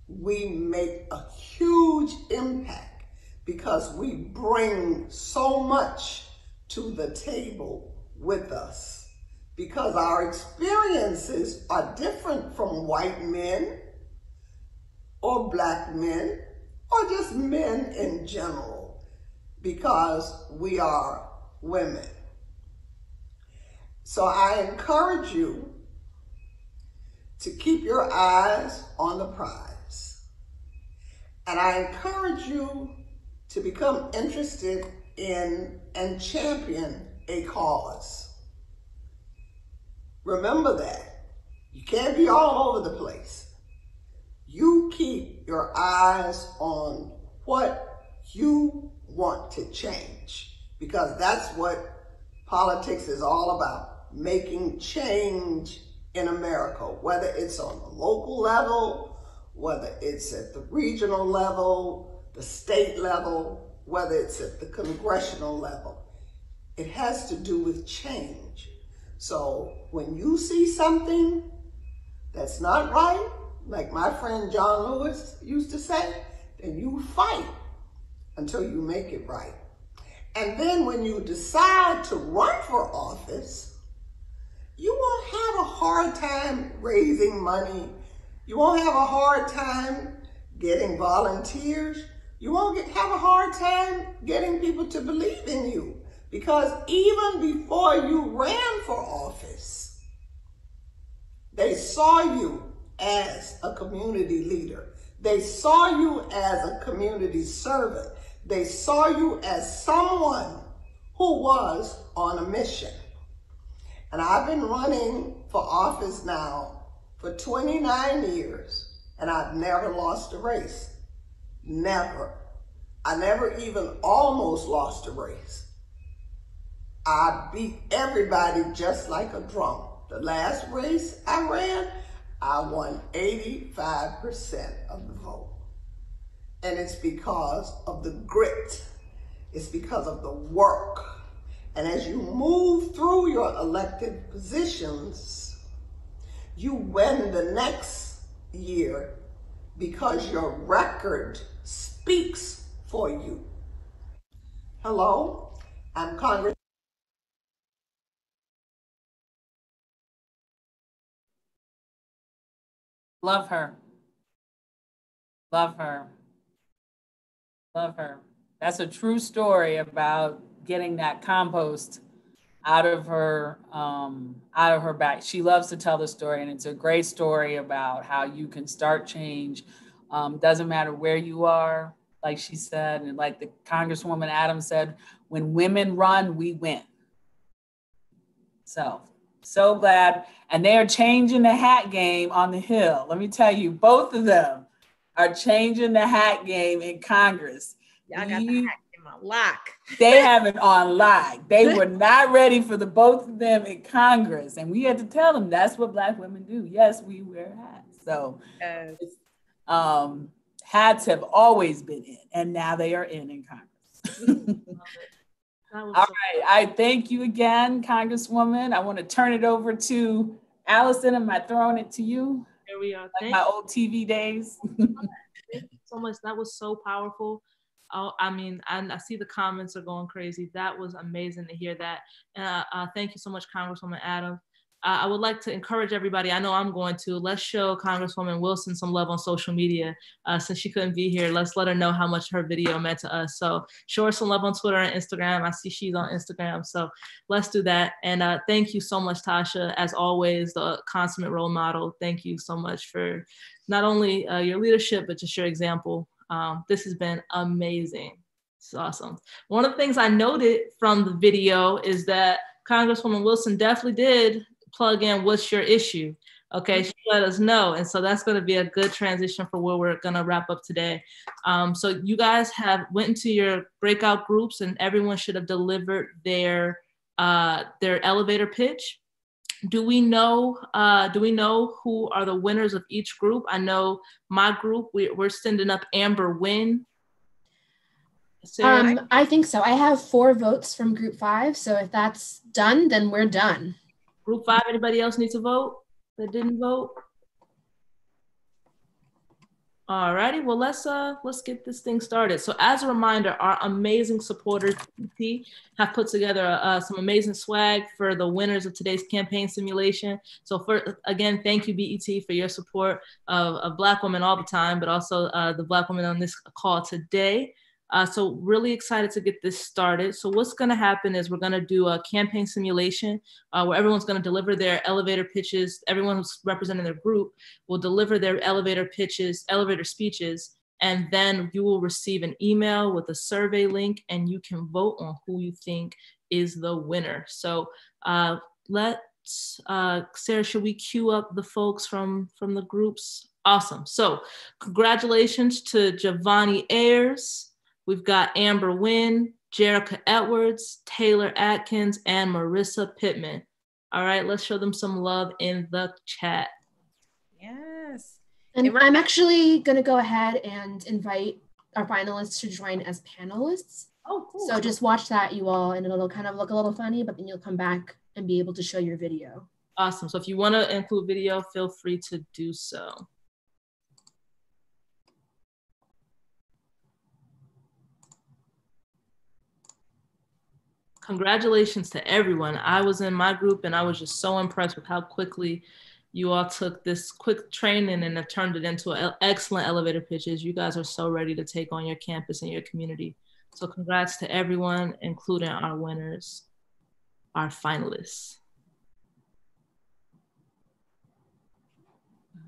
We make a huge impact because we bring so much to the table with us, because our experiences are different from white men or Black men or just men in general, because we are women. So I encourage you to keep your eyes on the prize. And I encourage you to become interested in and champion a cause. Remember that. You can't be all over the place. You keep your eyes on what you want to change, because that's what politics is all about, making change in America, whether it's on the local level, whether it's at the regional level, the state level, whether it's at the congressional level. It has to do with change. So when you see something that's not right, like my friend John Lewis used to say, then you fight until you make it right. And then when you decide to run for office, you won't have a hard time raising money. You won't have a hard time getting volunteers. You won't have a hard time getting people to believe in you, because even before you ran for office, they saw you as a community leader. They saw you as a community servant. They saw you as someone who was on a mission. And I've been running for office now for 29 years, and I've never lost a race. Never. I never even almost lost a race. I beat everybody just like a drum. The last race I ran, I won 85% of the vote. And it's because of the grit. It's because of the work. And as you move through your elected positions, you win the next year because your record speaks for you. Hello, I'm Congress. Love her. Love her. Love her. That's a true story about getting that compost out of her back. She loves to tell the story, and it's a great story about how you can start change. Doesn't matter where you are, like she said, and like the Congresswoman Adams said, when women run, we win. So glad. And they are changing the hat game on the Hill. Let me tell you, both of them are changing the hat game in Congress. Y'all got the hat in my lock. They have it on lock. They were not ready for the both of them in Congress. And we had to tell them that's what Black women do. Yes, we wear hats. So hats have always been in, and now they are in Congress. All right. I thank you again, Congresswoman. I want to turn it over to Allison. Am I throwing it to you? Here we are. Like my old TV days. Thank you so much. That was so powerful. I mean, I see the comments are going crazy. That was amazing to hear that. And thank you so much, Congresswoman Adams. I would like to encourage everybody, I know I'm going to, let's show Congresswoman Wilson some love on social media. Since she couldn't be here, let's let her know how much her video meant to us. So show her some love on Twitter and Instagram. I see she's on Instagram, so let's do that. And thank you so much, Tasha, as always, the consummate role model. Thank you so much for not only your leadership, but just your example. This has been amazing. It's awesome. One of the things I noted from the video is that Congresswoman Wilson definitely did plug in what's your issue. Okay, she let us know. And so that's going to be a good transition for where we're going to wrap up today. So you guys went into your breakout groups, and everyone should have delivered their elevator pitch. Do we know who are the winners of each group? I know my group, we're sending up Amber Wynn. I think so. I have 4 votes from group 5. So if that's done, then we're done. Group 5, anybody else need to vote that didn't vote? All righty, well, let's get this thing started. So as a reminder, our amazing supporters have put together some amazing swag for the winners of today's campaign simulation. So again, thank you, BET, for your support of Black women all the time, but also the Black women on this call today. So really excited to get this started. So what's going to happen is we're going to do a campaign simulation where everyone's going to deliver their elevator pitches. Everyone who's representing their group will deliver their elevator speeches, and then you will receive an email with a survey link, and you can vote on who you think is the winner. So Sarah, should we queue up the folks from the groups? Awesome. So congratulations to Giovanni Ayers. We've got Amber Wynn, Jerica Edwards, Taylor Atkins, and Marissa Pittman. All right, let's show them some love in the chat. Yes. And I'm actually going to go ahead and invite our finalists to join as panelists. Oh, cool. So just watch that, you all, and it'll kind of look a little funny, but then you'll come back and be able to show your video. Awesome. So if you want to include video, feel free to do so. Congratulations to everyone. I was in my group and I was just so impressed with how quickly you all took this quick training and have turned it into excellent elevator pitches. You guys are so ready to take on your campus and your community. So congrats to everyone, including our winners, our finalists.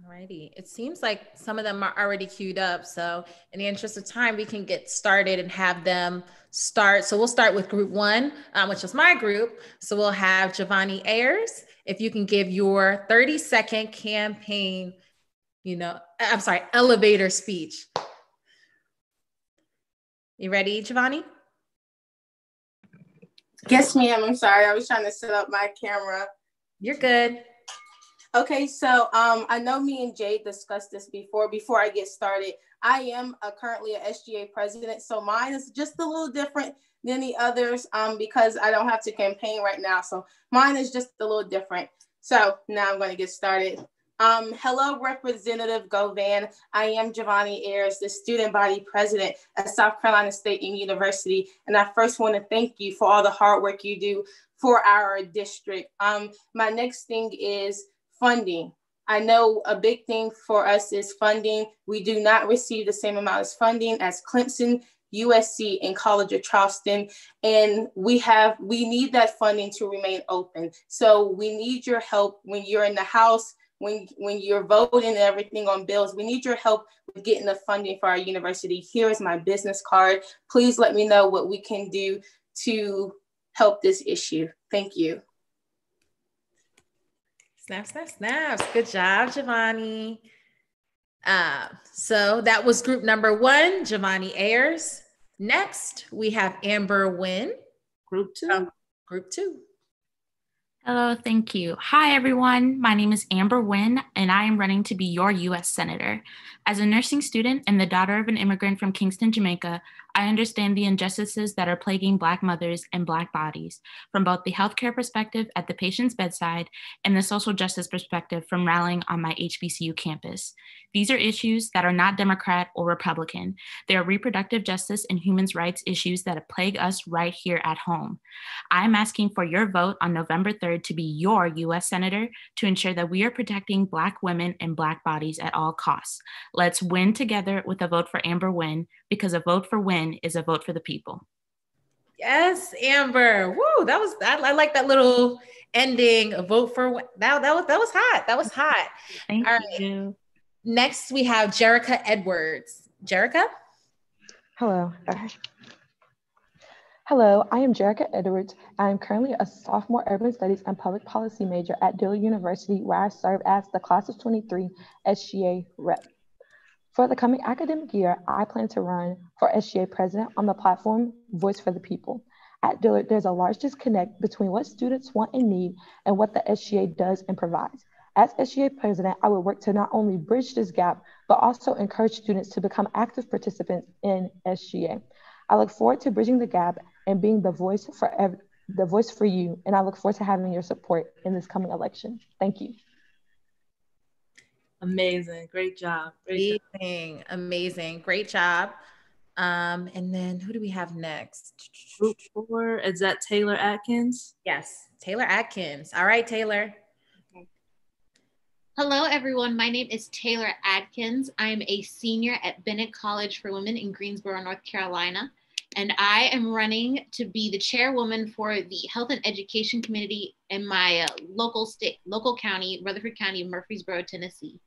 Alrighty, it seems like some of them are already queued up. So in the interest of time, we can get started and have them start. So we'll start with group 1, which is my group. So we'll have Giovanni Ayers. If you can give your 30-second campaign, elevator speech. You ready, Giovanni? Yes, ma'am. I'm sorry. I was trying to set up my camera. You're good. Okay, so I know me and Jay discussed this before. Before I get started, I am currently a SGA president, so mine is just a little different than the others because I don't have to campaign right now. So mine is just a little different. So now I'm going to get started. Hello, Representative Govan. I am Giovanni Ayers, the student body president at South Carolina State University. And I first want to thank you for all the hard work you do for our district. My next thing is funding. I know a big thing for us is funding. We do not receive the same amount of funding as Clemson, USC, and College of Charleston. And we need that funding to remain open. So we need your help when you're in the House, when you're voting and everything on bills. We need your help with getting the funding for our university. Here is my business card. Please let me know what we can do to help this issue. Thank you. Snap, snap, snaps. Good job, Giovanni. So that was group number 1, Giovanni Ayers. Next, we have Amber Wynn. Group 2. Group 2. Hello, thank you. Hi, everyone. My name is Amber Wynn, and I am running to be your U.S. Senator. As a nursing student and the daughter of an immigrant from Kingston, Jamaica, I understand the injustices that are plaguing Black mothers and Black bodies, from both the healthcare perspective at the patient's bedside and the social justice perspective from rallying on my HBCU campus. These are issues that are not Democrat or Republican. They are reproductive justice and human rights issues that plague us right here at home. I'm asking for your vote on November 3rd to be your U.S. Senator to ensure that we are protecting Black women and Black bodies at all costs. Let's win together with a vote for Amber Wynn, because a vote for Wynn is a vote for the people. Yes, Amber. Woo, I like that little ending. A vote for that was hot. That was hot. Thank All you. Right. Next, we have Jerica Edwards. Jerica? Hello. Okay. Hello, I am Jerica Edwards. I am currently a sophomore urban studies and public policy major at Dillard University, where I serve as the class of 23 SGA rep. For the coming academic year, I plan to run for SGA president on the platform Voice for the People. At Dillard, there's a large disconnect between what students want and need and what the SGA does and provides. As SGA president, I will work to not only bridge this gap, but also encourage students to become active participants in SGA. I look forward to bridging the gap and being the voice for you, and I look forward to having your support in this coming election. Thank you. Amazing. Great job. Amazing. Great job. And then who do we have next? Group 4, is that Taylor Atkins? Yes, Taylor Atkins. All right, Taylor. Hello, everyone. My name is Taylor Atkins. I am a senior at Bennett College for Women in Greensboro, North Carolina. And I am running to be the chairwoman for the Health and Education Committee in my local county, Rutherford County, Murfreesboro, Tennessee.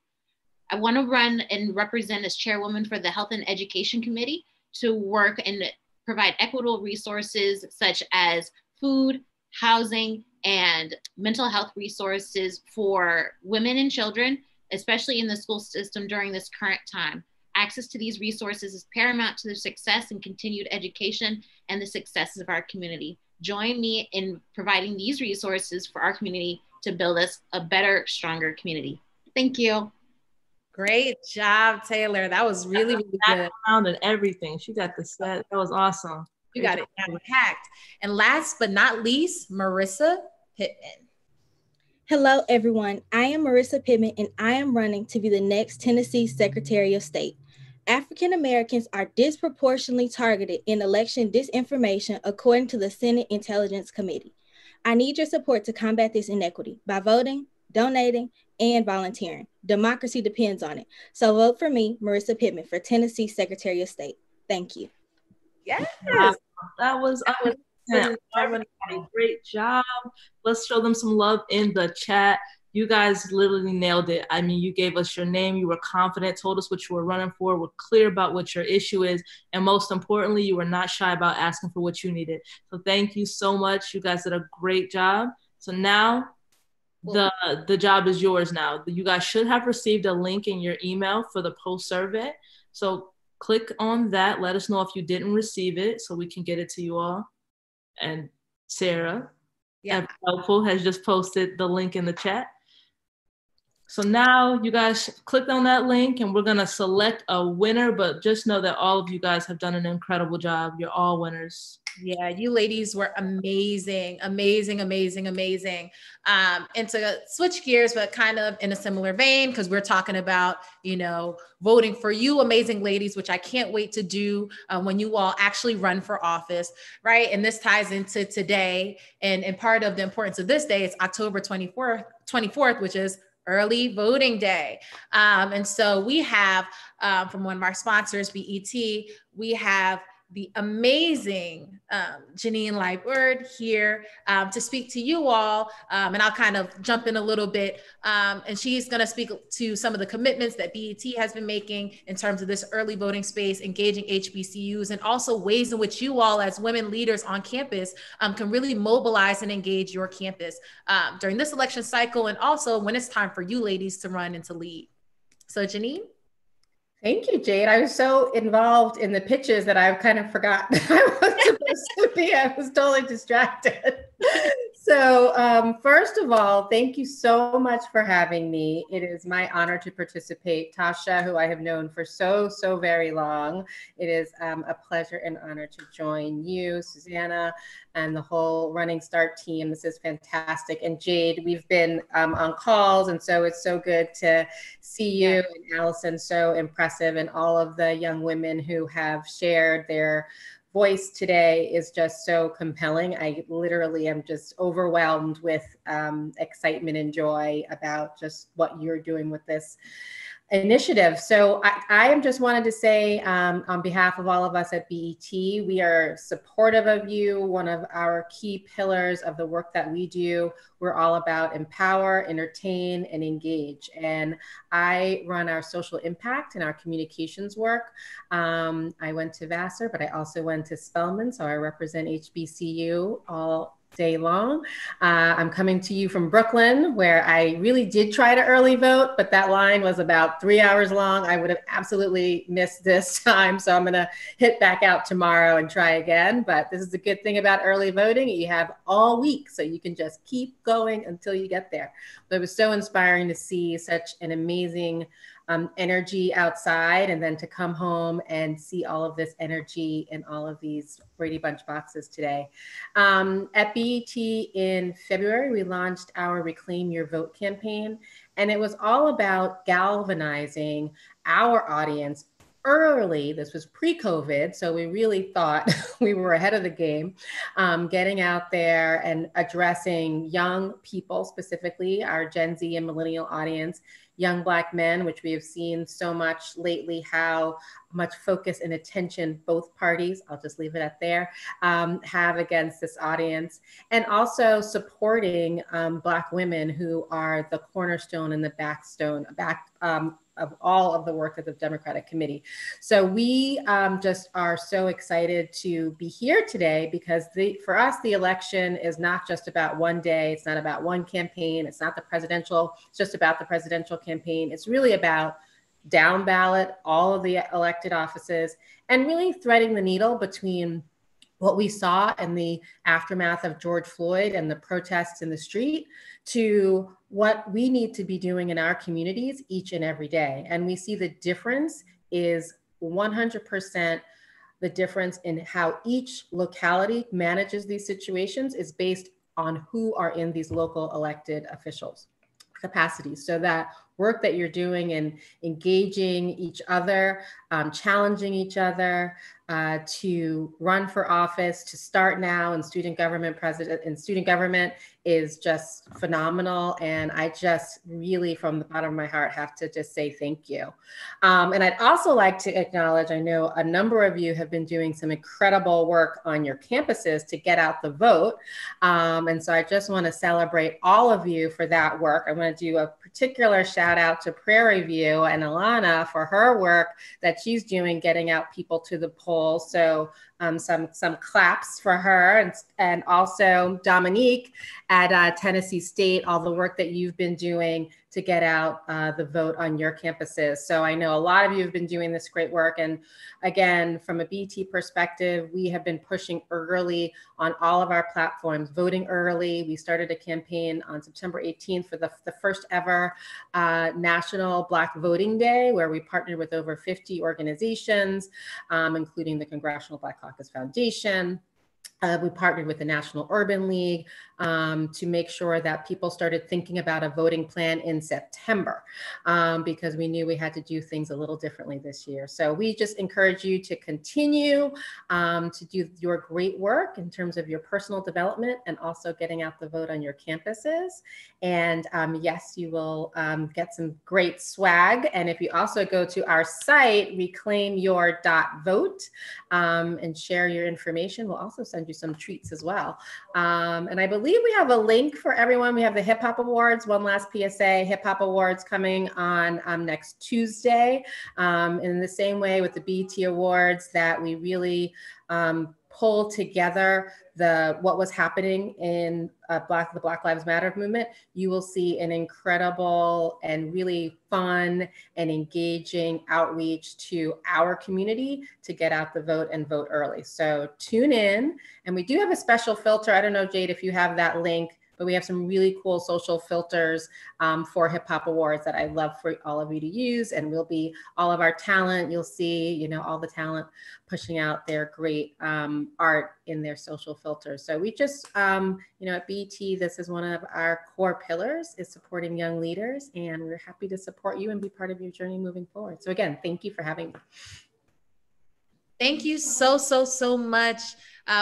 I want to run and represent as chairwoman for the Health and Education Committee to work and provide equitable resources such as food, housing, and mental health resources for women and children, especially in the school system during this current time. Access to these resources is paramount to the success and continued education and the successes of our community. Join me in providing these resources for our community to build us a better, stronger community. Thank you. Great job, Taylor. That was really, really good. Background and everything. She got the set. That was awesome. You got it down packed. And last but not least, Marissa Pittman. Hello, everyone. I am Marissa Pittman, and I am running to be the next Tennessee Secretary of State. African Americans are disproportionately targeted in election disinformation, according to the Senate Intelligence Committee. I need your support to combat this inequity by voting, donating, and volunteering. Democracy depends on it. So vote for me, Marissa Pittman, for Tennessee Secretary of State. Thank you. Yes. That was everybody. Great job. Let's show them some love in the chat. You guys literally nailed it. I mean, you gave us your name. You were confident, told us what you were running for, were clear about what your issue is. And most importantly, you were not shy about asking for what you needed. So thank you so much. You guys did a great job. So now the job is yours now. You guys should have received a link in your email for the post survey. So click on that. Let us know if you didn't receive it so we can get it to you all. And Sarah, Yeah. Helpful has just posted the link in the chat. So now you guys click on that link and we're gonna select a winner, but just know that all of you guys have done an incredible job. You're all winners. Yeah, you ladies were amazing, amazing, amazing, amazing. And to switch gears, but kind of in a similar vein, because we're talking about, voting for you, amazing ladies, which I can't wait to do when you all actually run for office, right? And this ties into today. And part of the importance of this day is October 24th, which is early voting day. And so we have, from one of our sponsors, BET, we have the amazing Janine Liebert here to speak to you all. And I'll kind of jump in a little bit. And she's going to speak to some of the commitments that BET has been making in terms of this early voting space, engaging HBCUs, and also ways in which you all as women leaders on campus can really mobilize and engage your campus during this election cycle, and also when it's time for you ladies to run and to lead. So Janine? Thank you, Jade. I was so involved in the pitches that I kind of forgot I was supposed to be. I was totally distracted. So first of all, thank you so much for having me. It is my honor to participate. Tasha, who I have known for so very long, it is a pleasure and honor to join you, Susanna, and the whole Running Start team. This is fantastic. And Jade, we've been on calls, and so it's so good to see you and Allison, so impressive, and all of the young women who have shared their voice today is just so compelling. I literally am just overwhelmed with excitement and joy about just what you're doing with this initiative. So I am just wanted to say on behalf of all of us at BET, we are supportive of you. One of our key pillars of the work that we do, we're all about empower, entertain, and engage. And I run our social impact and our communications work. I went to Vassar, but I also went to Spelman, so I represent HBCU all day long. I'm coming to you from Brooklyn, where I really did try to early vote, but that line was about 3 hours long. I would have absolutely missed this time. So I'm gonna hit back out tomorrow and try again. But this is the good thing about early voting. You have all week, so you can just keep going until you get there. But it was so inspiring to see such an amazing energy outside, and then to come home and see all of this energy in all of these Brady Bunch boxes today. At BET in February, we launched our Reclaim Your Vote campaign, and it was all about galvanizing our audience early. This was pre-COVID, so we really thought we were ahead of the game, getting out there and addressing young people, specifically our Gen Z and millennial audience, young Black men, which we have seen so much lately, how much focus and attention both parties, I'll just leave it at there, have against this audience, and also supporting Black women who are the cornerstone and the back of all of the work of the Democratic Committee. So we just are so excited to be here today, because for us, the election is not just about one day. It's not about one campaign. It's not it's just about the presidential campaign. It's really about down ballot, all of the elected offices, and really threading the needle between what we saw in the aftermath of George Floyd and the protests in the street to what we need to be doing in our communities each and every day. And we see the difference is 100%. The difference in how each locality manages these situations is based on who are in these local elected officials capacities. So that work that you're doing and engaging each other, challenging each other to run for office, to start now in student government is just phenomenal. And I just really, from the bottom of my heart, have to just say thank you. And I'd also like to acknowledge, I know a number of you have been doing some incredible work on your campuses to get out the vote. And so I just want to celebrate all of you for that work. I want to do a particular shout out to Prairie View and Alana for her work that she's doing getting out people to the polls. So some claps for her, and also Dominique at Tennessee State, all the work that you've been doing to get out the vote on your campuses. So I know a lot of you have been doing this great work. And again, from a BT perspective, we have been pushing early on all of our platforms, voting early. We started a campaign on September 18th for the first ever National Black Voting Day, where we partnered with over 50 organizations, including the Congressional Black Caucus Foundation. We partnered with the National Urban League to make sure that people started thinking about a voting plan in September, because we knew we had to do things a little differently this year. So we just encourage you to continue to do your great work in terms of your personal development and also getting out the vote on your campuses. And yes, you will get some great swag. And if you also go to our site, reclaimyour.vote, and share your information, we'll also send you some treats as well. And I believe we have a link for everyone. We have the Hip Hop Awards, one last PSA, Hip Hop Awards coming on next Tuesday. In the same way with the BET Awards, that we really pull together what was happening in the Black Lives Matter movement. You will see an incredible and really fun and engaging outreach to our community to get out the vote and vote early. So tune in. And we do have a special filter. I don't know, Jade, if you have that link, but we have some really cool social filters for Hip Hop Awards that I'd love for all of you to use. And we'll be all of our talent. You'll see, all the talent pushing out their great art in their social filters. So we just, at BET, this is one of our core pillars, is supporting young leaders. And we're happy to support you and be part of your journey moving forward. So again, thank you for having me. Thank you so, so, so much.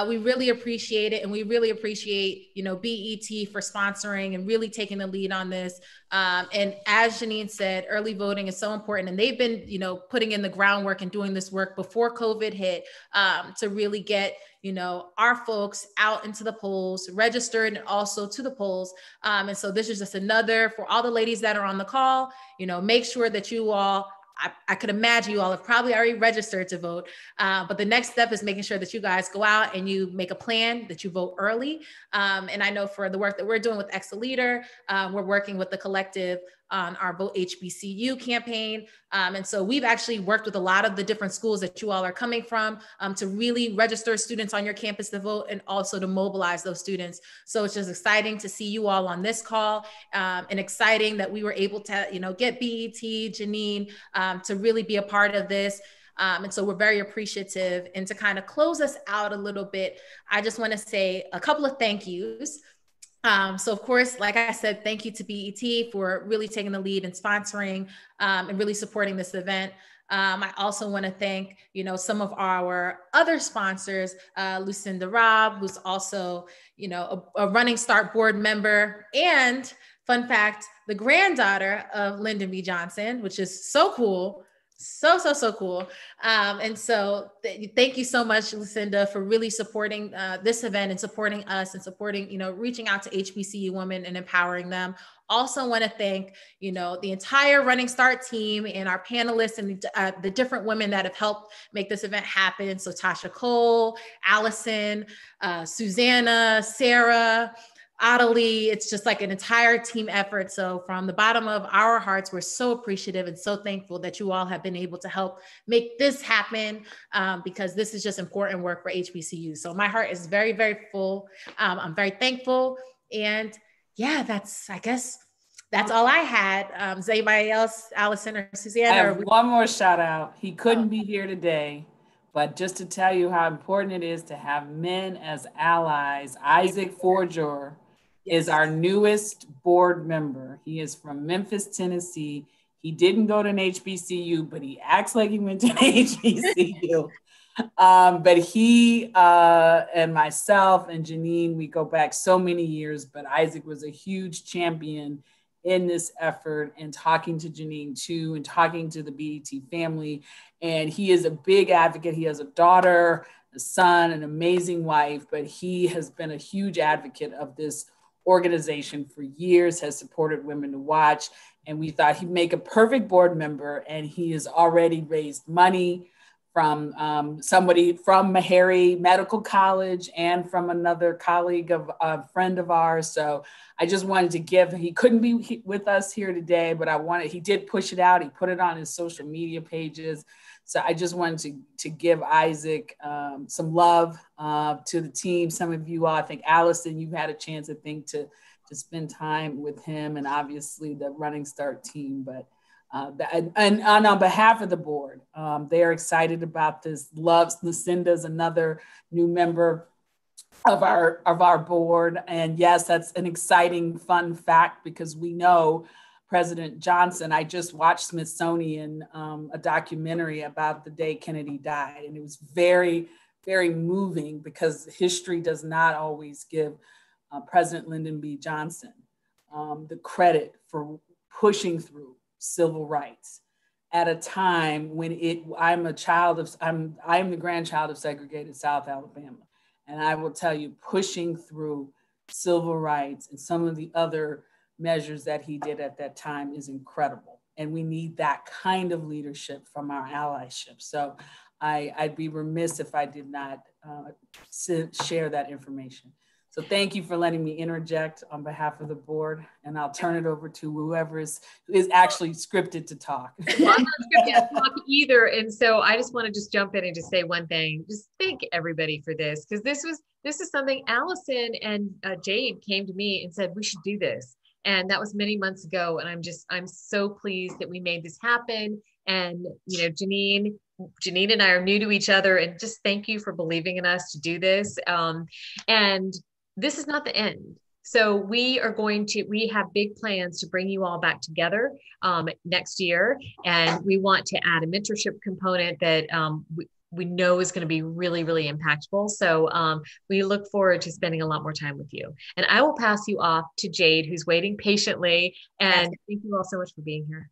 We really appreciate it. And we really appreciate, BET for sponsoring and really taking the lead on this. And as Janine said, early voting is so important. And they've been, putting in the groundwork and doing this work before COVID hit to really get, our folks out into the polls, registered, and also to the polls. And so this is just another, for all the ladies that are on the call, make sure that you all, I could imagine you all have probably already registered to vote, but the next step is making sure that you guys go out and you make a plan, that you vote early. And I know for the work that we're doing with Ex-a-Leader, we're working with the collective on our Vote HBCU campaign. And so we've actually worked with a lot of the different schools that you all are coming from to really register students on your campus to vote and also to mobilize those students. So it's just exciting to see you all on this call, and exciting that we were able to, get BET, Janine, to really be a part of this. And so we're very appreciative. And to kind of close us out a little bit, I just want to say a couple of thank yous. So of course, like I said, thank you to BET for really taking the lead and sponsoring and really supporting this event. I also want to thank, some of our other sponsors, Lucinda Robb, who's also, a Running Start board member, and fun fact, the granddaughter of Lyndon B. Johnson, which is so cool. So cool. And so thank you so much, Lucinda, for really supporting this event and supporting us and supporting, reaching out to HBCU women and empowering them. Also want to thank, the entire Running Start team and our panelists and the different women that have helped make this event happen. So Tasha Cole, Allison, Susanna, Sarah, Adelie, it's just like an entire team effort. So from the bottom of our hearts, we're so appreciative and so thankful that you all have been able to help make this happen, because this is just important work for HBCU. So my heart is very, very full. I'm very thankful. And yeah, I guess that's all I had. Is anybody else, Allison or Susanna? I have one more shout out. He couldn't be here today, but just to tell you how important it is to have men as allies, Isaac Forger is our newest board member. He is from Memphis, Tennessee. He didn't go to an HBCU, but he acts like he went to an HBCU. But he and myself and Janine, we go back so many years, but Isaac was a huge champion in this effort, and talking to Janine too, and talking to the BET family. And he is a big advocate. He has a daughter, a son, an amazing wife, but he has been a huge advocate of this organization for years, has supported Women to Watch. And we thought he'd make a perfect board member, and he has already raised money from somebody from Meharry Medical College and from another colleague of a friend of ours. So I just wanted to give, he couldn't be with us here today, but he did push it out. He put it on his social media pages. So I just wanted to give Isaac some love to the team. Some of you all, I think Allison, you've had a chance, I think, to spend time with him and obviously the Running Start team, but and on behalf of the board, they are excited about this. Lucinda's another new member of our board. And yes, that's an exciting, fun fact because we know President Johnson. I just watched Smithsonian, a documentary about the day Kennedy died. And it was very, very moving because history does not always give President Lyndon B. Johnson the credit for pushing through civil rights at a time when I am the grandchild of segregated South Alabama. And I will tell you, pushing through civil rights and some of the other measures that he did at that time is incredible. And we need that kind of leadership from our allyship. So I'd be remiss if I did not share that information. So thank you for letting me interject on behalf of the board, and I'll turn it over to whoever is actually scripted to talk. Well, I'm not scripted to talk either, and so I just want to just jump in and just say one thing. Just thank everybody for this, because this is something Allison and Jade came to me and said we should do this, and that was many months ago. And I'm so pleased that we made this happen. And you know, Janine and I are new to each other, and just thank you for believing in us to do this. And this is not the end. So we have big plans to bring you all back together next year. And we want to add a mentorship component that we know is going to be really, really impactful. So we look forward to spending a lot more time with you. And I will pass you off to Jade, who's waiting patiently. And thank you all so much for being here.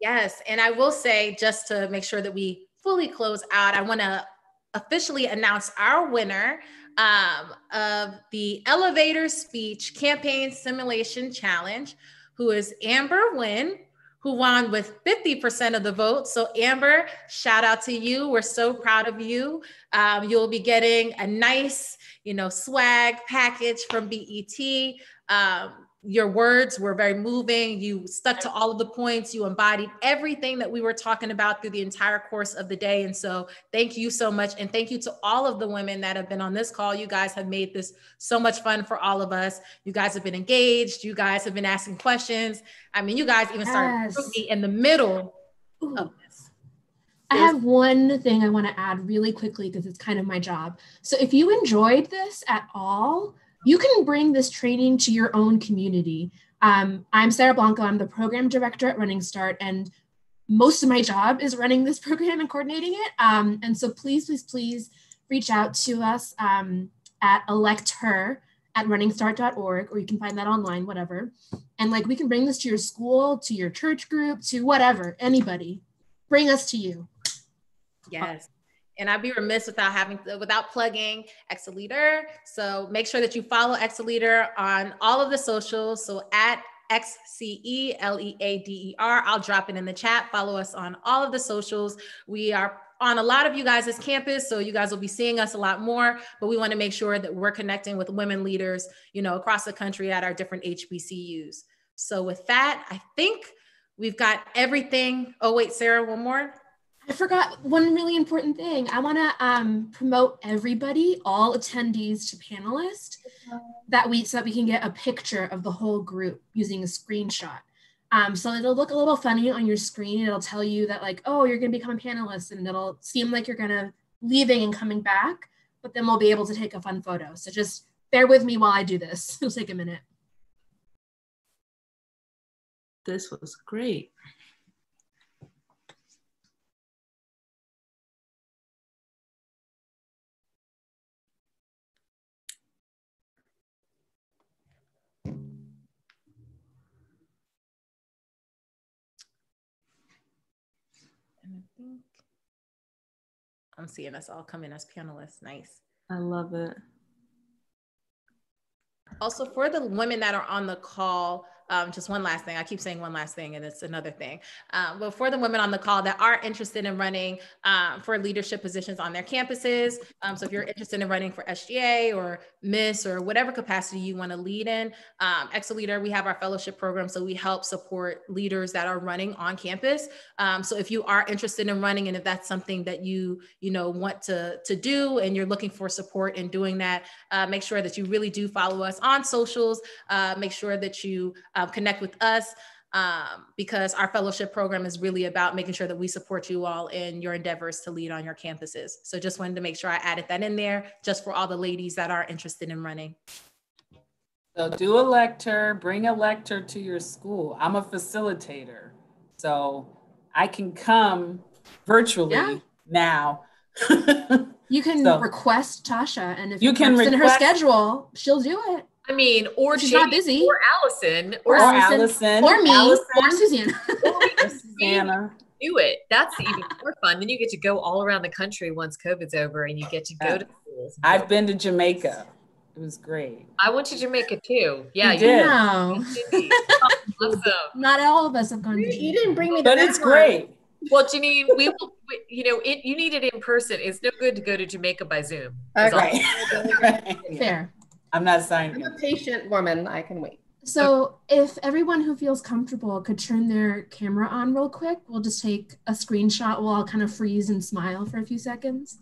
Yes. And I will say, just to make sure that we fully close out, I want to officially announce our winner of the Elevator Speech Campaign Simulation Challenge, who is Amber Wynn, who won with 50% of the vote. So Amber, shout out to you. We're so proud of you. You'll be getting a nice, swag package from BET. Your words were very moving. You stuck to all of the points. You embodied everything that we were talking about through the entire course of the day. And so thank you so much. And thank you to all of the women that have been on this call. You guys have made this so much fun for all of us. You guys have been engaged. You guys have been asking questions. I mean, you guys even started with me in the middle of this. I have one thing I want to add really quickly because it's kind of my job. So if you enjoyed this at all, you can bring this training to your own community. I'm Sarah Blanco. I'm the program director at Running Start, and most of my job is running this program and coordinating it. And so please, please, please reach out to us at electher@runningstart.org, or you can find that online, whatever. And we can bring this to your school, to your church group, to whatever, anybody. Bring us to you. Yes. And I'd be remiss without plugging Exaleader. So make sure that you follow Exaleader on all of the socials. So at XCELEADER, I'll drop it in the chat. Follow us on all of the socials. We are on a lot of you guys' campus, so you guys will be seeing us a lot more, but we want to make sure that we're connecting with women leaders, across the country at our different HBCUs. So with that, I think we've got everything. Oh wait, Sarah, one more. I forgot one really important thing. I want to promote everybody, all attendees to panelists, so that we can get a picture of the whole group using a screenshot. So it'll look a little funny on your screen. It'll tell you that oh, you're going to become a panelist, and it'll seem like you're going to leaving and coming back, but then we'll be able to take a fun photo. So just bear with me while I do this. It'll take a minute. This was great. I'm seeing us all come in as panelists. Nice. I love it. Also, for the women that are on the call, just one last thing. I keep saying one last thing and it's another thing. But for the women on the call that are interested in running for leadership positions on their campuses, so if you're interested in running for SGA or Miss or whatever capacity you want to lead in, ExoLeader, we have our fellowship program. So we help support leaders that are running on campus. So if you are interested in running and if that's something that you want to do and you're looking for support in doing that, make sure that you really do follow us on socials. Make sure that you connect with us because our fellowship program is really about making sure that we support you all in your endeavors to lead on your campuses. So just wanted to make sure I added that in there just for all the ladies that are interested in running. So do a lecture, bring a lecture to your school. I'm a facilitator, so I can come virtually now. You can request Tasha, and if you can in her schedule, she'll do it. I mean, or she's Jade, not busy, or Allison, or Allison, or me, or Suzanne. Susanna. Do it. That's even more fun. Then you get to go all around the country once COVID's over, and you get to go to schools. I've been to Jamaica. It was great. I went to Jamaica too. Yeah, you did. Awesome. Not all of us have gone to Jamaica. You didn't bring me to but that it's one. Great. Well, Janine, we will. You need it in person. It's no good to go to Jamaica by Zoom. Okay. Fair. I'm not signing. I'm a patient woman. I can wait. So if everyone who feels comfortable could turn their camera on real quick, we'll just take a screenshot. We'll all kind of freeze and smile for a few seconds.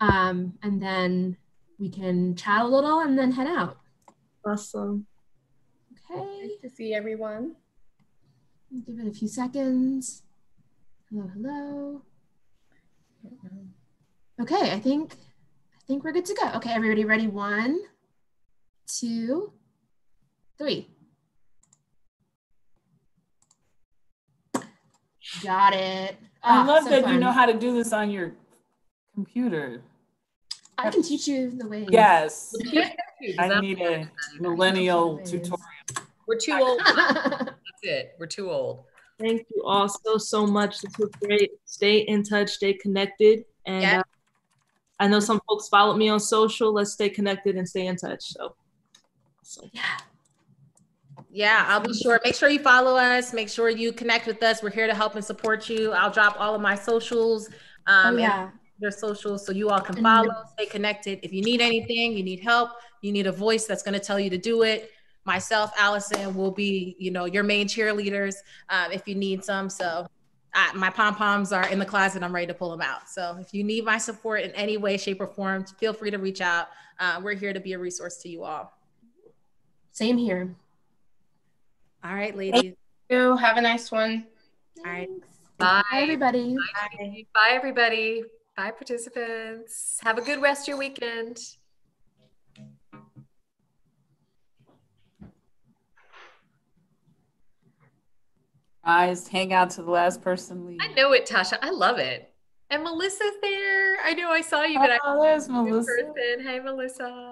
And then we can chat a little and then head out. Awesome. Okay. Nice to see everyone. Give it a few seconds. Hello, hello. Okay, I think we're good to go. Okay, everybody ready? 1, 2, 3. Got it. I love that fun. you know how to do this on your computer. I can teach you the ways. Yes. I need a millennial tutorial. We're too old. That's it. We're too old. Thank you all so much. This was great. Stay in touch, stay connected. And I know some folks followed me on social. Let's stay connected and stay in touch. So. Yeah, I'll be sure. Make sure you follow us. Make sure you connect with us. We're here to help and support you. I'll drop all of my socials. And their socials so you all can follow, stay connected. If you need anything, you need help, you need a voice that's going to tell you to do it. Myself, Allison, will be, your main cheerleaders if you need some. So my pom-poms are in the closet. I'm ready to pull them out. So if you need my support in any way, shape, or form, feel free to reach out. We're here to be a resource to you all. Same here. All right, ladies. Thank you. Have a nice one. All right. Bye, everybody. Bye. Bye, everybody. Bye, participants. Have a good rest of your weekend. Guys, hang out to the last person leave. I know it, Tasha. I love it. And Melissa's there. I know I saw you, but there's Melissa. Person. Hey, Melissa.